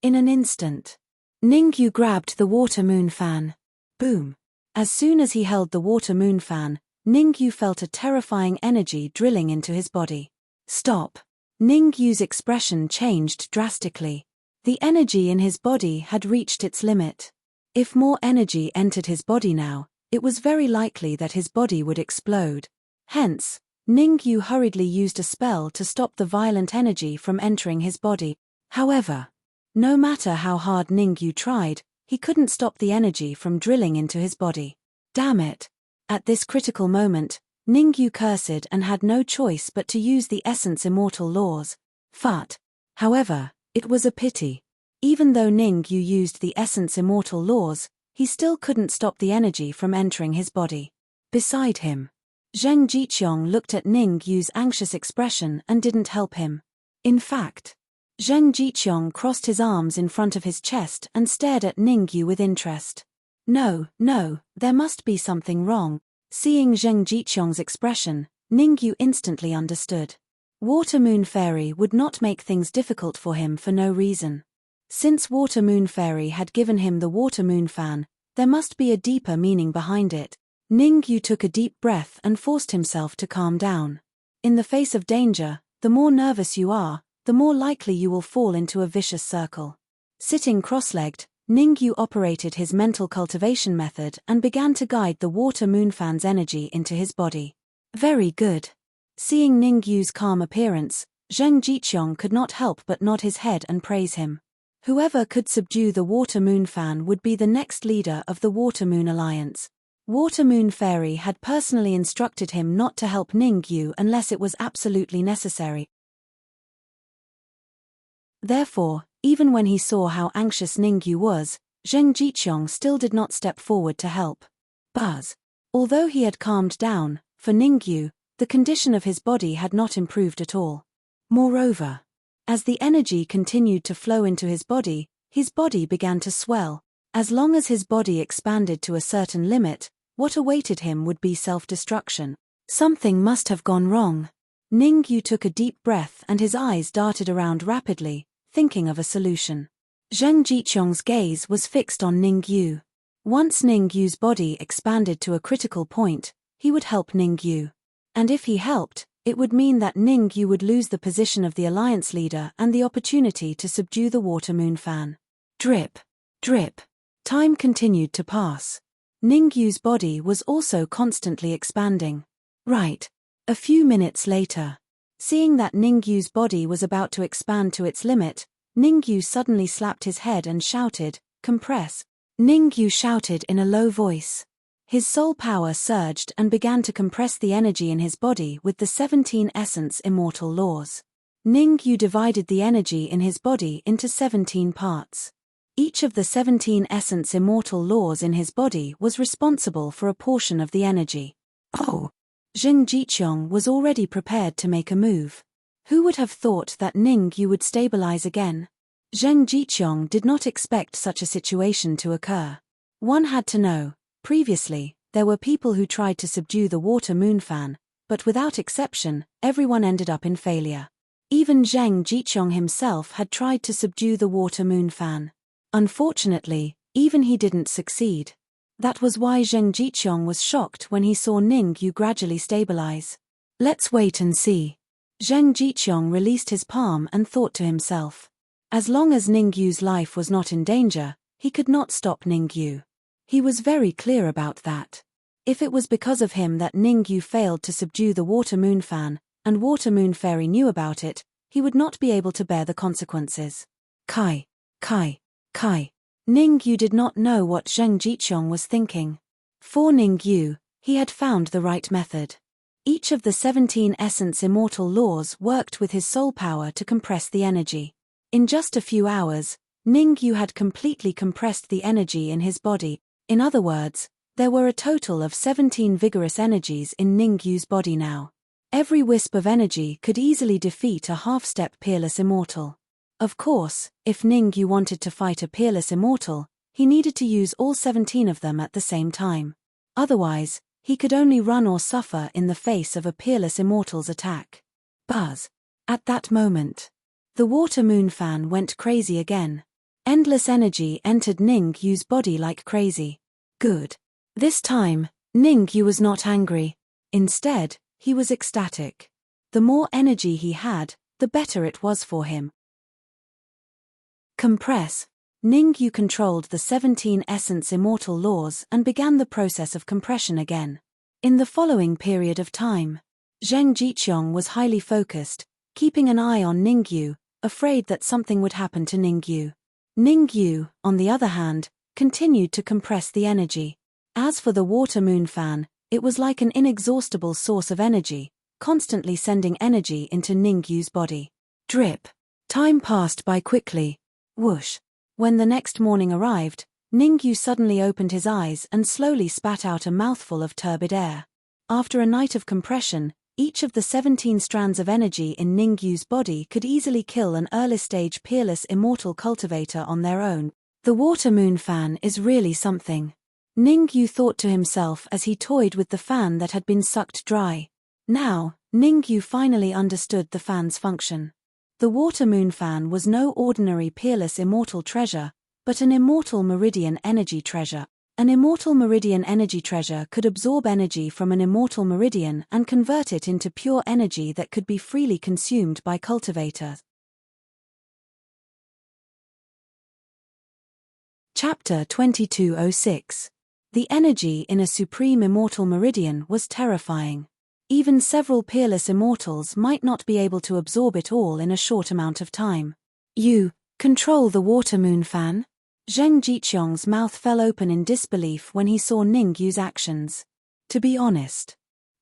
In an instant, Ning Yu grabbed the Water Moon Fan. Boom. As soon as he held the Water Moon Fan, Ning Yu felt a terrifying energy drilling into his body. Stop. Ning Yu's expression changed drastically. The energy in his body had reached its limit. If more energy entered his body now, it was very likely that his body would explode. Hence, Ning Yu hurriedly used a spell to stop the violent energy from entering his body. However, no matter how hard Ning Yu tried, he couldn't stop the energy from drilling into his body. Damn it! At this critical moment, Ning Yu cursed and had no choice but to use the essence immortal laws. Fut. However, it was a pity. Even though Ning Yu used the essence immortal laws, he still couldn't stop the energy from entering his body. Beside him, Zheng Jiqiong looked at Ning Yu's anxious expression and didn't help him. In fact, Zheng Jiqiong crossed his arms in front of his chest and stared at Ning Yu with interest. No, there must be something wrong. Seeing Zheng Jiqiong's expression, Ning Yu instantly understood. Water Moon Fairy would not make things difficult for him for no reason. Since Water Moon Fairy had given him the Water Moon Fan, there must be a deeper meaning behind it. Ning Yu took a deep breath and forced himself to calm down. In the face of danger, the more nervous you are, the more likely you will fall into a vicious circle. Sitting cross-legged, Ning Yu operated his mental cultivation method and began to guide the Water Moon Fan's energy into his body. Very good. Seeing Ning Yu's calm appearance, Zheng Jiqiong could not help but nod his head and praise him. Whoever could subdue the Water Moon Fan would be the next leader of the Water Moon Alliance. Water Moon Fairy had personally instructed him not to help Ning Yu unless it was absolutely necessary. Therefore, even when he saw how anxious Ning Yu was, Zheng Jiqiong still did not step forward to help. Buzz. Although he had calmed down, for Ning Yu, the condition of his body had not improved at all. Moreover, as the energy continued to flow into his body began to swell. As long as his body expanded to a certain limit, what awaited him would be self-destruction. Something must have gone wrong. Ning Yu took a deep breath and his eyes darted around rapidly, thinking of a solution. Zheng Jiqiong's gaze was fixed on Ning Yu. Once Ning Yu's body expanded to a critical point, he would help Ning Yu. And if he helped, It would mean that Ningyu would lose the position of the alliance leader and the opportunity to subdue the water moon fan. Drip. Drip. Time continued to pass. Ningyu's body was also constantly expanding. Right. A few minutes later. Seeing that Ningyu's body was about to expand to its limit, Ningyu suddenly slapped his head and shouted, "Compress." Ningyu shouted in a low voice. His soul power surged and began to compress the energy in his body with the 17 essence immortal laws. Ningyu divided the energy in his body into 17 parts. Each of the 17 essence immortal laws in his body was responsible for a portion of the energy. Oh! Zheng Jiqiong was already prepared to make a move. Who would have thought that Ningyu would stabilize again? Zheng Jiqiong did not expect such a situation to occur. One had to know. Previously, there were people who tried to subdue the water moon fan, but without exception, everyone ended up in failure. Even Zheng Jiqiong himself had tried to subdue the water moon fan. Unfortunately, even he didn't succeed. That was why Zheng Jiqiong was shocked when he saw Ningyu gradually stabilize. Let's wait and see. Zheng Jiqiong released his palm and thought to himself. As long as Ningyu's life was not in danger, he could not stop Ningyu. He was very clear about that. If it was because of him that Ningyu failed to subdue the water moon fan, and Water Moon Fairy knew about it, he would not be able to bear the consequences. Kai. Ningyu did not know what Zheng Jiqiong was thinking. For Ningyu, he had found the right method. Each of the 17 essence immortal laws worked with his soul power to compress the energy. In just a few hours, Ningyu had completely compressed the energy in his body. In other words, there were a total of 17 vigorous energies in Ningyu's body now. Every wisp of energy could easily defeat a half-step peerless immortal. Of course, if Ningyu wanted to fight a peerless immortal, he needed to use all 17 of them at the same time. Otherwise, he could only run or suffer in the face of a peerless immortal's attack. Buzz. At that moment, the water moon fan went crazy again. Endless energy entered Ningyu's body like crazy. Good. This time, Ningyu was not angry. Instead, he was ecstatic. The more energy he had, the better it was for him. Compress. Ningyu controlled the 17 essence immortal laws and began the process of compression again. In the following period of time, Zheng Jiqiong was highly focused, keeping an eye on Ningyu, afraid that something would happen to Ningyu. Ningyu, on the other hand, continued to compress the energy. As for the water moon fan, it was like an inexhaustible source of energy, constantly sending energy into Ningyu's body. Drip. Time passed by quickly. Whoosh. When the next morning arrived, Ningyu suddenly opened his eyes and slowly spat out a mouthful of turbid air. After a night of compression, each of the 17 strands of energy in Ningyu's body could easily kill an early-stage peerless immortal cultivator on their own. The water moon fan is really something. Ningyu thought to himself as he toyed with the fan that had been sucked dry. Now, Ningyu finally understood the fan's function. The water moon fan was no ordinary peerless immortal treasure, but an immortal meridian energy treasure. An immortal meridian energy treasure could absorb energy from an immortal meridian and convert it into pure energy that could be freely consumed by cultivators. Chapter 2206. The energy in a supreme immortal meridian was terrifying. Even several peerless immortals might not be able to absorb it all in a short amount of time. You control the water moon fan? Zheng Jiqiong's mouth fell open in disbelief when he saw Ningyu's actions. To be honest,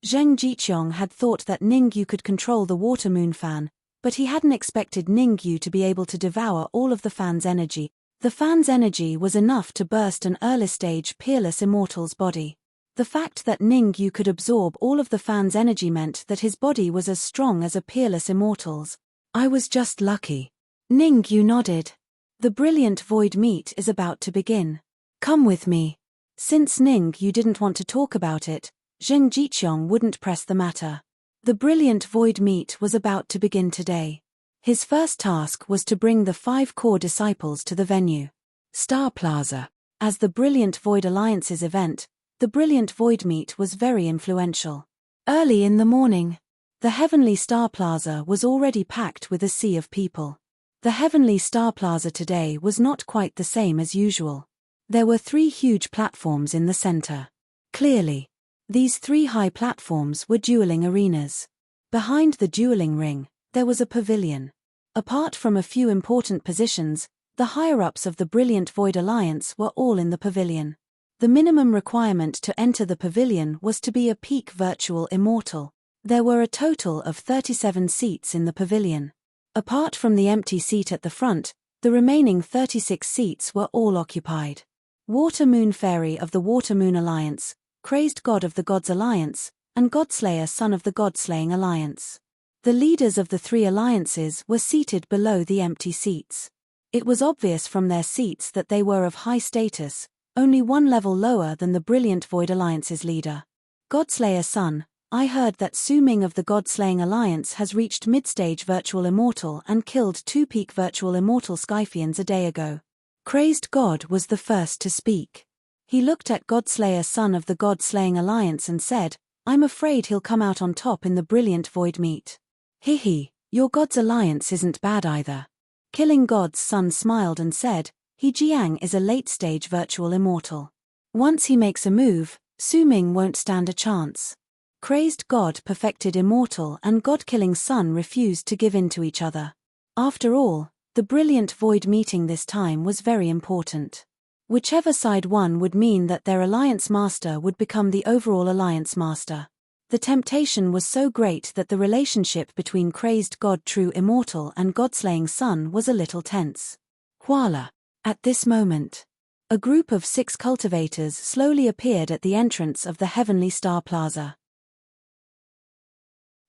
Zheng Jiqiong had thought that Ningyu could control the water moon fan, but he hadn't expected Ningyu to be able to devour all of the fan's energy. The fan's energy was enough to burst an early-stage peerless immortal's body. The fact that Ningyu could absorb all of the fan's energy meant that his body was as strong as a peerless immortal's. I was just lucky. Ningyu nodded. The brilliant void meet is about to begin. Come with me. Since Ningyu didn't want to talk about it, Zheng Jiqiong wouldn't press the matter. The brilliant void meet was about to begin today. His first task was to bring the 5 core disciples to the venue. Star Plaza. As the Brilliant Void Alliance's event, the Brilliant Void Meet was very influential. Early in the morning, The Heavenly Star Plaza was already packed with a sea of people. The Heavenly Star Plaza today was not quite the same as usual. There were 3 huge platforms in the center. Clearly, these 3 high platforms were dueling arenas. Behind the dueling ring, there was a pavilion. Apart from a few important positions, the higher-ups of the Brilliant Void Alliance were all in the pavilion. The minimum requirement to enter the pavilion was to be a peak virtual immortal. There were a total of 37 seats in the pavilion. Apart from the empty seat at the front, the remaining 36 seats were all occupied. Water Moon Fairy of the Water Moon Alliance, Crazed God of the Gods Alliance, and Godslayer Son of the God-Slaying Alliance. The leaders of the 3 alliances were seated below the empty seats. It was obvious from their seats that they were of high status, only 1 level lower than the Brilliant Void Alliance's leader. Godslayer Son, I heard that Su Ming of the God-Slaying Alliance has reached mid-stage Virtual Immortal and killed 2 peak Virtual Immortal Scythians a day ago. Crazed God was the first to speak. He looked at Godslayer Son of the God-Slaying Alliance and said, I'm afraid he'll come out on top in the Brilliant Void meet. Hihi, your God's Alliance isn't bad either. Killing God's Son smiled and said, He Jiang is a late-stage Virtual Immortal. Once he makes a move, Su Ming won't stand a chance. Crazed God perfected Immortal and God-killing Son refused to give in to each other. After all, the Brilliant Void meeting this time was very important. Whichever side won would mean that their Alliance Master would become the overall Alliance Master. The temptation was so great that the relationship between Crazed God True Immortal and God-Slaying Son was a little tense. Voila! At this moment, a group of 6 cultivators slowly appeared at the entrance of the Heavenly Star Plaza.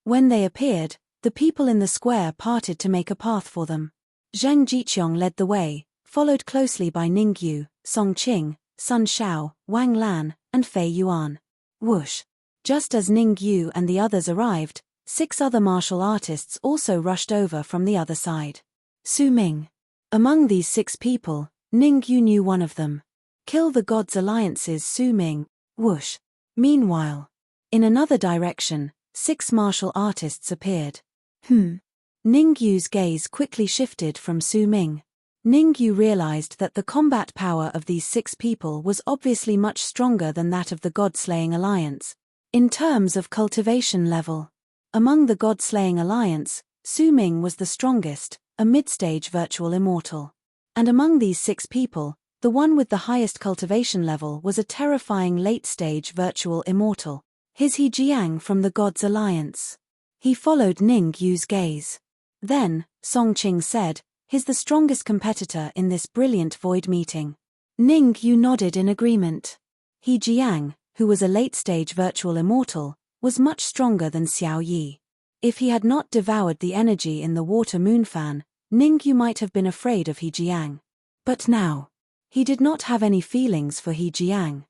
When they appeared, the people in the square parted to make a path for them. Zhang Jiqiong led the way, followed closely by Ning Yu, Song Qing, Sun Xiao, Wang Lan, and Fei Yuan. Whoosh! Just as Ning Yu and the others arrived, 6 other martial artists also rushed over from the other side. Su Ming. Among these 6 people, Ning Yu knew one of them. Kill the Gods Alliance's Su Ming. Whoosh! Meanwhile, in another direction, 6 martial artists appeared. Ning Yu's gaze quickly shifted from Su Ming. Ning Yu realized that the combat power of these 6 people was obviously much stronger than that of the God-Slaying Alliance. In terms of cultivation level, among the God-Slaying Alliance, Su Ming was the strongest, a mid-stage Virtual Immortal. And among these 6 people, the one with the highest cultivation level was a terrifying late-stage Virtual Immortal. His He Jiang from the Gods Alliance. He followed Ning Yu's gaze. Then, Song Qing said, he's the strongest competitor in this Brilliant Void meeting. Ning Yu nodded in agreement. He Jiang, who was a late-stage Virtual Immortal, was much stronger than Xiao Yi. If he had not devoured the energy in the Water Moon Fan, Ning Yu might have been afraid of He Jiang. But now, he did not have any feelings for He Jiang.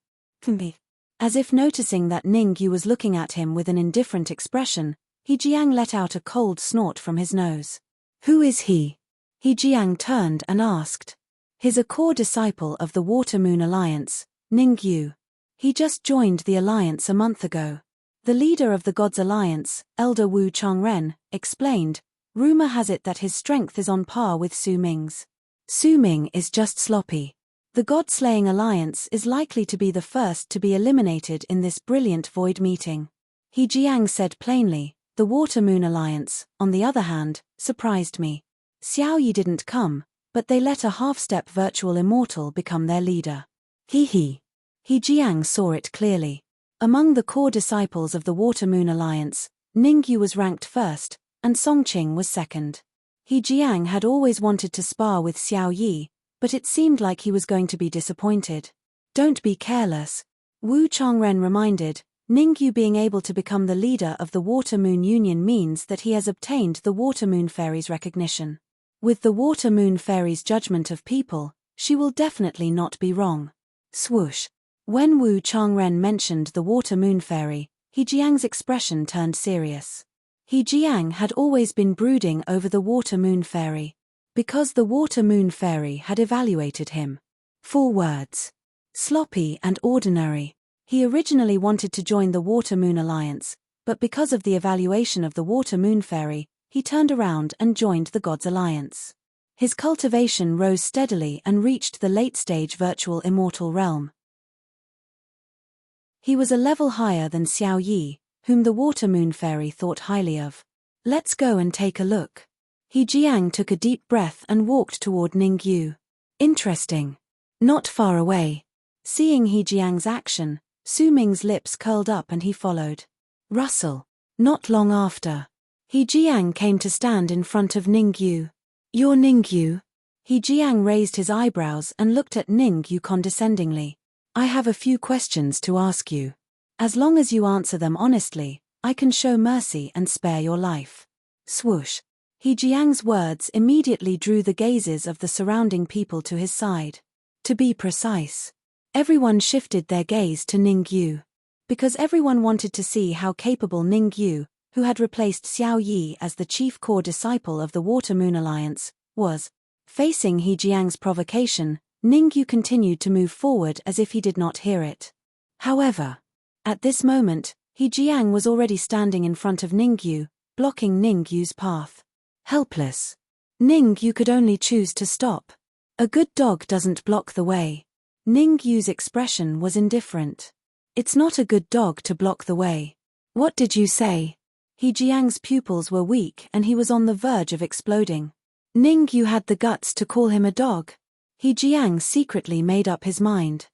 As if noticing that Ning Yu was looking at him with an indifferent expression, He Jiang let out a cold snort from his nose. Who is he? He Jiang turned and asked. He's a core disciple of the Water Moon Alliance, Ning Yu. He just joined the alliance a month ago. The leader of the Gods Alliance, Elder Wu Changren, explained, rumor has it that his strength is on par with Su Ming's. Su Ming is just sloppy. The God-Slaying Alliance is likely to be the first to be eliminated in this Brilliant Void meeting. He Jiang said plainly, the Water Moon Alliance, on the other hand, surprised me. Xiao Yi didn't come, but they let a half-step Virtual Immortal become their leader. He Jiang saw it clearly. Among the core disciples of the Water Moon Alliance, Ning Yu was ranked first, and Song Qing was second. He Jiang had always wanted to spar with Xiao Yi, but it seemed like he was going to be disappointed. Don't be careless. Wu Changren reminded, Ning Yu being able to become the leader of the Water Moon Union means that he has obtained the Water Moon Fairy's recognition. With the Water Moon Fairy's judgment of people, she will definitely not be wrong. Swoosh. When Wu Changren mentioned the Water Moon Fairy, He Jiang's expression turned serious. He Jiang had always been brooding over the Water Moon Fairy, because the Water Moon Fairy had evaluated him. 4 words. Sloppy and ordinary. He originally wanted to join the Water Moon Alliance, but because of the evaluation of the Water Moon Fairy, he turned around and joined the Gods' Alliance. His cultivation rose steadily and reached the late-stage virtual immortal realm. He was a level higher than Xiao Yi, whom the Water Moon Fairy thought highly of. Let's go and take a look. He Jiang took a deep breath and walked toward Ningyu. Interesting. Not far away. Seeing He Jiang's action, Su Ming's lips curled up and he followed. Rustle. Not long after, He Jiang came to stand in front of Ningyu. You're Ningyu? He Jiang raised his eyebrows and looked at Ningyu condescendingly. I have a few questions to ask you. As long as you answer them honestly, I can show mercy and spare your life. Swoosh. He Jiang's words immediately drew the gazes of the surrounding people to his side. To be precise, everyone shifted their gaze to Ningyu. Because everyone wanted to see how capable Ningyu, who had replaced Xiao Yi as the chief core disciple of the Water Moon Alliance, was. Facing He Jiang's provocation, Ningyu continued to move forward as if he did not hear it. However, at this moment, He Jiang was already standing in front of Ningyu, blocking Ningyu's path. Helpless. Ningyu could only choose to stop. A good dog doesn't block the way. Ningyu's expression was indifferent. It's not a good dog to block the way. What did you say? He Jiang's pupils were weak and he was on the verge of exploding. Ningyu had the guts to call him a dog. He Jiang secretly made up his mind.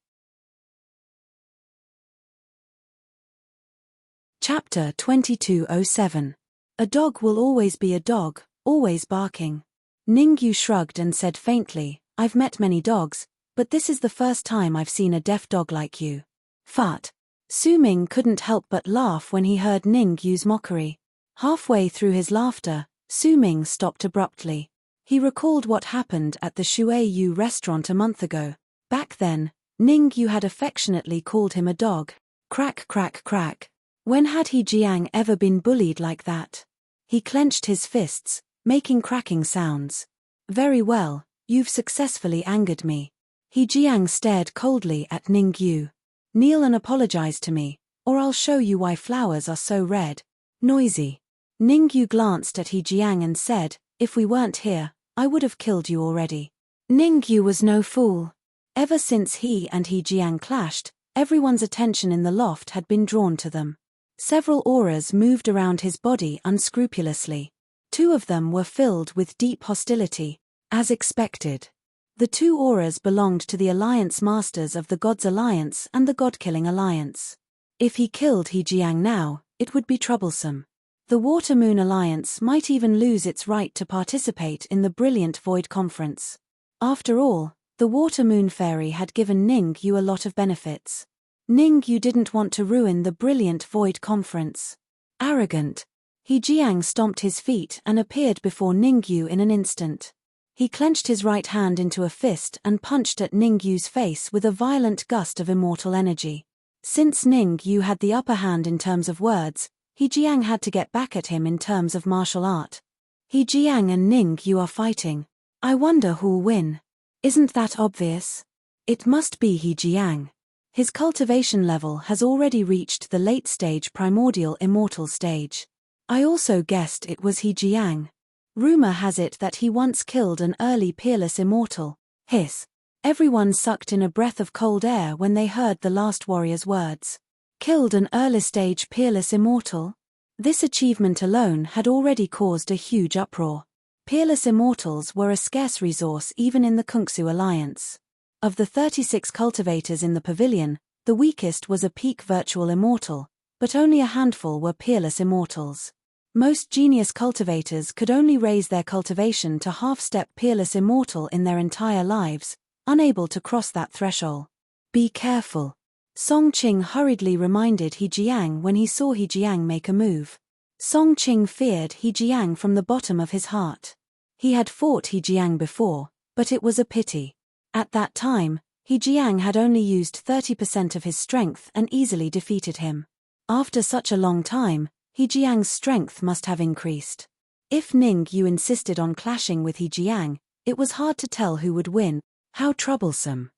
Chapter 2207. A dog will always be a dog, always barking. Ningyu shrugged and said faintly, I've met many dogs, but this is the first time I've seen a deaf dog like you. Fart. Su Ming couldn't help but laugh when he heard Ningyu's mockery. Halfway through his laughter, Su Ming stopped abruptly. He recalled what happened at the Shui Yu restaurant a month ago. Back then, Ningyu had affectionately called him a dog. Crack crack crack. When had He Jiang ever been bullied like that? He clenched his fists, making cracking sounds. Very well, you've successfully angered me. He Jiang stared coldly at Ningyu. Kneel and apologize to me, or I'll show you why flowers are so red. Noisy. Ningyu glanced at He Jiang and said, if we weren't here, I would have killed you already. Ningyu was no fool. Ever since he and He Jiang clashed, everyone's attention in the loft had been drawn to them. Several auras moved around his body unscrupulously. Two of them were filled with deep hostility, as expected. The two auras belonged to the Alliance Masters of the Gods Alliance and the God-Killing Alliance. If he killed He Jiang now, it would be troublesome. The Water Moon Alliance might even lose its right to participate in the Brilliant Void Conference. After all, the Water Moon Fairy had given Ningyu a lot of benefits. Ningyu didn't want to ruin the Brilliant Void Conference. Arrogant. He Jiang stomped his feet and appeared before Ningyu in an instant. He clenched his right hand into a fist and punched at Ningyu's face with a violent gust of immortal energy. Since Ningyu had the upper hand in terms of words, He Jiang had to get back at him in terms of martial art. He Jiang and Ningyu are fighting. I wonder who'll win. Isn't that obvious? It must be He Jiang. His cultivation level has already reached the late-stage primordial immortal stage. I also guessed it was He Jiang. Rumor has it that he once killed an early peerless immortal. Hiss. Everyone sucked in a breath of cold air when they heard the last warrior's words. Killed an early-stage peerless immortal? This achievement alone had already caused a huge uproar. Peerless immortals were a scarce resource even in the Kungsu Alliance. Of the 36 cultivators in the pavilion, the weakest was a peak virtual immortal, but only a handful were peerless immortals. Most genius cultivators could only raise their cultivation to half-step peerless immortal in their entire lives, unable to cross that threshold. Be careful. Song Qing hurriedly reminded He Jiang when he saw He Jiang make a move. Song Qing feared He Jiang from the bottom of his heart. He had fought He Jiang before, but it was a pity. At that time, He Jiang had only used 30% of his strength and easily defeated him. After such a long time, He Jiang's strength must have increased. If Ningyu insisted on clashing with He Jiang, it was hard to tell who would win. How troublesome.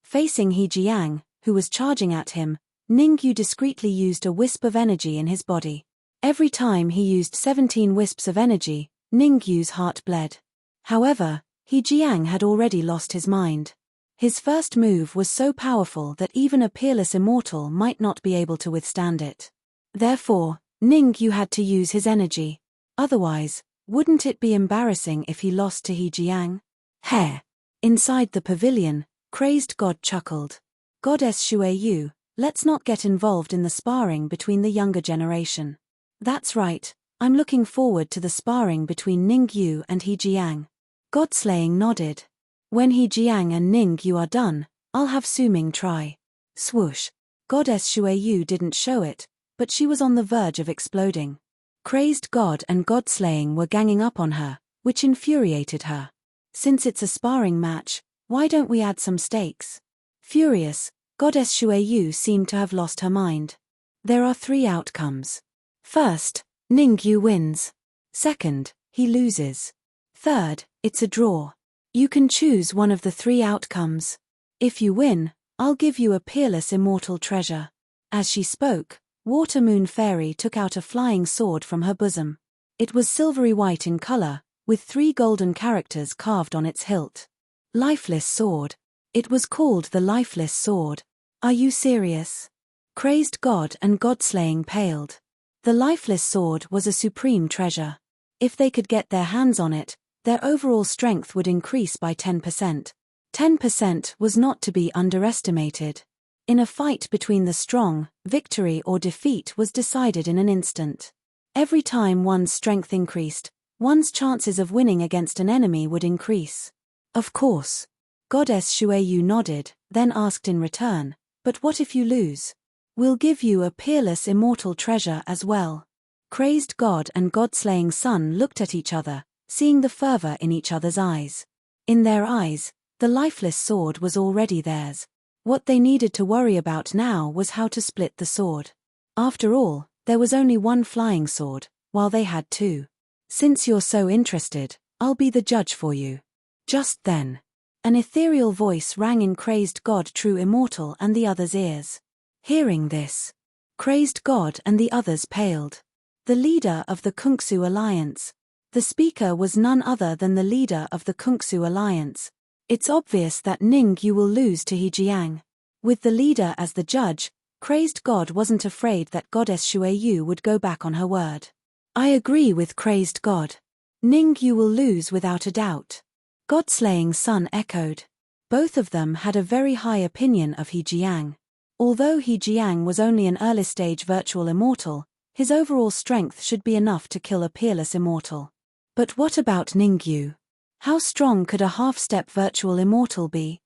Facing He Jiang, who was charging at him, Ningyu discreetly used a wisp of energy in his body. Every time he used 17 wisps of energy, Ningyu's heart bled. However, He Jiang had already lost his mind. His first move was so powerful that even a peerless immortal might not be able to withstand it. Therefore, Ningyu had to use his energy. Otherwise, wouldn't it be embarrassing if he lost to He Jiang? Heh! Inside the pavilion, Crazed God chuckled. Goddess Shueyu, let's not get involved in the sparring between the younger generation. That's right, I'm looking forward to the sparring between Ningyu and He Jiang. Godslaying nodded. When He Jiang and Ningyu are done, I'll have Su Ming try. Swoosh. Goddess Shueyu didn't show it, but she was on the verge of exploding. Crazed God and Godslaying were ganging up on her, which infuriated her. Since it's a sparring match, why don't we add some stakes? Furious, Goddess Shueyu seemed to have lost her mind. There are 3 outcomes. First, Ningyu wins. Second, he loses. Third, it's a draw. You can choose one of the 3 outcomes. If you win, I'll give you a peerless immortal treasure. As she spoke, Water Moon Fairy took out a flying sword from her bosom. It was silvery white in color, with 3 golden characters carved on its hilt. Lifeless sword. It was called the Lifeless Sword. Are you serious? Crazed God and Godslaying paled. The Lifeless Sword was a supreme treasure. If they could get their hands on it, their overall strength would increase by 10%. 10% was not to be underestimated. In a fight between the strong, victory or defeat was decided in an instant. Every time one's strength increased, one's chances of winning against an enemy would increase. Of course. Goddess Shueyu nodded, then asked in return, but what if you lose? We'll give you a peerless immortal treasure as well. Crazed God and Godslaying Sun looked at each other, seeing the fervor in each other's eyes. In their eyes, the lifeless sword was already theirs. What they needed to worry about now was how to split the sword. After all, there was only one flying sword, while they had 2. Since you're so interested, I'll be the judge for you. Just then, an ethereal voice rang in Crazed God True Immortal and the others' ears. Hearing this, Crazed God and the others paled. The leader of the Kungsu Alliance. The speaker was none other than the leader of the Kungsu Alliance. It's obvious that Ningyu will lose to He Jiang. With the leader as the judge, Crazed God wasn't afraid that Goddess Shueyu would go back on her word. I agree with Crazed God. Ningyu will lose without a doubt. Godslaying Sun echoed. Both of them had a very high opinion of He Jiang. Although He Jiang was only an early-stage virtual immortal, his overall strength should be enough to kill a peerless immortal. But what about Ningyu? How strong could a half-step virtual immortal be?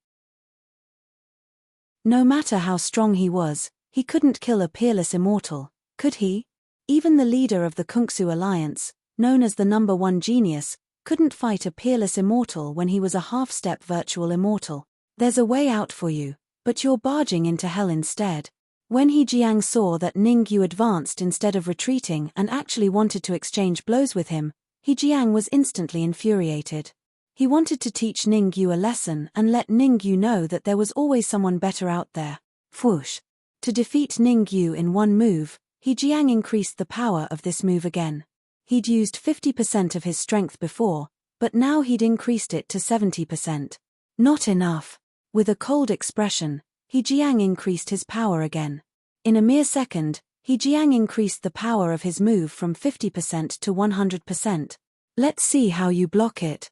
No matter how strong he was, he couldn't kill a peerless immortal, could he? Even the leader of the Kungsu Alliance, known as the number 1 genius, couldn't fight a peerless immortal when he was a half-step virtual immortal. There's a way out for you, but you're barging into hell instead. When He Jiang saw that Ningyu advanced instead of retreating and actually wanted to exchange blows with him, He Jiang was instantly infuriated. He wanted to teach Ningyu a lesson and let Ningyu know that there was always someone better out there. Whoosh! To defeat Ningyu in one move, He Jiang increased the power of this move again. He'd used 50% of his strength before, but now he'd increased it to 70%. Not enough. With a cold expression, He Jiang increased his power again. In a mere second, He Jiang increased the power of his move from 50% to 100%. Let's see how you block it.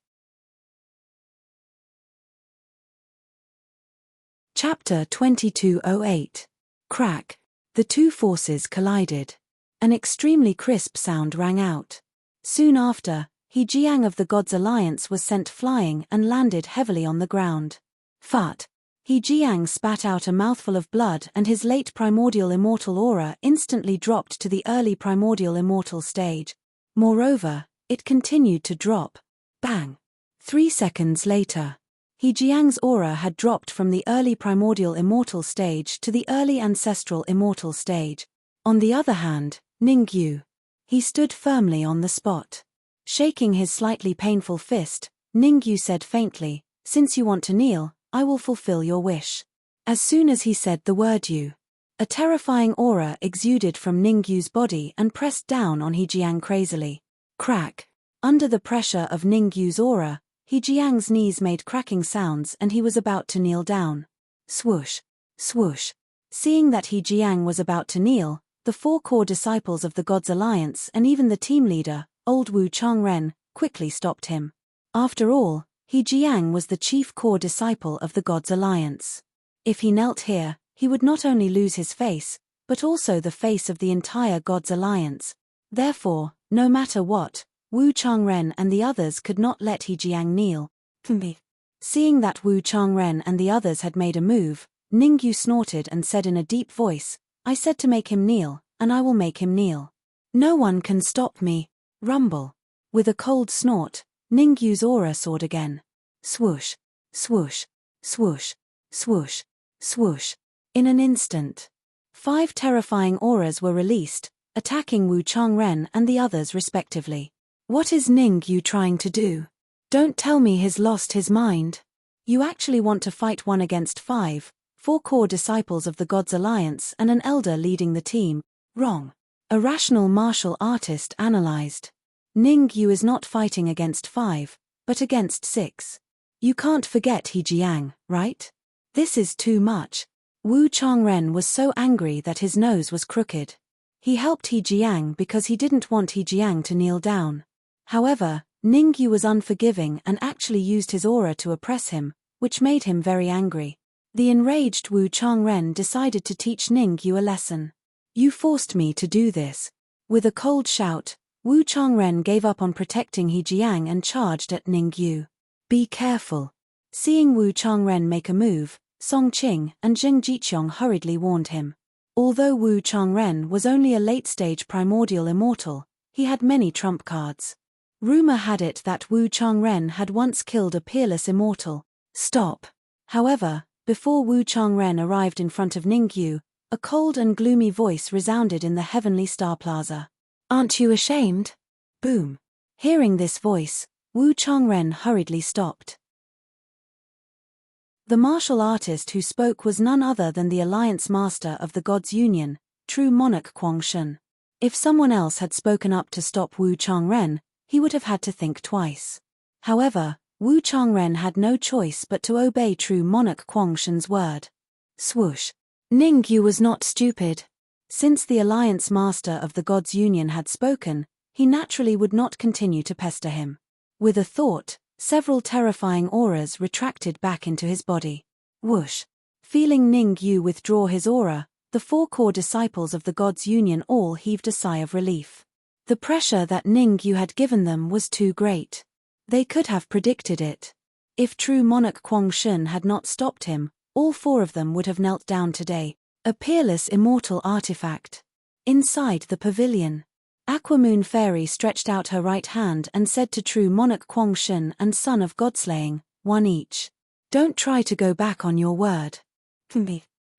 Chapter 2208. Crack. The 2 forces collided. An extremely crisp sound rang out. Soon after, He Jiang of the Gods Alliance was sent flying and landed heavily on the ground. Phut! He Jiang spat out a mouthful of blood and his late primordial immortal aura instantly dropped to the early primordial immortal stage. Moreover, it continued to drop. Bang! 3 seconds later, He Jiang's aura had dropped from the early primordial immortal stage to the early ancestral immortal stage. On the other hand, Ningyu. He stood firmly on the spot. Shaking his slightly painful fist, Ningyu said faintly, "Since you want to kneel, I will fulfill your wish." As soon as he said the word "you," A terrifying aura exuded from Ningyu's body and pressed down on Hejiang crazily. Crack. Under the pressure of Ningyu's aura, Hejiang's knees made cracking sounds and he was about to kneel down. Swoosh. Swoosh. Seeing that Hejiang was about to kneel, the 4 core disciples of the God's Alliance and even the team leader, old Wu Changren, quickly stopped him. After all, Hejiang was the chief core disciple of the God's Alliance. If he knelt here, he would not only lose his face, but also the face of the entire God's Alliance. Therefore, no matter what, Wu Changren and the others could not let Hejiang kneel. Seeing that Wu Changren and the others had made a move, Ningyu snorted and said in a deep voice, "I said to make him kneel, and I will make him kneel. No one can stop me." Rumble. With a cold snort, Ningyu's aura soared again. Swoosh. Swoosh. Swoosh. Swoosh. Swoosh. In an instant, 5 terrifying auras were released, attacking Wu Changren and the others respectively. What is Ningyu trying to do? Don't tell me he's lost his mind. You actually want to fight 1 against 5, 4 core disciples of the God's Alliance and an elder leading the team. Wrong. A rational martial artist analyzed. Ningyu is not fighting against 5, but against 6. You can't forget Hejiang, right? This is too much. Wu Changren was so angry that his nose was crooked. He helped Hejiang because he didn't want Hejiang to kneel down. However, Ningyu was unforgiving and actually used his aura to oppress him, which made him very angry. The enraged Wu Changren decided to teach Ningyu a lesson. You forced me to do this. With a cold shout, Wu Changren gave up on protecting Hejiang and charged at Ningyu. Be careful. Seeing Wu Changren make a move, Song Qing and Zheng Jiqiong hurriedly warned him. Although Wu Changren was only a late-stage primordial immortal, he had many trump cards. Rumor had it that Wu Changren had once killed a peerless immortal. Stop. However, before Wu Changren arrived in front of Ningyu, a cold and gloomy voice resounded in the heavenly star plaza. Aren't you ashamed? Boom. Hearing this voice, Wu Changren hurriedly stopped. The martial artist who spoke was none other than the Alliance Master of the Gods Union, true monarch Guangxun. If someone else had spoken up to stop Wu Changren, he would have had to think twice. However, Wu Changren had no choice but to obey true monarch Guangxun's word. Swoosh. Ningyu was not stupid. Since the Alliance Master of the Gods Union had spoken, he naturally would not continue to pester him. With a thought, several terrifying auras retracted back into his body. Whoosh. Feeling Ningyu withdraw his aura, the 4 core disciples of the Gods Union all heaved a sigh of relief. The pressure that Ningyu had given them was too great. They could have predicted it. If true monarch Guangxun had not stopped him, all 4 of them would have knelt down today. A peerless immortal artifact. Inside the pavilion, Aquamoon Fairy stretched out her right hand and said to true monarch Guangxun and son of Godslaying, 1 each. Don't try to go back on your word.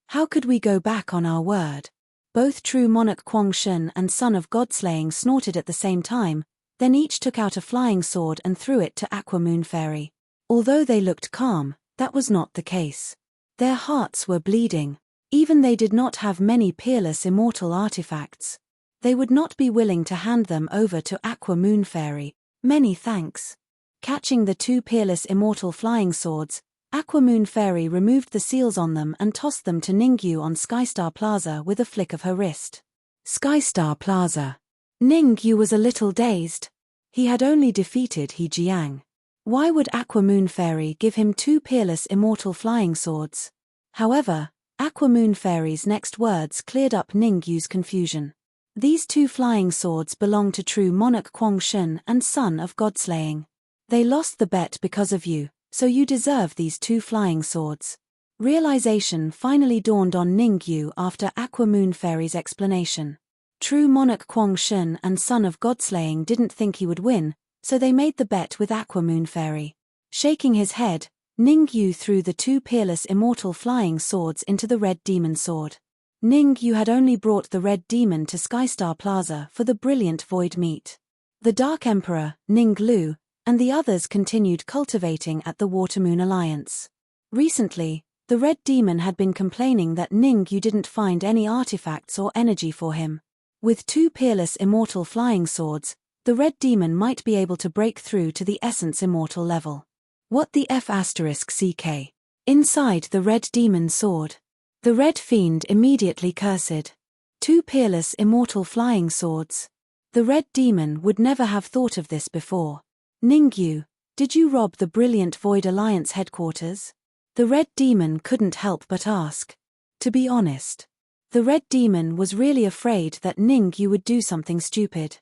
How could we go back on our word? Both true monarch Guangxun and son of Godslaying snorted at the same time, then each took out a flying sword and threw it to Aquamoon Fairy. Although they looked calm, that was not the case. Their hearts were bleeding. Even they did not have many peerless immortal artifacts. They would not be willing to hand them over to Aquamoon Fairy. Many thanks. Catching the 2 peerless immortal flying swords, Aquamoon Fairy removed the seals on them and tossed them to Ningyu on Skystar Plaza with a flick of her wrist. Skystar Plaza. Ningyu was a little dazed. He had only defeated Hejiang. Why would Aquamoon Fairy give him 2 peerless immortal flying swords? However, Aquamoon Fairy's next words cleared up Ningyu's confusion. These 2 flying swords belong to true monarch Guangxun and son of Godslaying. They lost the bet because of you, so you deserve these 2 flying swords. Realization finally dawned on Ningyu after Aquamoon Fairy's explanation. True monarch Guangxun and son of Godslaying didn't think he would win, so they made the bet with Aquamoon Fairy. Shaking his head, Ningyu threw the 2 peerless immortal flying swords into the red demon sword. Ningyu had only brought the red demon to Skystar Plaza for the brilliant void meat. The Dark Emperor, Ning Lu, and the others continued cultivating at the Watermoon Alliance. Recently, The red demon had been complaining that Ningyu didn't find any artifacts or energy for him. With 2 peerless immortal flying swords, the red demon might be able to break through to the essence immortal level. What the F***CK? Inside the red demon sword. The red fiend immediately cursed. 2 peerless immortal flying swords. The red demon would never have thought of this before. Ningyu, did you rob the Brilliant Void Alliance headquarters? The red demon couldn't help but ask. To be honest, the red demon was really afraid that Ningyu would do something stupid.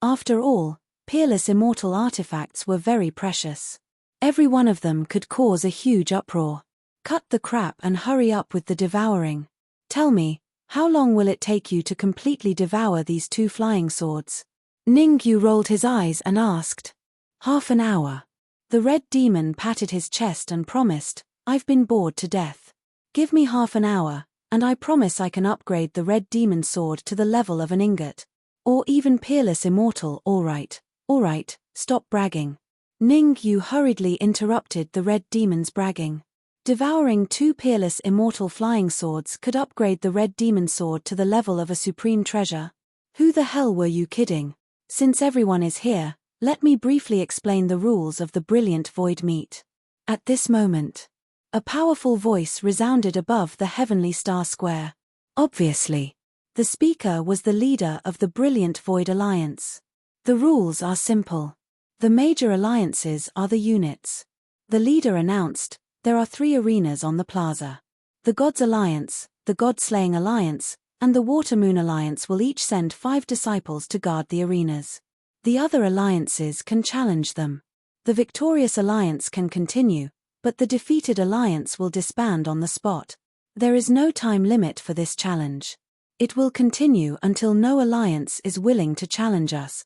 After all, peerless immortal artifacts were very precious. Every one of them could cause a huge uproar. Cut the crap and hurry up with the devouring. Tell me, how long will it take you to completely devour these 2 flying swords? Ningyu rolled his eyes and asked. Half an hour. The red demon patted his chest and promised, I've been bored to death. Give me half an hour, and I promise I can upgrade the red demon sword to the level of an ingot. Or even peerless immortal. Alright, stop bragging. Ningyu hurriedly interrupted the red demon's bragging. Devouring 2 peerless immortal flying swords could upgrade the red demon sword to the level of a supreme treasure. Who the hell were you kidding? Since everyone is here, let me briefly explain the rules of the Brilliant Void Meet. At this moment, a powerful voice resounded above the heavenly star square. Obviously, the speaker was the leader of the Brilliant Void Alliance. The rules are simple. The major alliances are the units. The leader announced, there are 3 arenas on the plaza. The Gods Alliance, the God-Slaying Alliance, and the Water-Moon Alliance will each send 5 disciples to guard the arenas. The other alliances can challenge them. The victorious alliance can continue, but the defeated alliance will disband on the spot. There is no time limit for this challenge. It will continue until no alliance is willing to challenge us.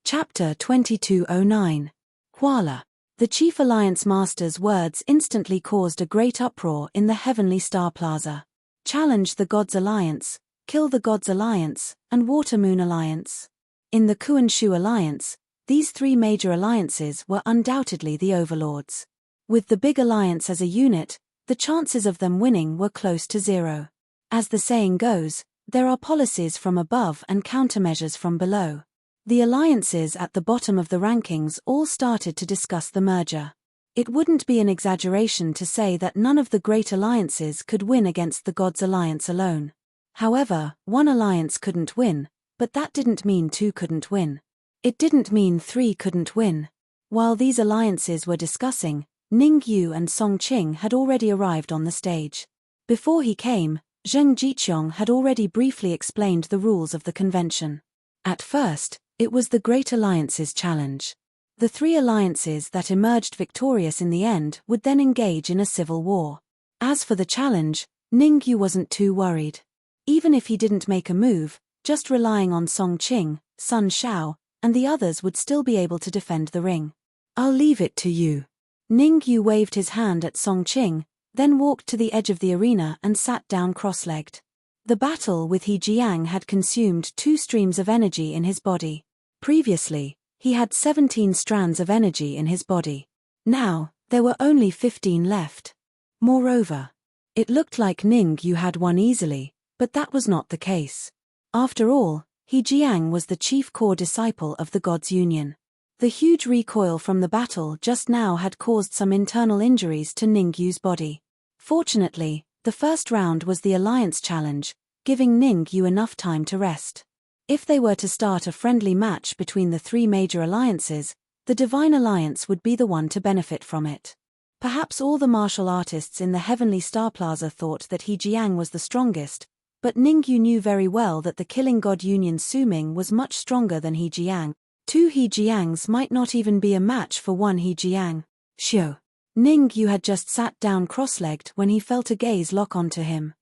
Chapter 2209. Kuala. The Chief Alliance Master's words instantly caused a great uproar in the Heavenly Star Plaza. Challenge the Gods Alliance, kill the Gods Alliance, and Water-Moon Alliance. In the Kuan-Shu Alliance, these 3 major alliances were undoubtedly the overlords. With the big alliance as a unit, the chances of them winning were close to 0. As the saying goes, there are policies from above and countermeasures from below. The alliances at the bottom of the rankings all started to discuss the merger. It wouldn't be an exaggeration to say that none of the great alliances could win against the Gods Alliance alone. However, 1 alliance couldn't win, but that didn't mean 2 couldn't win. It didn't mean 3 couldn't win. While these alliances were discussing, Ningyu and Song Qing had already arrived on the stage. Before he came, Zheng Jiqiong had already briefly explained the rules of the convention. At first, it was the Great Alliance's challenge. The 3 alliances that emerged victorious in the end would then engage in a civil war. As for the challenge, Ningyu wasn't too worried. Even if he didn't make a move, just relying on Song Qing, Sun Shao, and the others would still be able to defend the ring. I'll leave it to you. Ningyu waved his hand at Song Qing, then walked to the edge of the arena and sat down cross-legged. The battle with He Jiang had consumed 2 streams of energy in his body. Previously, he had 17 strands of energy in his body. Now, there were only 15 left. Moreover, it looked like Ningyu had won easily, but that was not the case. After all, He Jiang was the chief core disciple of the Gods Union. The huge recoil from the battle just now had caused some internal injuries to Ningyu's body. Fortunately, the first round was the alliance challenge, giving Ningyu enough time to rest. If they were to start a friendly match between the 3 major alliances, the Divine Alliance would be the one to benefit from it. Perhaps all the martial artists in the Heavenly Star Plaza thought that He Jiang was the strongest, but Ningyu knew very well that the Killing God Union Su Ming was much stronger than He Jiang. 2 He Jiangs might not even be a match for 1 He Jiang. Shio. Ningyu had just sat down cross-legged when he felt a gaze lock onto him.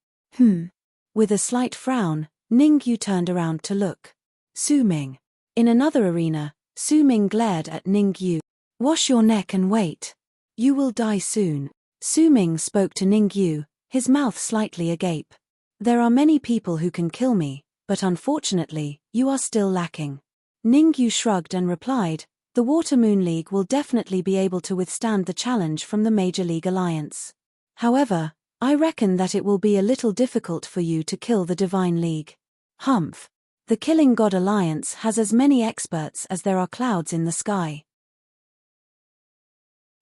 With a slight frown, Ningyu turned around to look. Su Ming. In another arena, Su Ming glared at Ningyu. Wash your neck and wait. You will die soon. Su Ming spoke to Ningyu, his mouth slightly agape. There are many people who can kill me, but unfortunately, you are still lacking. Ningyu shrugged and replied, "The Water Moon League will definitely be able to withstand the challenge from the Major League Alliance. However, I reckon that it will be a little difficult for you to kill the Divine League." Humph. The Killing God Alliance has as many experts as there are clouds in the sky.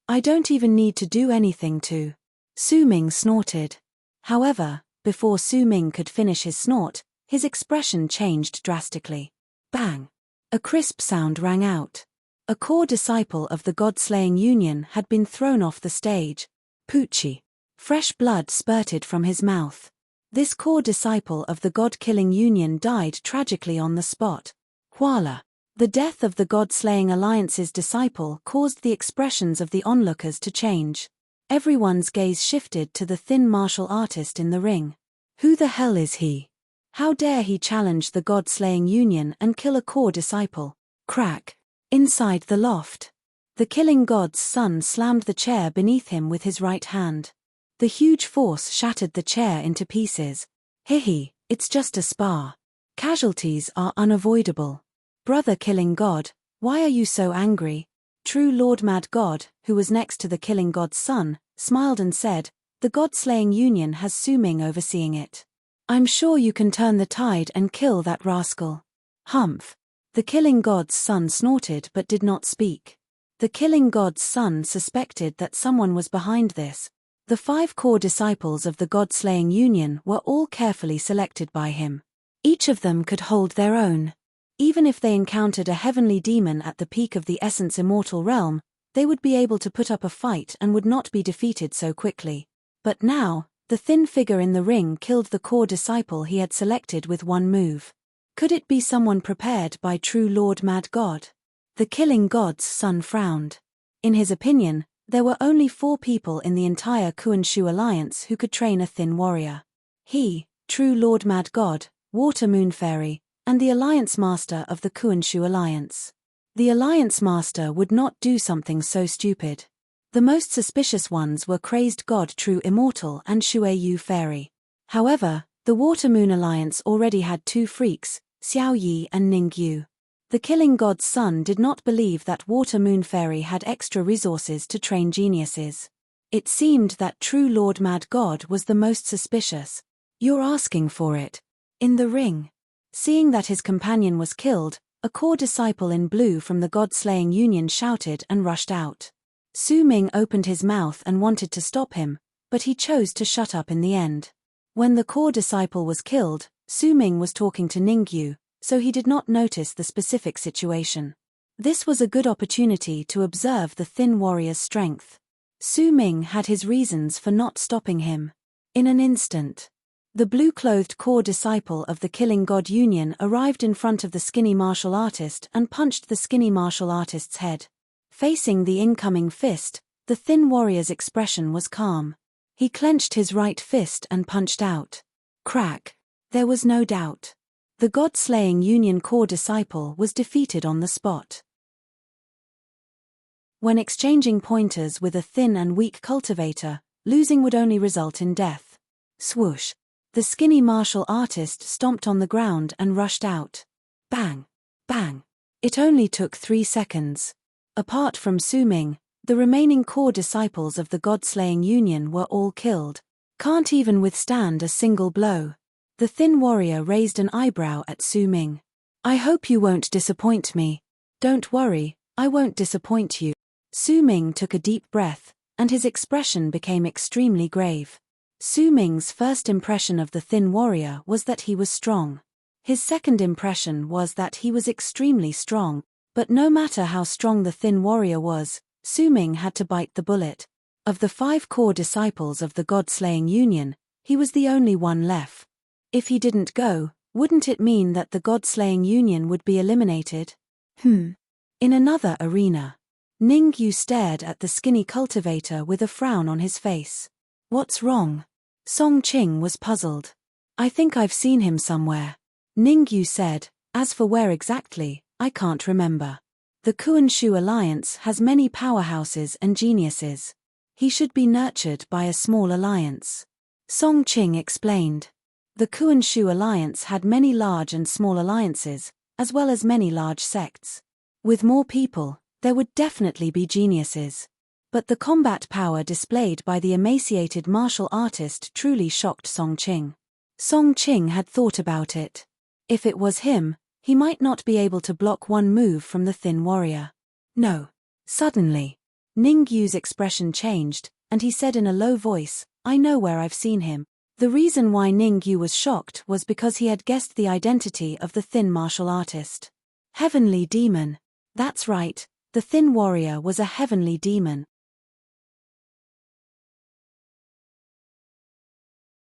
I don't even need to do anything to. Su Ming snorted. However, before Su Ming could finish his snort, his expression changed drastically. Bang! A crisp sound rang out. A core disciple of the God-slaying union had been thrown off the stage. Poochie. Fresh blood spurted from his mouth. This core disciple of the God-killing union died tragically on the spot. Voila! The death of the God-slaying alliance's disciple caused the expressions of the onlookers to change. Everyone's gaze shifted to the thin martial artist in the ring. Who the hell is he? How dare he challenge the God-slaying union and kill a core disciple? Crack. Inside the loft. The killing god's son slammed the chair beneath him with his right hand. The huge force shattered the chair into pieces. Hihi, it's just a spar. Casualties are unavoidable. Brother Killing God, why are you so angry? True Lord Mad God, who was next to the killing god's son, smiled and said, "The God-slaying union has Su Ming overseeing it. I'm sure you can turn the tide and kill that rascal." Humph. The killing god's son snorted but did not speak. The killing god's son suspected that someone was behind this. The 5 core disciples of the God-slaying union were all carefully selected by him. Each of them could hold their own. Even if they encountered a heavenly demon at the peak of the Essence Immortal realm, they would be able to put up a fight and would not be defeated so quickly. But now, the thin figure in the ring killed the core disciple he had selected with one move. Could it be someone prepared by true Lord Mad God? The killing god's son frowned. In his opinion, there were only 4 people in the entire Kuan-Shu alliance who could train a thin warrior. He, true Lord Mad God, Water Moon Fairy, and the Alliance Master of the Kuan-Shu Alliance. The Alliance Master would not do something so stupid. The most suspicious ones were Crazed God True Immortal and Shuei Fairy. However, the Water Moon Alliance already had 2 freaks, Xiao Yi and Ningyu. The killing god's son did not believe that Water Moon Fairy had extra resources to train geniuses. It seemed that true Lord Mad God was the most suspicious. "You're asking for it." In the ring. Seeing that his companion was killed, a core disciple in blue from the God-slaying union shouted and rushed out. Su Ming opened his mouth and wanted to stop him, but he chose to shut up in the end. When the core disciple was killed, Su Ming was talking to Ningyu, so he did not notice the specific situation. This was a good opportunity to observe the thin warrior's strength. Su Ming had his reasons for not stopping him. In an instant, the blue-clothed core disciple of the Killing God Union arrived in front of the skinny martial artist and punched the skinny martial artist's head. Facing the incoming fist, the thin warrior's expression was calm. He clenched his right fist and punched out. Crack. There was no doubt. The God-slaying Union core disciple was defeated on the spot. When exchanging pointers with a thin and weak cultivator, losing would only result in death. Swoosh. The skinny martial artist stomped on the ground and rushed out. Bang! Bang! It only took 3 seconds. Apart from Su Ming, the remaining core disciples of the God-slaying union were all killed. Can't even withstand a single blow. The thin warrior raised an eyebrow at Su Ming. "I hope you won't disappoint me." "Don't worry, I won't disappoint you." Su Ming took a deep breath, and his expression became extremely grave. Su Ming's first impression of the thin warrior was that he was strong. His second impression was that he was extremely strong, but no matter how strong the thin warrior was, Su Ming had to bite the bullet. Of the 5 core disciples of the God-slaying union, he was the only one left. If he didn't go, wouldn't it mean that the God-slaying union would be eliminated? In another arena, Ningyu stared at the skinny cultivator with a frown on his face. "What's wrong?" Song Qing was puzzled. "I think I've seen him somewhere," Ningyu said. "As for where exactly, I can't remember. The Kuan-Shu Alliance has many powerhouses and geniuses. He should be nurtured by a small alliance." Song Qing explained. The Kuan-Shu Alliance had many large and small alliances, as well as many large sects. With more people, there would definitely be geniuses. But the combat power displayed by the emaciated martial artist truly shocked Song Qing. Song Qing had thought about it. If it was him, he might not be able to block one move from the thin warrior. No. Suddenly, Ning Yu's expression changed, and he said in a low voice, "I know where I've seen him." The reason why Ning Yu was shocked was because he had guessed the identity of the thin martial artist. Heavenly demon. That's right, the thin warrior was a heavenly demon.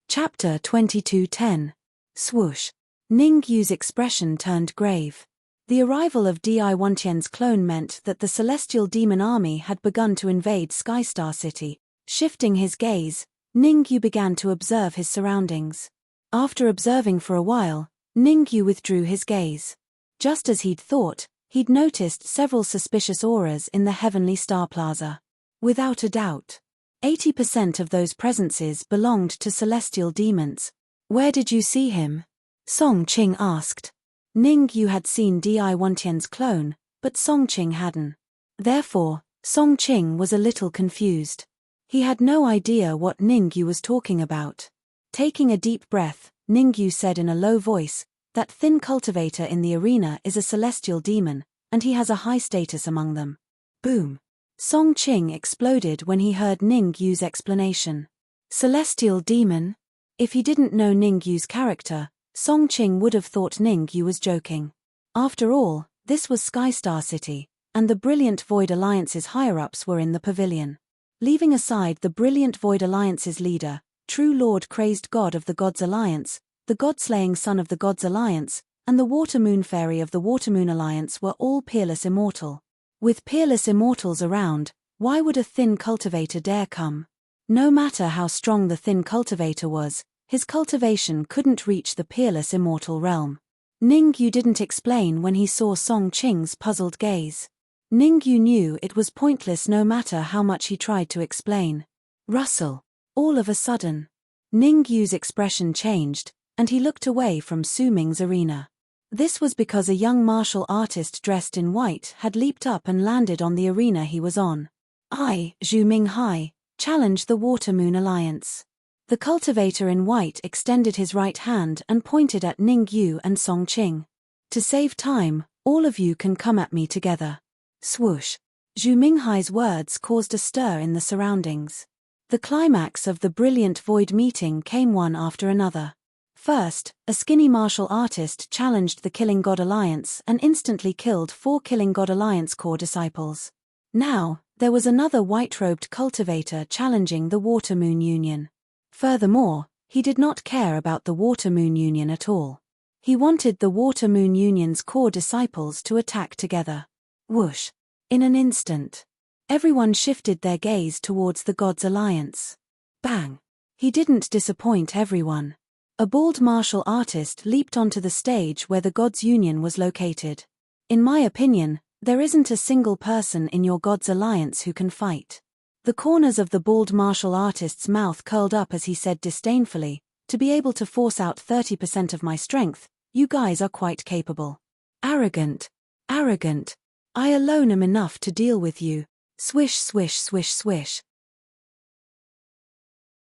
Chapter 22:10. Swoosh. Ning Yu's expression turned grave. The arrival of Di Wantian's clone meant that the celestial demon army had begun to invade Skystar City. Shifting his gaze, Ning Yu began to observe his surroundings. After observing for a while, Ning Yu withdrew his gaze. Just as he'd thought, he'd noticed several suspicious auras in the Heavenly Star Plaza. Without a doubt, 80% of those presences belonged to celestial demons. "Where did you see him?" Song Qing asked. Ning Yu had seen Di Wantian's clone, but Song Qing hadn't. Therefore, Song Qing was a little confused. He had no idea what Ning Yu was talking about. Taking a deep breath, Ning Yu said in a low voice, "That thin cultivator in the arena is a celestial demon, and he has a high status among them." Boom. Song Qing exploded when he heard Ning Yu's explanation. Celestial demon? If he didn't know Ning Yu's character, Song Qing would have thought Ning Yu was joking. After all, this was Skystar City, and the Brilliant Void Alliance's higher-ups were in the pavilion. Leaving aside the Brilliant Void Alliance's leader, True Lord Crazed God of the Gods Alliance, the God-slaying Son of the Gods Alliance, and the Water Moon Fairy of the Water Moon Alliance were all peerless immortal. With peerless immortals around, why would a thin cultivator dare come? No matter how strong the thin cultivator was, his cultivation couldn't reach the peerless immortal realm. Ning Yu didn't explain when he saw Song Qing's puzzled gaze. Ning Yu knew it was pointless no matter how much he tried to explain. Rustle. All of a sudden, Ning Yu's expression changed, and he looked away from Su Ming's arena. This was because a young martial artist dressed in white had leaped up and landed on the arena he was on. "I, Zhu Minghai, challenge the Water Moon Alliance." The cultivator in white extended his right hand and pointed at Ning Yu and Song Qing. "To save time, all of you can come at me together." Swoosh. Zhu Minghai's words caused a stir in the surroundings. The climax of the Brilliant Void meeting came one after another. First, a skinny martial artist challenged the Killing God Alliance and instantly killed 4 Killing God Alliance core disciples. Now, there was another white-robed cultivator challenging the Water Moon Union. Furthermore, he did not care about the Water Moon Union at all. He wanted the Water Moon Union's core disciples to attack together. Whoosh. In an instant, everyone shifted their gaze towards the Gods Alliance. Bang. He didn't disappoint everyone. A bald martial artist leaped onto the stage where the Gods Union was located. "In my opinion, there isn't a single person in your Gods Alliance who can fight." The corners of the bald martial artist's mouth curled up as he said disdainfully, "To be able to force out 30% of my strength, you guys are quite capable." Arrogant. Arrogant. "I alone am enough to deal with you." Swish swish swish swish.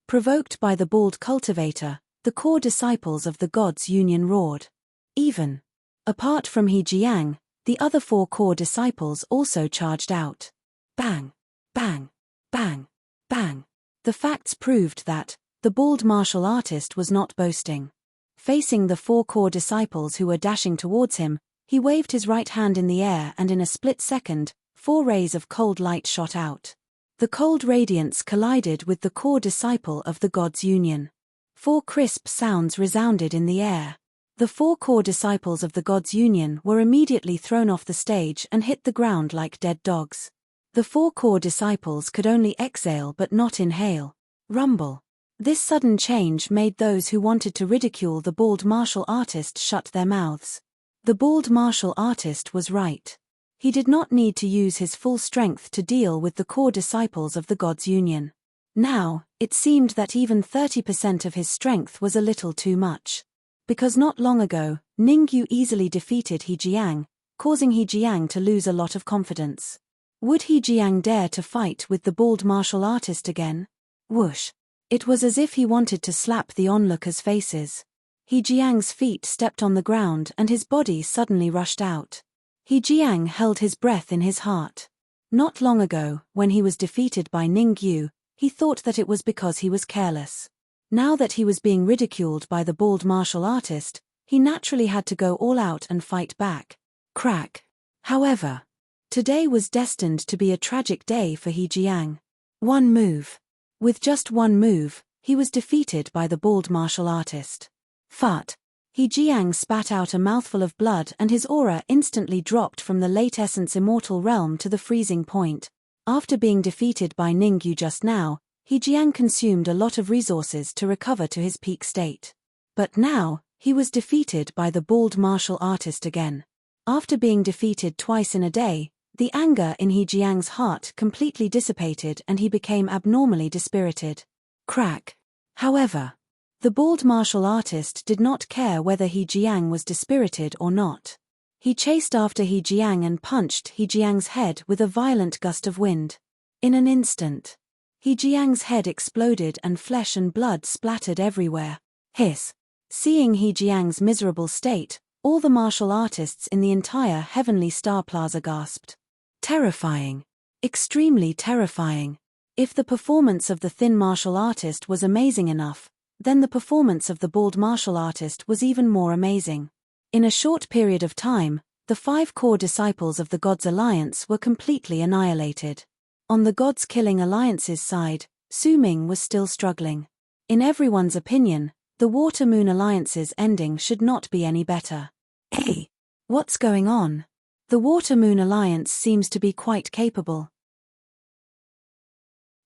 Provoked by the bald cultivator, the core disciples of the Gods Union roared. Even. Apart from He Jiang, the other 4 core disciples also charged out. Bang. Bang. Bang. Bang. The facts proved that the bald martial artist was not boasting. Facing the 4 core disciples who were dashing towards him, he waved his right hand in the air and in a split second, 4 rays of cold light shot out. The cold radiance collided with the core disciple of the Gods Union. 4 crisp sounds resounded in the air. The 4 core disciples of the Gods Union were immediately thrown off the stage and hit the ground like dead dogs. The 4 core disciples could only exhale but not inhale. Rumble. This sudden change made those who wanted to ridicule the bald martial artist shut their mouths. The bald martial artist was right. He did not need to use his full strength to deal with the core disciples of the Gods Union. Now, it seemed that even 30% of his strength was a little too much. Because not long ago, Ningyu easily defeated He Jiang, causing He Jiang to lose a lot of confidence. Would He Jiang dare to fight with the bald martial artist again? Whoosh! It was as if he wanted to slap the onlookers' faces. He Jiang's feet stepped on the ground and his body suddenly rushed out. He Jiang held his breath in his heart. Not long ago, when he was defeated by Ningyu, he thought that it was because he was careless. Now that he was being ridiculed by the bald martial artist, he naturally had to go all out and fight back. Crack. However, today was destined to be a tragic day for He Jiang. One move. With just one move, he was defeated by the bald martial artist. Fut. He Jiang spat out a mouthful of blood and his aura instantly dropped from the late essence immortal realm to the freezing point. After being defeated by Ningyu just now, He Jiang consumed a lot of resources to recover to his peak state. But now, he was defeated by the bald martial artist again. After being defeated twice in a day, the anger in He Jiang's heart completely dissipated and he became abnormally dispirited. Crack. However, the bald martial artist did not care whether He Jiang was dispirited or not. He chased after He Jiang and punched He Jiang's head with a violent gust of wind. In an instant, He Jiang's head exploded and flesh and blood splattered everywhere. Hiss. Seeing He Jiang's miserable state, all the martial artists in the entire Heavenly Star Plaza gasped. Terrifying. Extremely terrifying. If the performance of the thin martial artist was amazing enough, then the performance of the bald martial artist was even more amazing. In a short period of time, the 5 core disciples of the Gods Alliance were completely annihilated. On the Gods Killing Alliance's side, Su Ming was still struggling. In everyone's opinion, the Water Moon Alliance's ending should not be any better. Hey, what's going on? The Water Moon Alliance seems to be quite capable.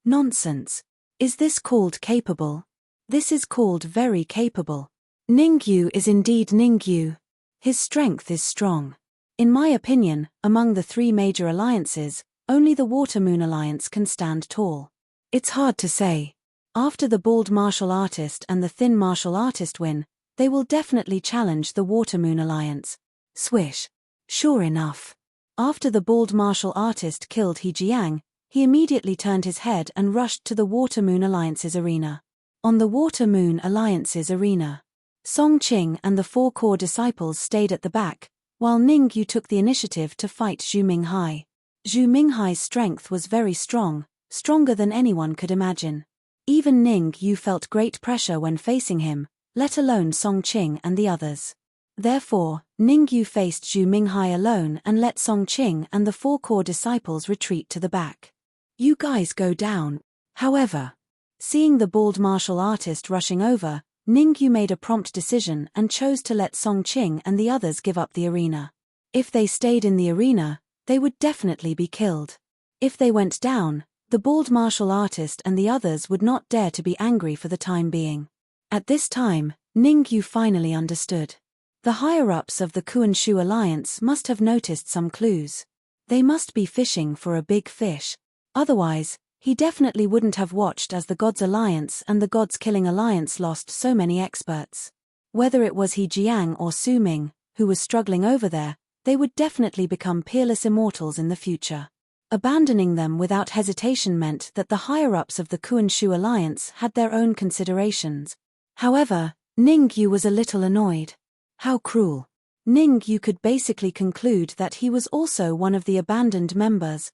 Nonsense. Is this called capable? This is called very capable. Ningyu is indeed Ningyu. His strength is strong. In my opinion, among the 3 major alliances, only the Water Moon Alliance can stand tall. It's hard to say. After the bald martial artist and the thin martial artist win, they will definitely challenge the Water Moon Alliance. Swish. Sure enough. After the bald martial artist killed He Jiang, he immediately turned his head and rushed to the Water Moon Alliance's arena. On the Water Moon Alliance's arena, Song Qing and the 4 core disciples stayed at the back, while Ningyu took the initiative to fight Zhu Minghai. Zhu Minghai's strength was very strong, stronger than anyone could imagine. Even Ningyu felt great pressure when facing him, let alone Song Qing and the others. Therefore, Ningyu faced Zhu Minghai alone and let Song Qing and the 4 core disciples retreat to the back. You guys go down. However, seeing the bald martial artist rushing over, Ningyu made a prompt decision and chose to let Song Qing and the others give up the arena. If they stayed in the arena, they would definitely be killed. If they went down, the bald martial artist and the others would not dare to be angry for the time being. At this time, Ningyu finally understood. The higher-ups of the Kuan-Shu Alliance must have noticed some clues. They must be fishing for a big fish. Otherwise, he definitely wouldn't have watched as the Gods Alliance and the Gods Killing Alliance lost so many experts. Whether it was He Jiang or Su Ming, who was struggling over there, they would definitely become peerless immortals in the future. Abandoning them without hesitation meant that the higher-ups of the Kuan-Shu Alliance had their own considerations. However, Ningyu was a little annoyed. How cruel. Ningyu could basically conclude that he was also one of the abandoned members.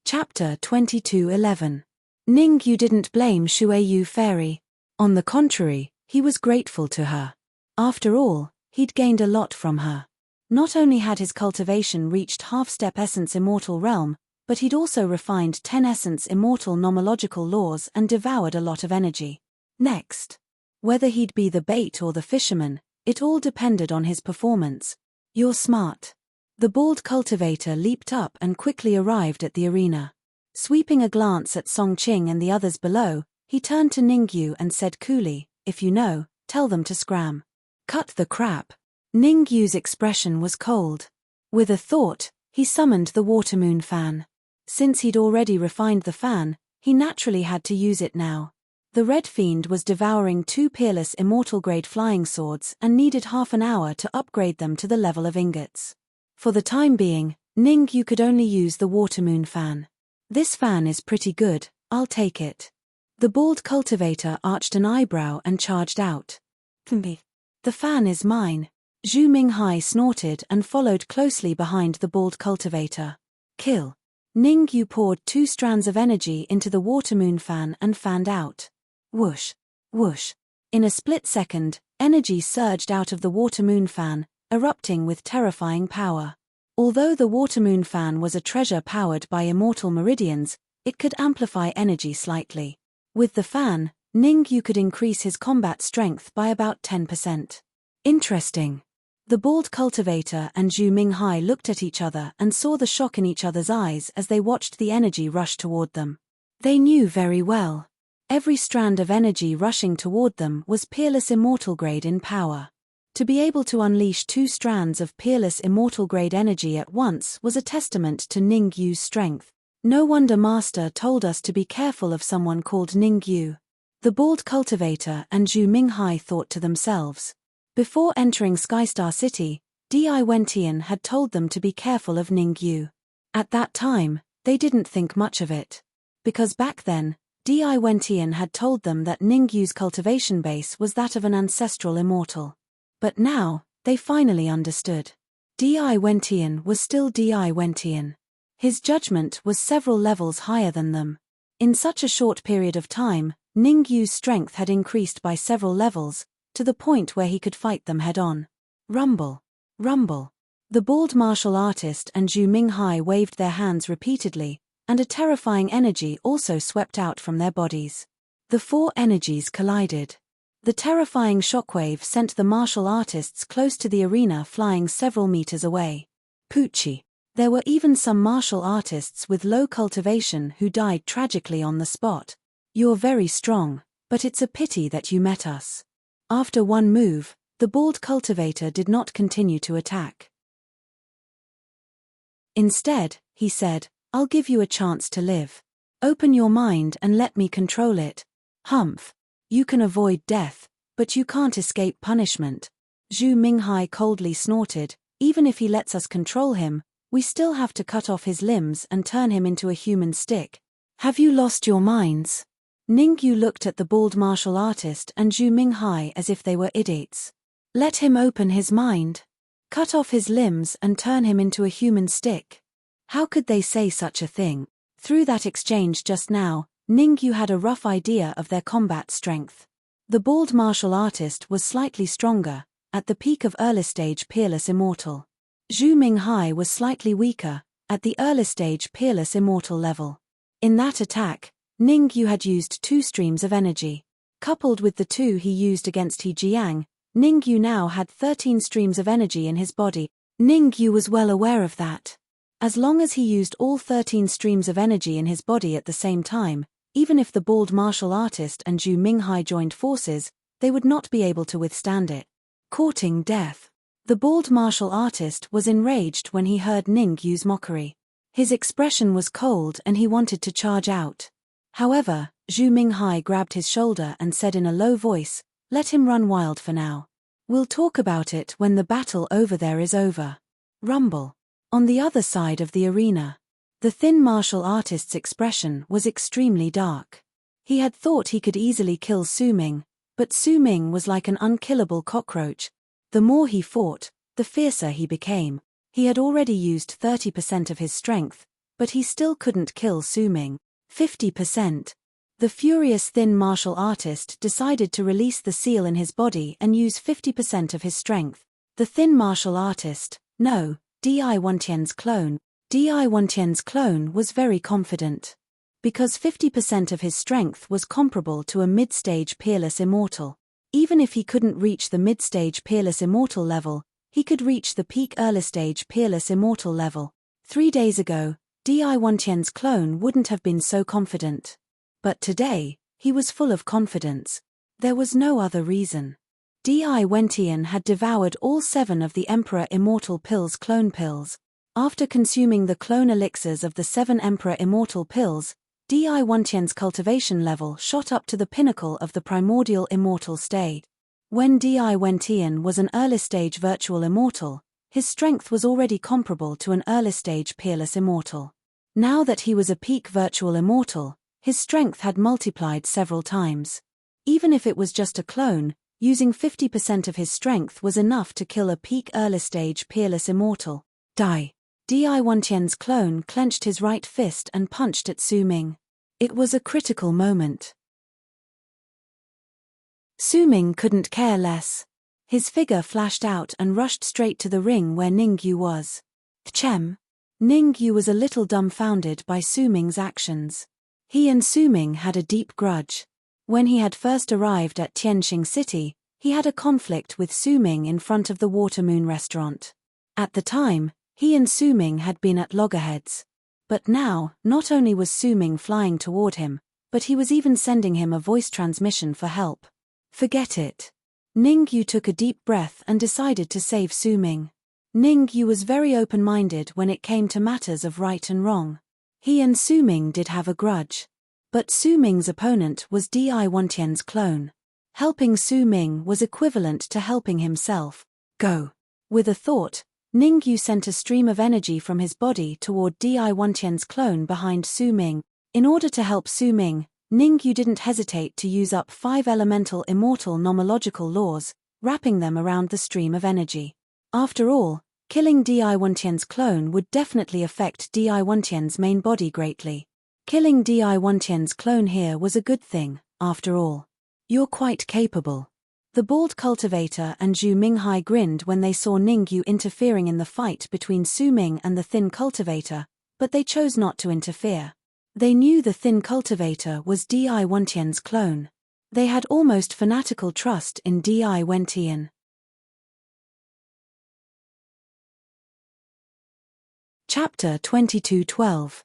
Chapter 22:11. Ningyu didn't blame Shueyu Fairy. On the contrary, he was grateful to her. After all, he'd gained a lot from her. Not only had his cultivation reached half-step essence immortal realm, but he'd also refined 10 essence immortal nomological laws and devoured a lot of energy. Next, whether he'd be the bait or the fisherman, it all depended on his performance. You're smart. The bald cultivator leaped up and quickly arrived at the arena. Sweeping a glance at Song Qing and the others below, he turned to Ningyu and said coolly, "If you know, tell them to scram." Cut the crap. Ningyu's expression was cold. With a thought, he summoned the Water Moon fan. Since he'd already refined the fan, he naturally had to use it now. The Red Fiend was devouring 2 peerless immortal-grade flying swords and needed half an hour to upgrade them to the level of ingots. For the time being, Ningyu could only use the water-moon fan. This fan is pretty good, I'll take it. The bald cultivator arched an eyebrow and charged out. The fan is mine. Zhu Minghai snorted and followed closely behind the bald cultivator. Kill. Ningyu poured 2 strands of energy into the water-moon fan and fanned out. Whoosh. Whoosh. In a split second, energy surged out of the water-moon fan, erupting with terrifying power. Although the water-moon fan was a treasure powered by immortal meridians, it could amplify energy slightly. With the fan, Ningyu could increase his combat strength by about 10%. Interesting. The bald cultivator and Zhu Minghai looked at each other and saw the shock in each other's eyes as they watched the energy rush toward them. They knew very well. Every strand of energy rushing toward them was peerless immortal grade in power. To be able to unleash 2 strands of peerless immortal grade energy at once was a testament to Ningyu's strength. No wonder Master told us to be careful of someone called Ningyu. The bald cultivator and Zhu Minghai thought to themselves. Before entering Skystar City, Di Wentian had told them to be careful of Ningyu. At that time, they didn't think much of it. Because back then, Di Wentian had told them that Ningyu's cultivation base was that of an ancestral immortal. But now, they finally understood. Di Wentian was still Di Wentian. His judgment was several levels higher than them. In such a short period of time, Ningyu's strength had increased by several levels, to the point where he could fight them head-on. Rumble. Rumble. The bald martial artist and Zhu Minghai waved their hands repeatedly, and a terrifying energy also swept out from their bodies. The 4 energies collided. The terrifying shockwave sent the martial artists close to the arena, flying several meters away. Poochie. There were even some martial artists with low cultivation who died tragically on the spot. You're very strong, but it's a pity that you met us. After one move, the bald cultivator did not continue to attack. Instead, he said, I'll give you a chance to live. Open your mind and let me control it. Humph. You can avoid death, but you can't escape punishment. Zhu Minghai coldly snorted, even if he lets us control him, we still have to cut off his limbs and turn him into a human stick. Have you lost your minds? Ningyu looked at the bald martial artist and Zhu Minghai as if they were idiots. Let him open his mind. Cut off his limbs and turn him into a human stick. How could they say such a thing? Through that exchange just now, Ningyu had a rough idea of their combat strength. The bald martial artist was slightly stronger, at the peak of early stage peerless immortal. Zhu Minghai was slightly weaker, at the early stage peerless immortal level. In that attack, Ningyu had used 2 streams of energy. Coupled with the 2 he used against He Jiang, Ningyu now had 13 streams of energy in his body. Ningyu was well aware of that. As long as he used all 13 streams of energy in his body at the same time, even if the bald martial artist and Zhu Minghai joined forces, they would not be able to withstand it. Courting death. The bald martial artist was enraged when he heard Ningyu's mockery. His expression was cold and he wanted to charge out. However, Zhu Minghai grabbed his shoulder and said in a low voice, let him run wild for now. We'll talk about it when the battle over there is over. Rumble. On the other side of the arena, the thin martial artist's expression was extremely dark. He had thought he could easily kill Su Ming, but Su Ming was like an unkillable cockroach. The more he fought, the fiercer he became. He had already used 30% of his strength, but he still couldn't kill Su Ming. 50%. The furious thin martial artist decided to release the seal in his body and use 50% of his strength. The thin martial artist, no, Di Wentian's clone. Di Wentian's clone was very confident. Because 50% of his strength was comparable to a mid-stage peerless immortal. Even if he couldn't reach the mid-stage peerless immortal level, he could reach the peak early-stage peerless immortal level. 3 days ago, Di Wentian's clone wouldn't have been so confident. But today, he was full of confidence. There was no other reason. Di Wentian had devoured all 7 of the Emperor Immortal Pills clone pills. After consuming the clone elixirs of the 7 Emperor Immortal Pills, Di Wantian's cultivation level shot up to the pinnacle of the primordial immortal state. When Di Wantian was an early-stage virtual immortal, his strength was already comparable to an early-stage peerless immortal. Now that he was a peak virtual immortal, his strength had multiplied several times. Even if it was just a clone, using 50% of his strength was enough to kill a peak early-stage peerless immortal. Di Wantian's clone clenched his right fist and punched at Su Ming. It was a critical moment. Su Ming couldn't care less. His figure flashed out and rushed straight to the ring where Ningyu was. Tchem. Ningyu was a little dumbfounded by Su Ming's actions. He and Su Ming had a deep grudge. When he had first arrived at Tianxing City, he had a conflict with Su Ming in front of the Water Moon restaurant. At the time, he and Su Ming had been at loggerheads. But now, not only was Su Ming flying toward him, but he was even sending him a voice transmission for help. Forget it. Ningyu took a deep breath and decided to save Su Ming. Ningyu was very open-minded when it came to matters of right and wrong. He and Su Ming did have a grudge. But Su Ming's opponent was Di Wantian's clone. Helping Su Ming was equivalent to helping himself. Go. With a thought, Ningyu sent a stream of energy from his body toward Di Wantian's clone behind Su Ming. In order to help Su Ming, Ningyu didn't hesitate to use up 5 elemental immortal nomological laws, wrapping them around the stream of energy. After all, killing Di Wantian's clone would definitely affect Di Wantian's main body greatly. Killing Di Wantian's clone here was a good thing, after all. You're quite capable. The bald cultivator and Zhu Minghai grinned when they saw Ningyu interfering in the fight between Su Ming and the thin cultivator, but they chose not to interfere. They knew the thin cultivator was Di Wantian's clone. They had almost fanatical trust in Di Wantian. Chapter 22:12.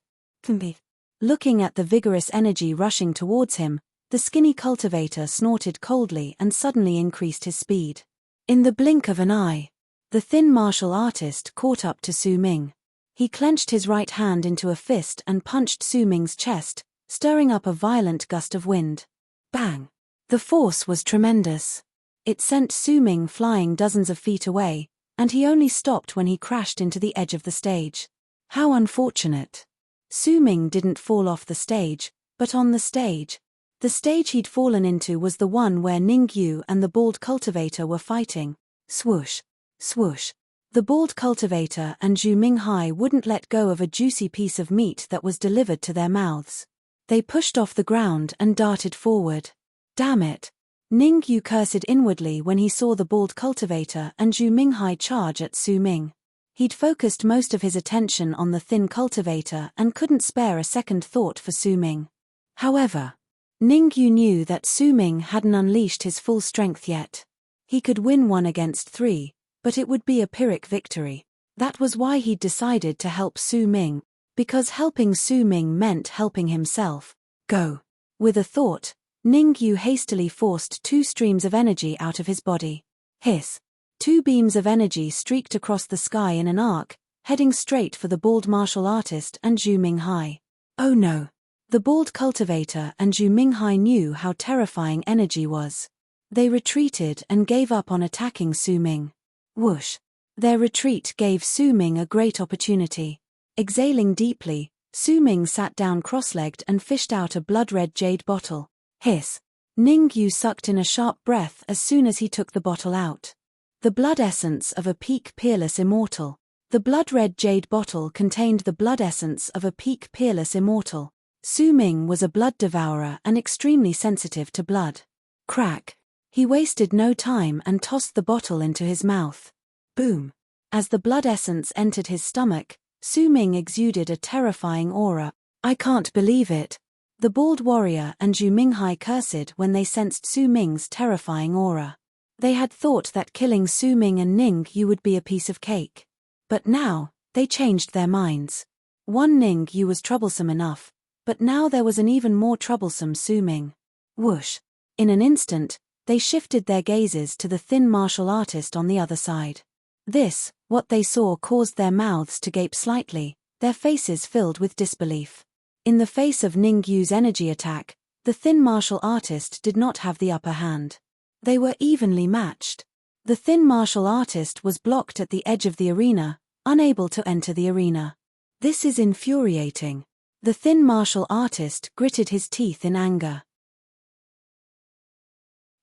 Looking at the vigorous energy rushing towards him, the skinny cultivator snorted coldly and suddenly increased his speed. In the blink of an eye, the thin martial artist caught up to Su Ming. He clenched his right hand into a fist and punched Su Ming's chest, stirring up a violent gust of wind. Bang! The force was tremendous. It sent Su Ming flying dozens of feet away, and he only stopped when he crashed into the edge of the stage. How unfortunate. Su Ming didn't fall off the stage, but on the stage. The stage he'd fallen into was the one where Ningyu and the bald cultivator were fighting. Swoosh. Swoosh. The bald cultivator and Zhu Minghai wouldn't let go of a juicy piece of meat that was delivered to their mouths. They pushed off the ground and darted forward. Damn it. Ningyu cursed inwardly when he saw the bald cultivator and Zhu Minghai charge at Su Ming. He'd focused most of his attention on the thin cultivator and couldn't spare a second thought for Su Ming. However, Ningyu knew that Su Ming hadn't unleashed his full strength yet. He could win 1 against 3, but it would be a Pyrrhic victory. That was why he'd decided to help Su Ming, because helping Su Ming meant helping himself. Go. With a thought, Ningyu hastily forced 2 streams of energy out of his body. Hiss. 2 beams of energy streaked across the sky in an arc, heading straight for the bald martial artist and Zhu Minghai. Oh no. The bald cultivator and Zhu Minghai knew how terrifying energy was. They retreated and gave up on attacking Su Ming. Whoosh. Their retreat gave Su Ming a great opportunity. Exhaling deeply, Su Ming sat down cross-legged and fished out a blood-red jade bottle. Hiss. Ningyu sucked in a sharp breath as soon as he took the bottle out. The blood essence of a peak peerless immortal. The blood-red jade bottle contained the blood essence of a peak peerless immortal. Su Ming was a blood devourer and extremely sensitive to blood. Crack. He wasted no time and tossed the bottle into his mouth. Boom. As the blood essence entered his stomach, Su Ming exuded a terrifying aura. I can't believe it. The bald warrior and Zhu Minghai cursed when they sensed Su Ming's terrifying aura. They had thought that killing Su Ming and Ningyu would be a piece of cake. But now, they changed their minds. One Ningyu was troublesome enough, but now there was an even more troublesome Su Ming. Whoosh. In an instant, they shifted their gazes to the thin martial artist on the other side. This, what they saw caused their mouths to gape slightly, their faces filled with disbelief. In the face of Ning Yu's energy attack, the thin martial artist did not have the upper hand. They were evenly matched. The thin martial artist was blocked at the edge of the arena, unable to enter the arena. This is infuriating. The thin martial artist gritted his teeth in anger.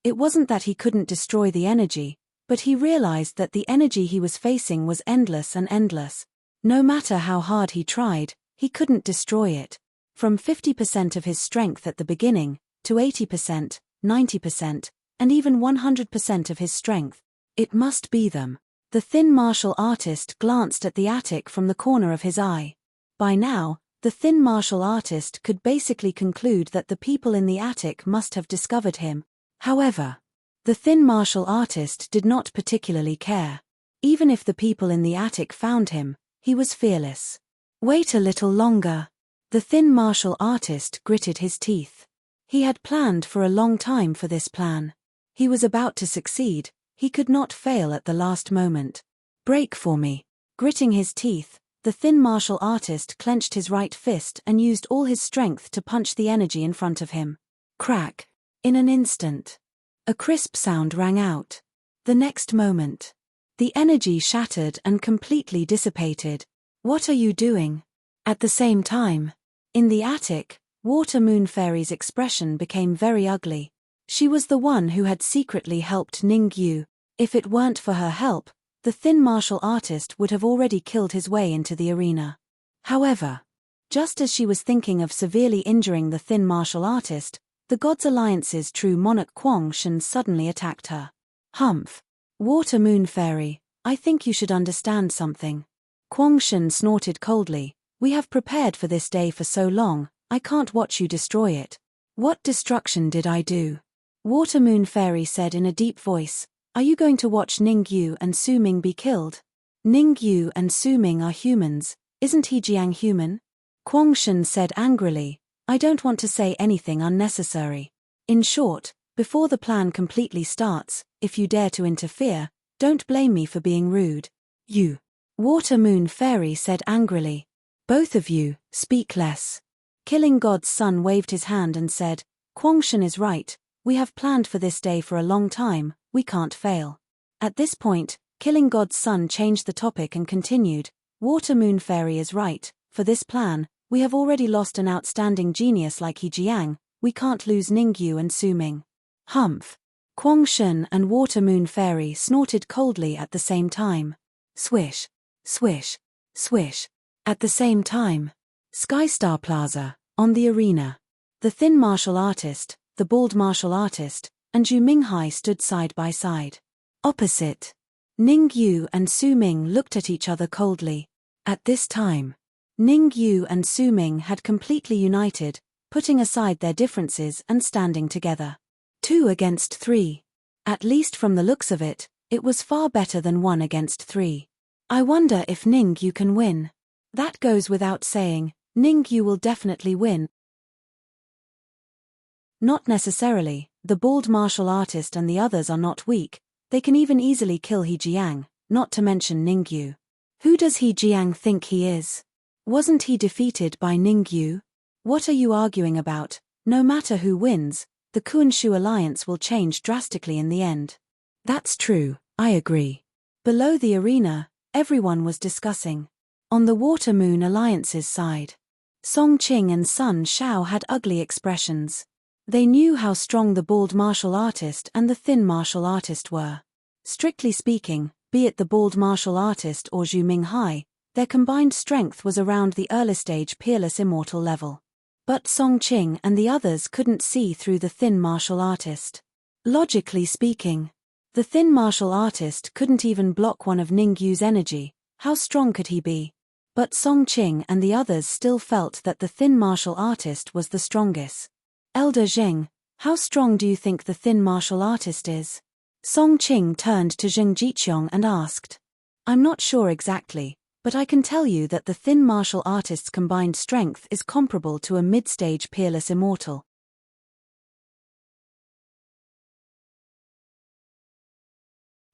It wasn't that he couldn't destroy the energy, but he realized that the energy he was facing was endless and endless. No matter how hard he tried, he couldn't destroy it. From 50% of his strength at the beginning, to 80%, 90%, and even 100% of his strength. It must be them. The thin martial artist glanced at the attic from the corner of his eye. By now, the thin martial artist could basically conclude that the people in the attic must have discovered him. However, the thin martial artist did not particularly care. Even if the people in the attic found him, he was fearless. Wait a little longer. The thin martial artist gritted his teeth. He had planned for a long time for this plan. He was about to succeed. He could not fail at the last moment. Break for me. Gritting his teeth, the thin martial artist clenched his right fist and used all his strength to punch the energy in front of him. Crack. In an instant, a crisp sound rang out. The next moment, the energy shattered and completely dissipated. What are you doing? At the same time, in the attic, Water Moon Fairy's expression became very ugly. She was the one who had secretly helped Ning Yu. If it weren't for her help, the thin martial artist would have already killed his way into the arena. However, just as she was thinking of severely injuring the thin martial artist, the God's Alliance's true monarch Kwang Shen suddenly attacked her. Humph. Water Moon Fairy, I think you should understand something. Kwang Shen snorted coldly. We have prepared for this day for so long, I can't watch you destroy it. What destruction did I do? Water Moon Fairy said in a deep voice. Are you going to watch Ning Yu and Su Ming be killed? Ning Yu and Su Ming are humans, isn't he Jiang human? Kwang Shen said angrily. I don't want to say anything unnecessary. In short, before the plan completely starts, if you dare to interfere, don't blame me for being rude. You. Water Moon Fairy said angrily. Both of you, speak less. Killing God's Son waved his hand and said, Kwang Shen is right, we have planned for this day for a long time, we can't fail. At this point, Killing God's Son changed the topic and continued, Water Moon Fairy is right, for this plan, we have already lost an outstanding genius like He Jiang, we can't lose Ning Yu and Su Ming. Humph. Kwang Shen and Water Moon Fairy snorted coldly at the same time. Swish. Swish. Swish. At the same time. Sky Star Plaza, on the arena. The thin martial artist, the bald martial artist, and Zhu Minghai stood side by side. Opposite. Ning Yu and Su Ming looked at each other coldly. At this time, Ning Yu and Su Ming had completely united, putting aside their differences and standing together. 2 against 3. At least from the looks of it, it was far better than 1 against 3. I wonder if Ning Yu can win. That goes without saying, Ning Yu will definitely win. Not necessarily, the bald martial artist and the others are not weak, they can even easily kill He Jiang, not to mention Ning Yu. Who does He Jiang think he is? Wasn't he defeated by Ning Yu? What are you arguing about? No matter who wins, the Kunshu alliance will change drastically in the end. That's true, I agree. Below the arena, everyone was discussing. On the Water Moon Alliance's side, Song Qing and Sun Shao had ugly expressions. They knew how strong the bald martial artist and the thin martial artist were. Strictly speaking, be it the bald martial artist or Zhu Minghai, their combined strength was around the early stage peerless immortal level. But Song Qing and the others couldn't see through the thin martial artist. Logically speaking, the thin martial artist couldn't even block one of Ning Yu's energy, how strong could he be? But Song Qing and the others still felt that the thin martial artist was the strongest. Elder Zheng, how strong do you think the thin martial artist is? Song Qing turned to Zheng Jiqiong and asked. I'm not sure exactly, but I can tell you that the thin martial artist's combined strength is comparable to a mid-stage peerless immortal.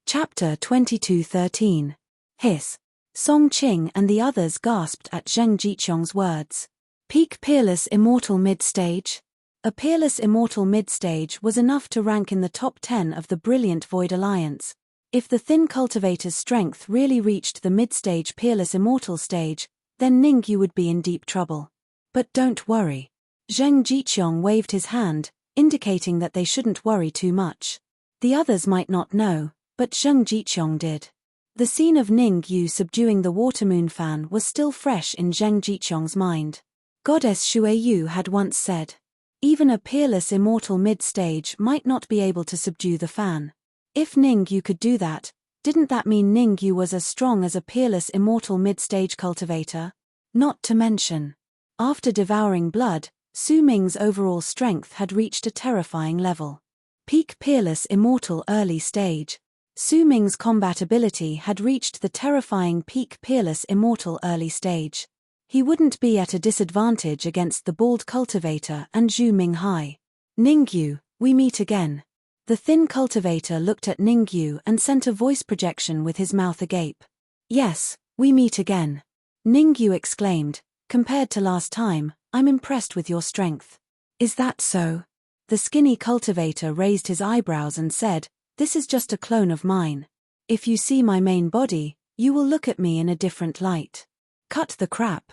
Chapter 22:13. Hiss. Song Qing and the others gasped at Zheng Jiqiong's words. Peak Peerless Immortal Mid-Stage. A Peerless Immortal Mid-Stage was enough to rank in the top 10 of the brilliant Void Alliance. If the Thin Cultivator's strength really reached the mid-stage Peerless Immortal stage, then Ningyu would be in deep trouble. But don't worry. Zheng Jiqiong waved his hand, indicating that they shouldn't worry too much. The others might not know, but Zheng Jiqiong did. The scene of Ningyu subduing the watermoon fan was still fresh in Zheng Jiqiong's mind. Goddess Xueyu had once said, even a Peerless Immortal mid-stage might not be able to subdue the fan. If Ningyu could do that, didn't that mean Ningyu was as strong as a Peerless Immortal mid-stage cultivator? Not to mention, after devouring blood, Su Ming's overall strength had reached a terrifying level. Peak Peerless Immortal early stage. Su Ming's combat ability had reached the terrifying Peak Peerless Immortal early stage. He wouldn't be at a disadvantage against the Bald Cultivator and Zhu Minghai. Ningyu, we meet again. The Thin Cultivator looked at Ningyu and sent a voice projection with his mouth agape. Yes, we meet again. Ningyu exclaimed, compared to last time, I'm impressed with your strength. Is that so? The Skinny Cultivator raised his eyebrows and said, this is just a clone of mine. If you see my main body, you will look at me in a different light. Cut the crap.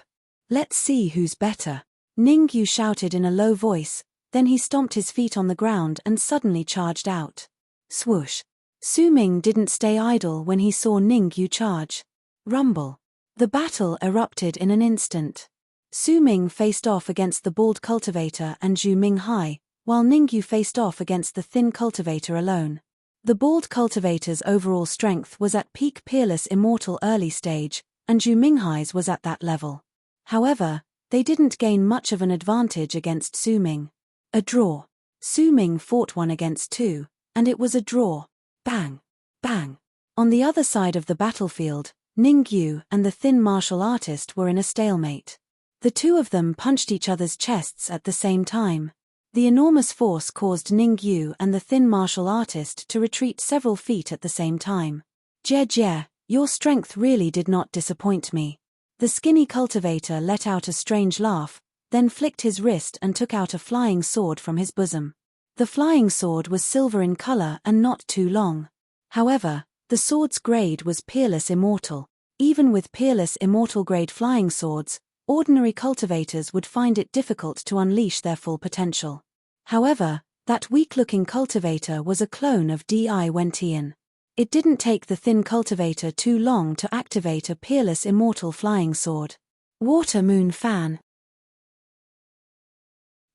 Let's see who's better. Ningyu shouted in a low voice, then he stomped his feet on the ground and suddenly charged out. Swoosh. Su Ming didn't stay idle when he saw Ningyu charge. Rumble. The battle erupted in an instant. Su Ming faced off against the Bald Cultivator and Zhu Minghai, while Ningyu faced off against the Thin Cultivator alone. The Bald Cultivator's overall strength was at Peak Peerless Immortal early stage, and Zhu Minghai's was at that level. However, they didn't gain much of an advantage against Su Ming. A draw. Su Ming fought 1 against 2, and it was a draw. Bang! Bang! On the other side of the battlefield, Ningyu and the Thin Martial Artist were in a stalemate. The two of them punched each other's chests at the same time. The enormous force caused Ningyu and the Thin Martial Artist to retreat several feet at the same time. Jie, your strength really did not disappoint me. The Skinny Cultivator let out a strange laugh, then flicked his wrist and took out a flying sword from his bosom. The flying sword was silver in color and not too long. However, the sword's grade was Peerless Immortal. Even with Peerless Immortal grade flying swords, ordinary cultivators would find it difficult to unleash their full potential. However, that weak-looking cultivator was a clone of Di Wentian. It didn't take the Thin Cultivator too long to activate a Peerless Immortal flying sword. Water Moon Fan.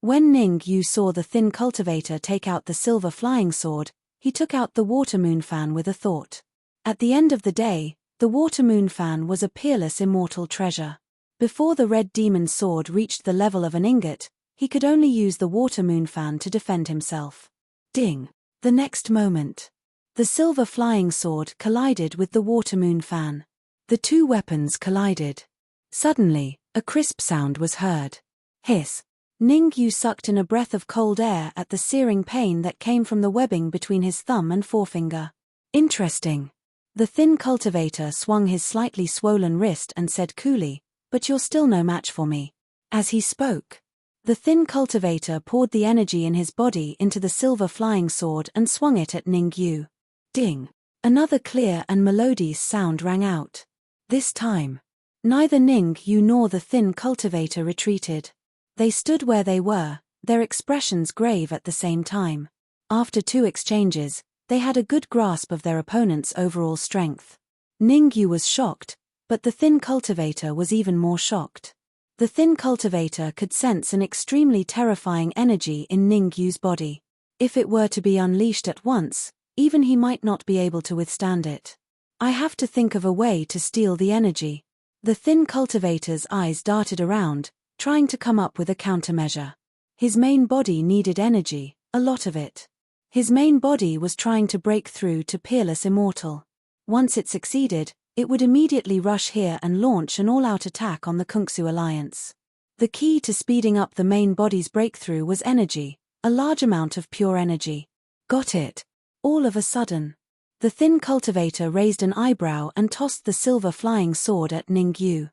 When Ningyu saw the Thin Cultivator take out the silver flying sword, he took out the Water Moon Fan with a thought. At the end of the day, the Water Moon Fan was a Peerless Immortal treasure. Before the Red Demon's sword reached the level of an ingot, he could only use the Water Moon Fan to defend himself. Ding! The next moment, the silver flying sword collided with the Water Moon Fan. The two weapons collided. Suddenly, a crisp sound was heard. Hiss! Ningyu sucked in a breath of cold air at the searing pain that came from the webbing between his thumb and forefinger. Interesting. The Thin Cultivator swung his slightly swollen wrist and said coolly, but you're still no match for me. As he spoke, the Thin Cultivator poured the energy in his body into the silver flying sword and swung it at Ningyu. Ding! Another clear and melodious sound rang out. This time, neither Ningyu nor the Thin Cultivator retreated. They stood where they were, their expressions grave at the same time. After 2 exchanges, they had a good grasp of their opponent's overall strength. Ningyu was shocked, but the Thin Cultivator was even more shocked. The Thin Cultivator could sense an extremely terrifying energy in Ningyu's body. If it were to be unleashed at once, even he might not be able to withstand it. I have to think of a way to steal the energy. The Thin Cultivator's eyes darted around, trying to come up with a countermeasure. His main body needed energy, a lot of it. His main body was trying to break through to Peerless Immortal. Once it succeeded, it would immediately rush here and launch an all-out attack on the Kungsu Alliance. The key to speeding up the main body's breakthrough was energy, a large amount of pure energy. Got it. All of a sudden, the Thin Cultivator raised an eyebrow and tossed the silver flying sword at Ningyu.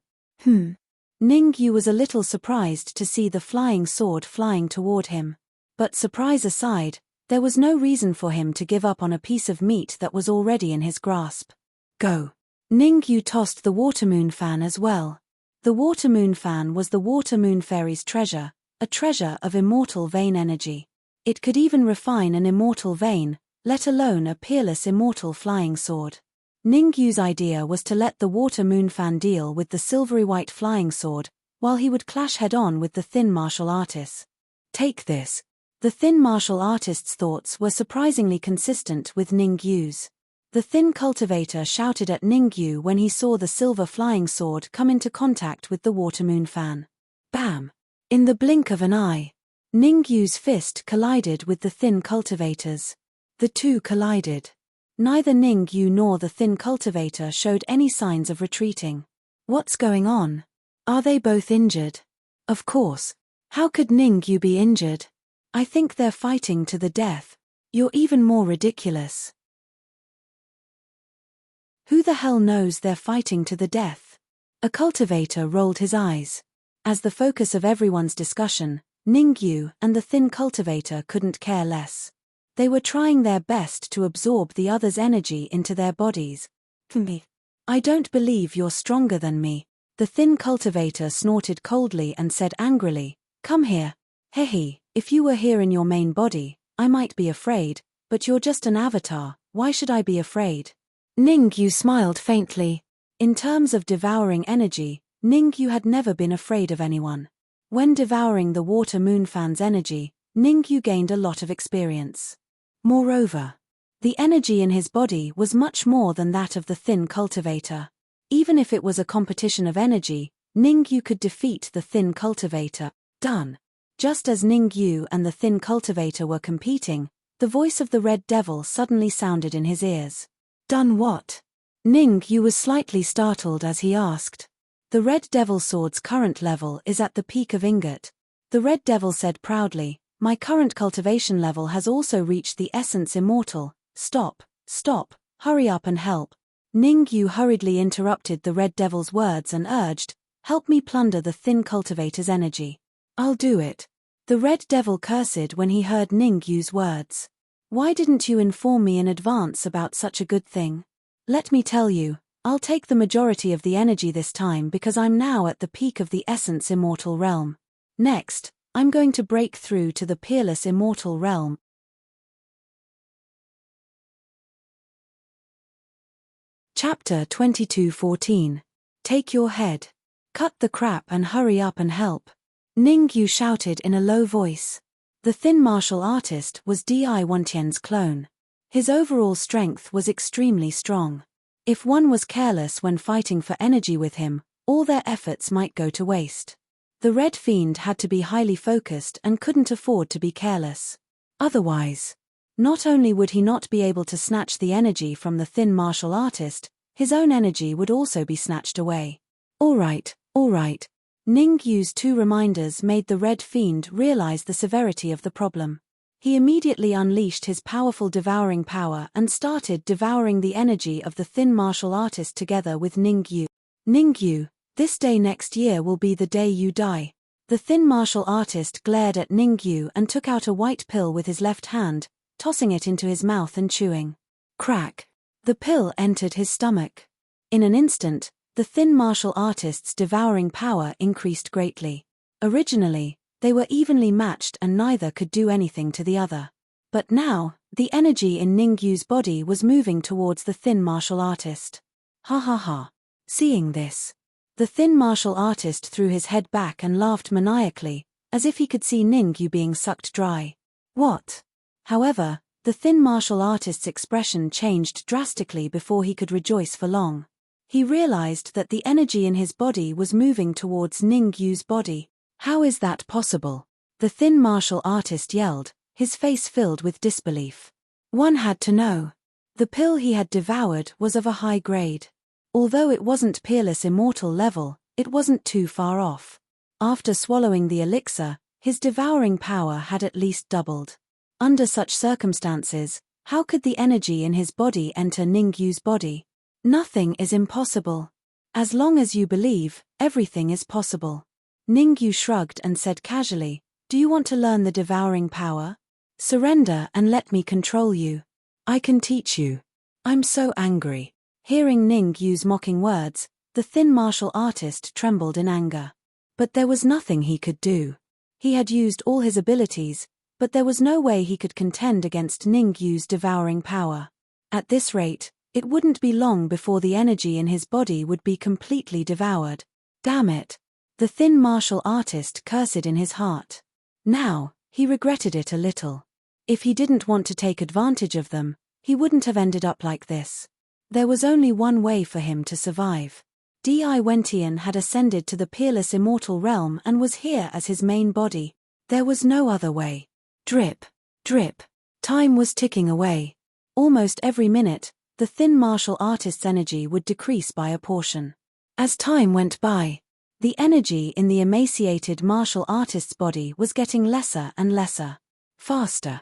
Ningyu was a little surprised to see the flying sword flying toward him. But surprise aside, there was no reason for him to give up on a piece of meat that was already in his grasp. Go! Ningyu tossed the water moon fan as well. The water moon fan was the water moon fairy's treasure, a treasure of immortal vein energy. It could even refine an immortal vein, let alone a peerless immortal flying sword. Ningyu's idea was to let the water moon fan deal with the silvery white flying sword, while he would clash head-on with the thin martial artist. Take this. The thin martial artist's thoughts were surprisingly consistent with Ningyu's. The thin cultivator shouted at Ningyu when he saw the silver flying sword come into contact with the water moon fan. Bam! In the blink of an eye, Ningyu's fist collided with the thin cultivator's. The two collided. Neither Ningyu nor the thin cultivator showed any signs of retreating. What's going on? Are they both injured? Of course. How could Ningyu be injured? I think they're fighting to the death. You're even more ridiculous. Who the hell knows they're fighting to the death? A cultivator rolled his eyes. As the focus of everyone's discussion, Ningyu and the thin cultivator couldn't care less. They were trying their best to absorb the other's energy into their bodies. I don't believe you're stronger than me. The thin cultivator snorted coldly and said angrily, Come here. Hehe, if you were here in your main body, I might be afraid, but you're just an avatar, why should I be afraid? Ningyu smiled faintly. In terms of devouring energy, Ningyu had never been afraid of anyone. When devouring the water moon fan's energy, Ningyu gained a lot of experience. Moreover, the energy in his body was much more than that of the thin cultivator. Even if it was a competition of energy, Ningyu could defeat the thin cultivator. Done. Just as Ningyu and the thin cultivator were competing, the voice of the Red Devil suddenly sounded in his ears. Done what? Ningyu was slightly startled as he asked. The Red Devil sword's current level is at the peak of ingot. The Red Devil said proudly, My current cultivation level has also reached the essence immortal. Stop, hurry up and help. Ningyu hurriedly interrupted the Red Devil's words and urged, Help me plunder the thin cultivator's energy. I'll do it. The Red Devil cursed when he heard Ningyu's words. Why didn't you inform me in advance about such a good thing? Let me tell you, I'll take the majority of the energy this time because I'm now at the peak of the essence immortal realm. Next, I'm going to break through to the peerless immortal realm. Chapter 22:14. Take your head. Cut the crap and hurry up and help. Ningyu shouted in a low voice. The thin martial artist was Di Wantian's clone. His overall strength was extremely strong. If one was careless when fighting for energy with him, all their efforts might go to waste. The Red Fiend had to be highly focused and couldn't afford to be careless. Otherwise, not only would he not be able to snatch the energy from the thin martial artist, his own energy would also be snatched away. All right. Ningyu's two reminders made the Red Fiend realize the severity of the problem. He immediately unleashed his powerful devouring power and started devouring the energy of the thin martial artist together with Ningyu. Ningyu, this day next year will be the day you die. The thin martial artist glared at Ningyu and took out a white pill with his left hand, tossing it into his mouth and chewing. Crack! The pill entered his stomach. In an instant, the thin martial artist's devouring power increased greatly. Originally, they were evenly matched and neither could do anything to the other. But now, the energy in Ningyu's body was moving towards the thin martial artist. Ha ha ha. Seeing this, the thin martial artist threw his head back and laughed maniacally, as if he could see Ningyu being sucked dry. What? However, the thin martial artist's expression changed drastically before he could rejoice for long. He realized that the energy in his body was moving towards Ningyu's body. How is that possible? The thin martial artist yelled, his face filled with disbelief. One had to know. The pill he had devoured was of a high grade. Although it wasn't peerless immortal level, it wasn't too far off. After swallowing the elixir, his devouring power had at least doubled. Under such circumstances, how could the energy in his body enter Ningyu's body? Nothing is impossible. As long as you believe, everything is possible. Ningyu shrugged and said casually, do you want to learn the devouring power? Surrender and let me control you. I can teach you. I'm so angry. Hearing Ningyu's mocking words, the thin martial artist trembled in anger. But there was nothing he could do. He had used all his abilities, but there was no way he could contend against Ningyu's devouring power. At this rate, it wouldn't be long before the energy in his body would be completely devoured. Damn it! The thin martial artist cursed in his heart. Now, he regretted it a little. If he didn't want to take advantage of them, he wouldn't have ended up like this. There was only one way for him to survive. Di Wentian had ascended to the peerless immortal realm and was here as his main body. There was no other way. Drip, drip. Time was ticking away. Almost every minute, the thin martial artist's energy would decrease by a portion. As time went by, the energy in the emaciated martial artist's body was getting lesser and lesser. Faster.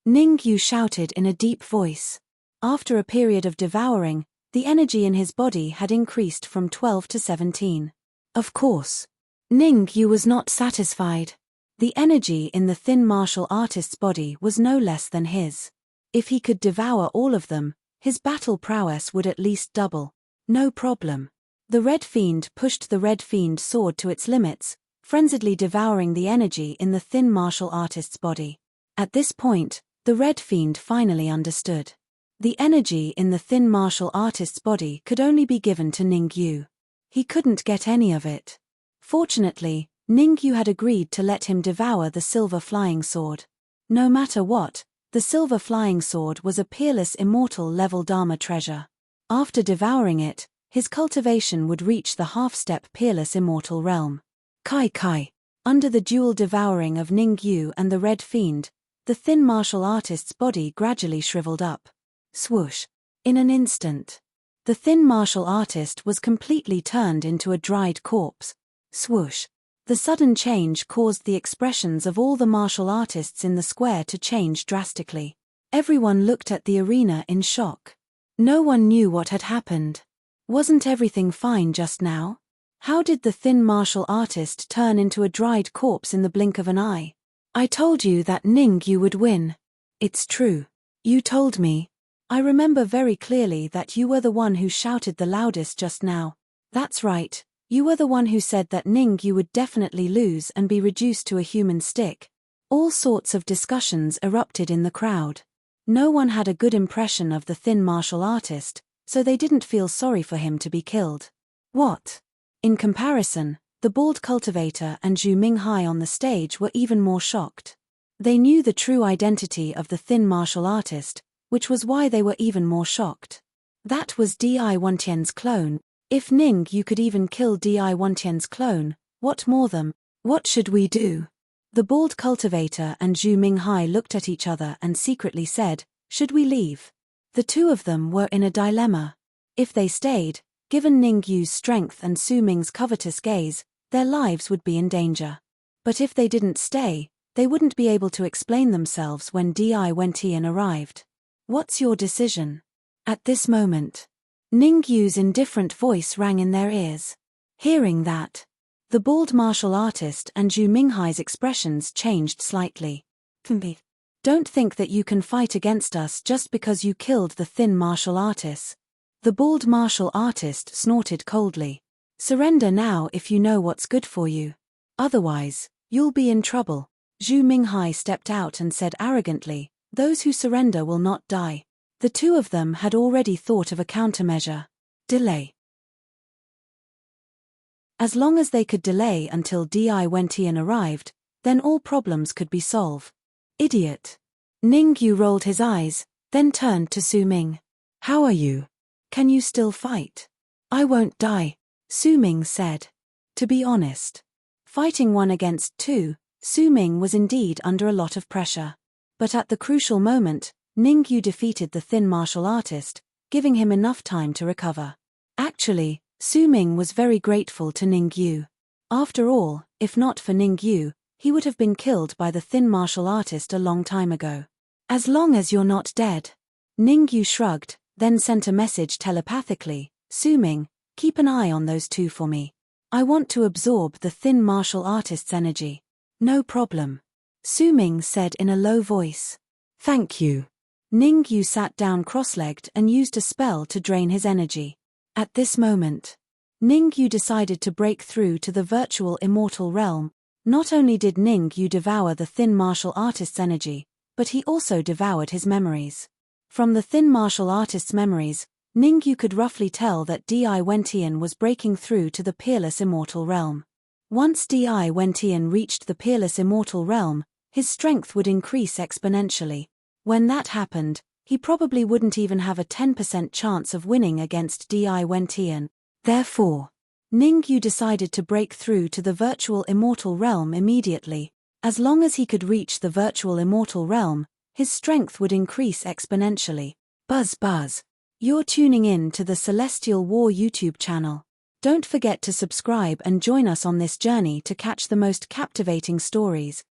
Ningyu shouted in a deep voice. After a period of devouring, the energy in his body had increased from 12 to 17. Of course. Ningyu was not satisfied. The energy in the thin martial artist's body was no less than his. If he could devour all of them, his battle prowess would at least double. No problem. The Red Fiend pushed the Red Fiend sword to its limits, frenziedly devouring the energy in the thin martial artist's body. At this point, the Red Fiend finally understood. The energy in the thin martial artist's body could only be given to Ningyu. He couldn't get any of it. Fortunately, Ningyu had agreed to let him devour the silver flying sword. No matter what, the silver flying sword was a peerless immortal level Dharma treasure. After devouring it, his cultivation would reach the half-step peerless immortal realm. Kai Kai. Under the dual devouring of Ningyu and the Red Fiend, the thin martial artist's body gradually shriveled up. Swoosh. In an instant, the thin martial artist was completely turned into a dried corpse. Swoosh. The sudden change caused the expressions of all the martial artists in the square to change drastically. Everyone looked at the arena in shock. No one knew what had happened. Wasn't everything fine just now? How did the thin martial artist turn into a dried corpse in the blink of an eye? I told you that Ningyu would win. It's true. You told me. I remember very clearly that you were the one who shouted the loudest just now. That's right, you were the one who said that Ningyu would definitely lose and be reduced to a human stick. All sorts of discussions erupted in the crowd. No one had a good impression of the thin martial artist, so they didn't feel sorry for him to be killed. What? In comparison, the bald cultivator and Zhu Minghai on the stage were even more shocked. They knew the true identity of the thin martial artist, which was why they were even more shocked. That was Di Wentian's clone. If Ningyu could even kill Di Wentian's clone, what more them? What should we do? The bald cultivator and Zhu Minghai looked at each other and secretly said, should we leave? The two of them were in a dilemma. If they stayed, given Ningyu's strength and Su Ming's covetous gaze, their lives would be in danger. But if they didn't stay, they wouldn't be able to explain themselves when Di Wentian arrived. What's your decision? At this moment, Ningyu's indifferent voice rang in their ears. Hearing that, the bald martial artist and Zhu Minghai's expressions changed slightly. Don't think that you can fight against us just because you killed the thin martial artist. The bald martial artist snorted coldly. Surrender now if you know what's good for you. Otherwise, you'll be in trouble. Zhu Minghai stepped out and said arrogantly, those who surrender will not die. The two of them had already thought of a countermeasure. Delay. As long as they could delay until Di Wentian arrived, then all problems could be solved. Idiot. Ningyu rolled his eyes, then turned to Su Ming. How are you? Can you still fight? I won't die, Su Ming said. To be honest, fighting 1 against 2, Su Ming was indeed under a lot of pressure. But at the crucial moment, Ningyu defeated the thin martial artist, giving him enough time to recover. Actually, Su Ming was very grateful to Ningyu. After all, if not for Ningyu, he would have been killed by the thin martial artist a long time ago. As long as you're not dead. Ningyu shrugged, then sent a message telepathically, Su-ming, keep an eye on those two for me. I want to absorb the thin martial artist's energy. No problem. Su-ming said in a low voice. Thank you. Ningyu sat down cross-legged and used a spell to drain his energy. At this moment, Ningyu decided to break through to the virtual immortal realm. Not only did Ningyu devour the thin martial artist's energy, but he also devoured his memories. From the thin martial artist's memories, Ningyu could roughly tell that Di Wentian was breaking through to the peerless immortal realm. Once Di Wentian reached the peerless immortal realm, his strength would increase exponentially. When that happened, he probably wouldn't even have a 10% chance of winning against Di Wentian. Therefore, Ningyu decided to break through to the virtual immortal realm immediately. As long as he could reach the virtual immortal realm, his strength would increase exponentially. Buzz buzz. You're tuning in to the Celestial War YouTube channel. Don't forget to subscribe and join us on this journey to catch the most captivating stories.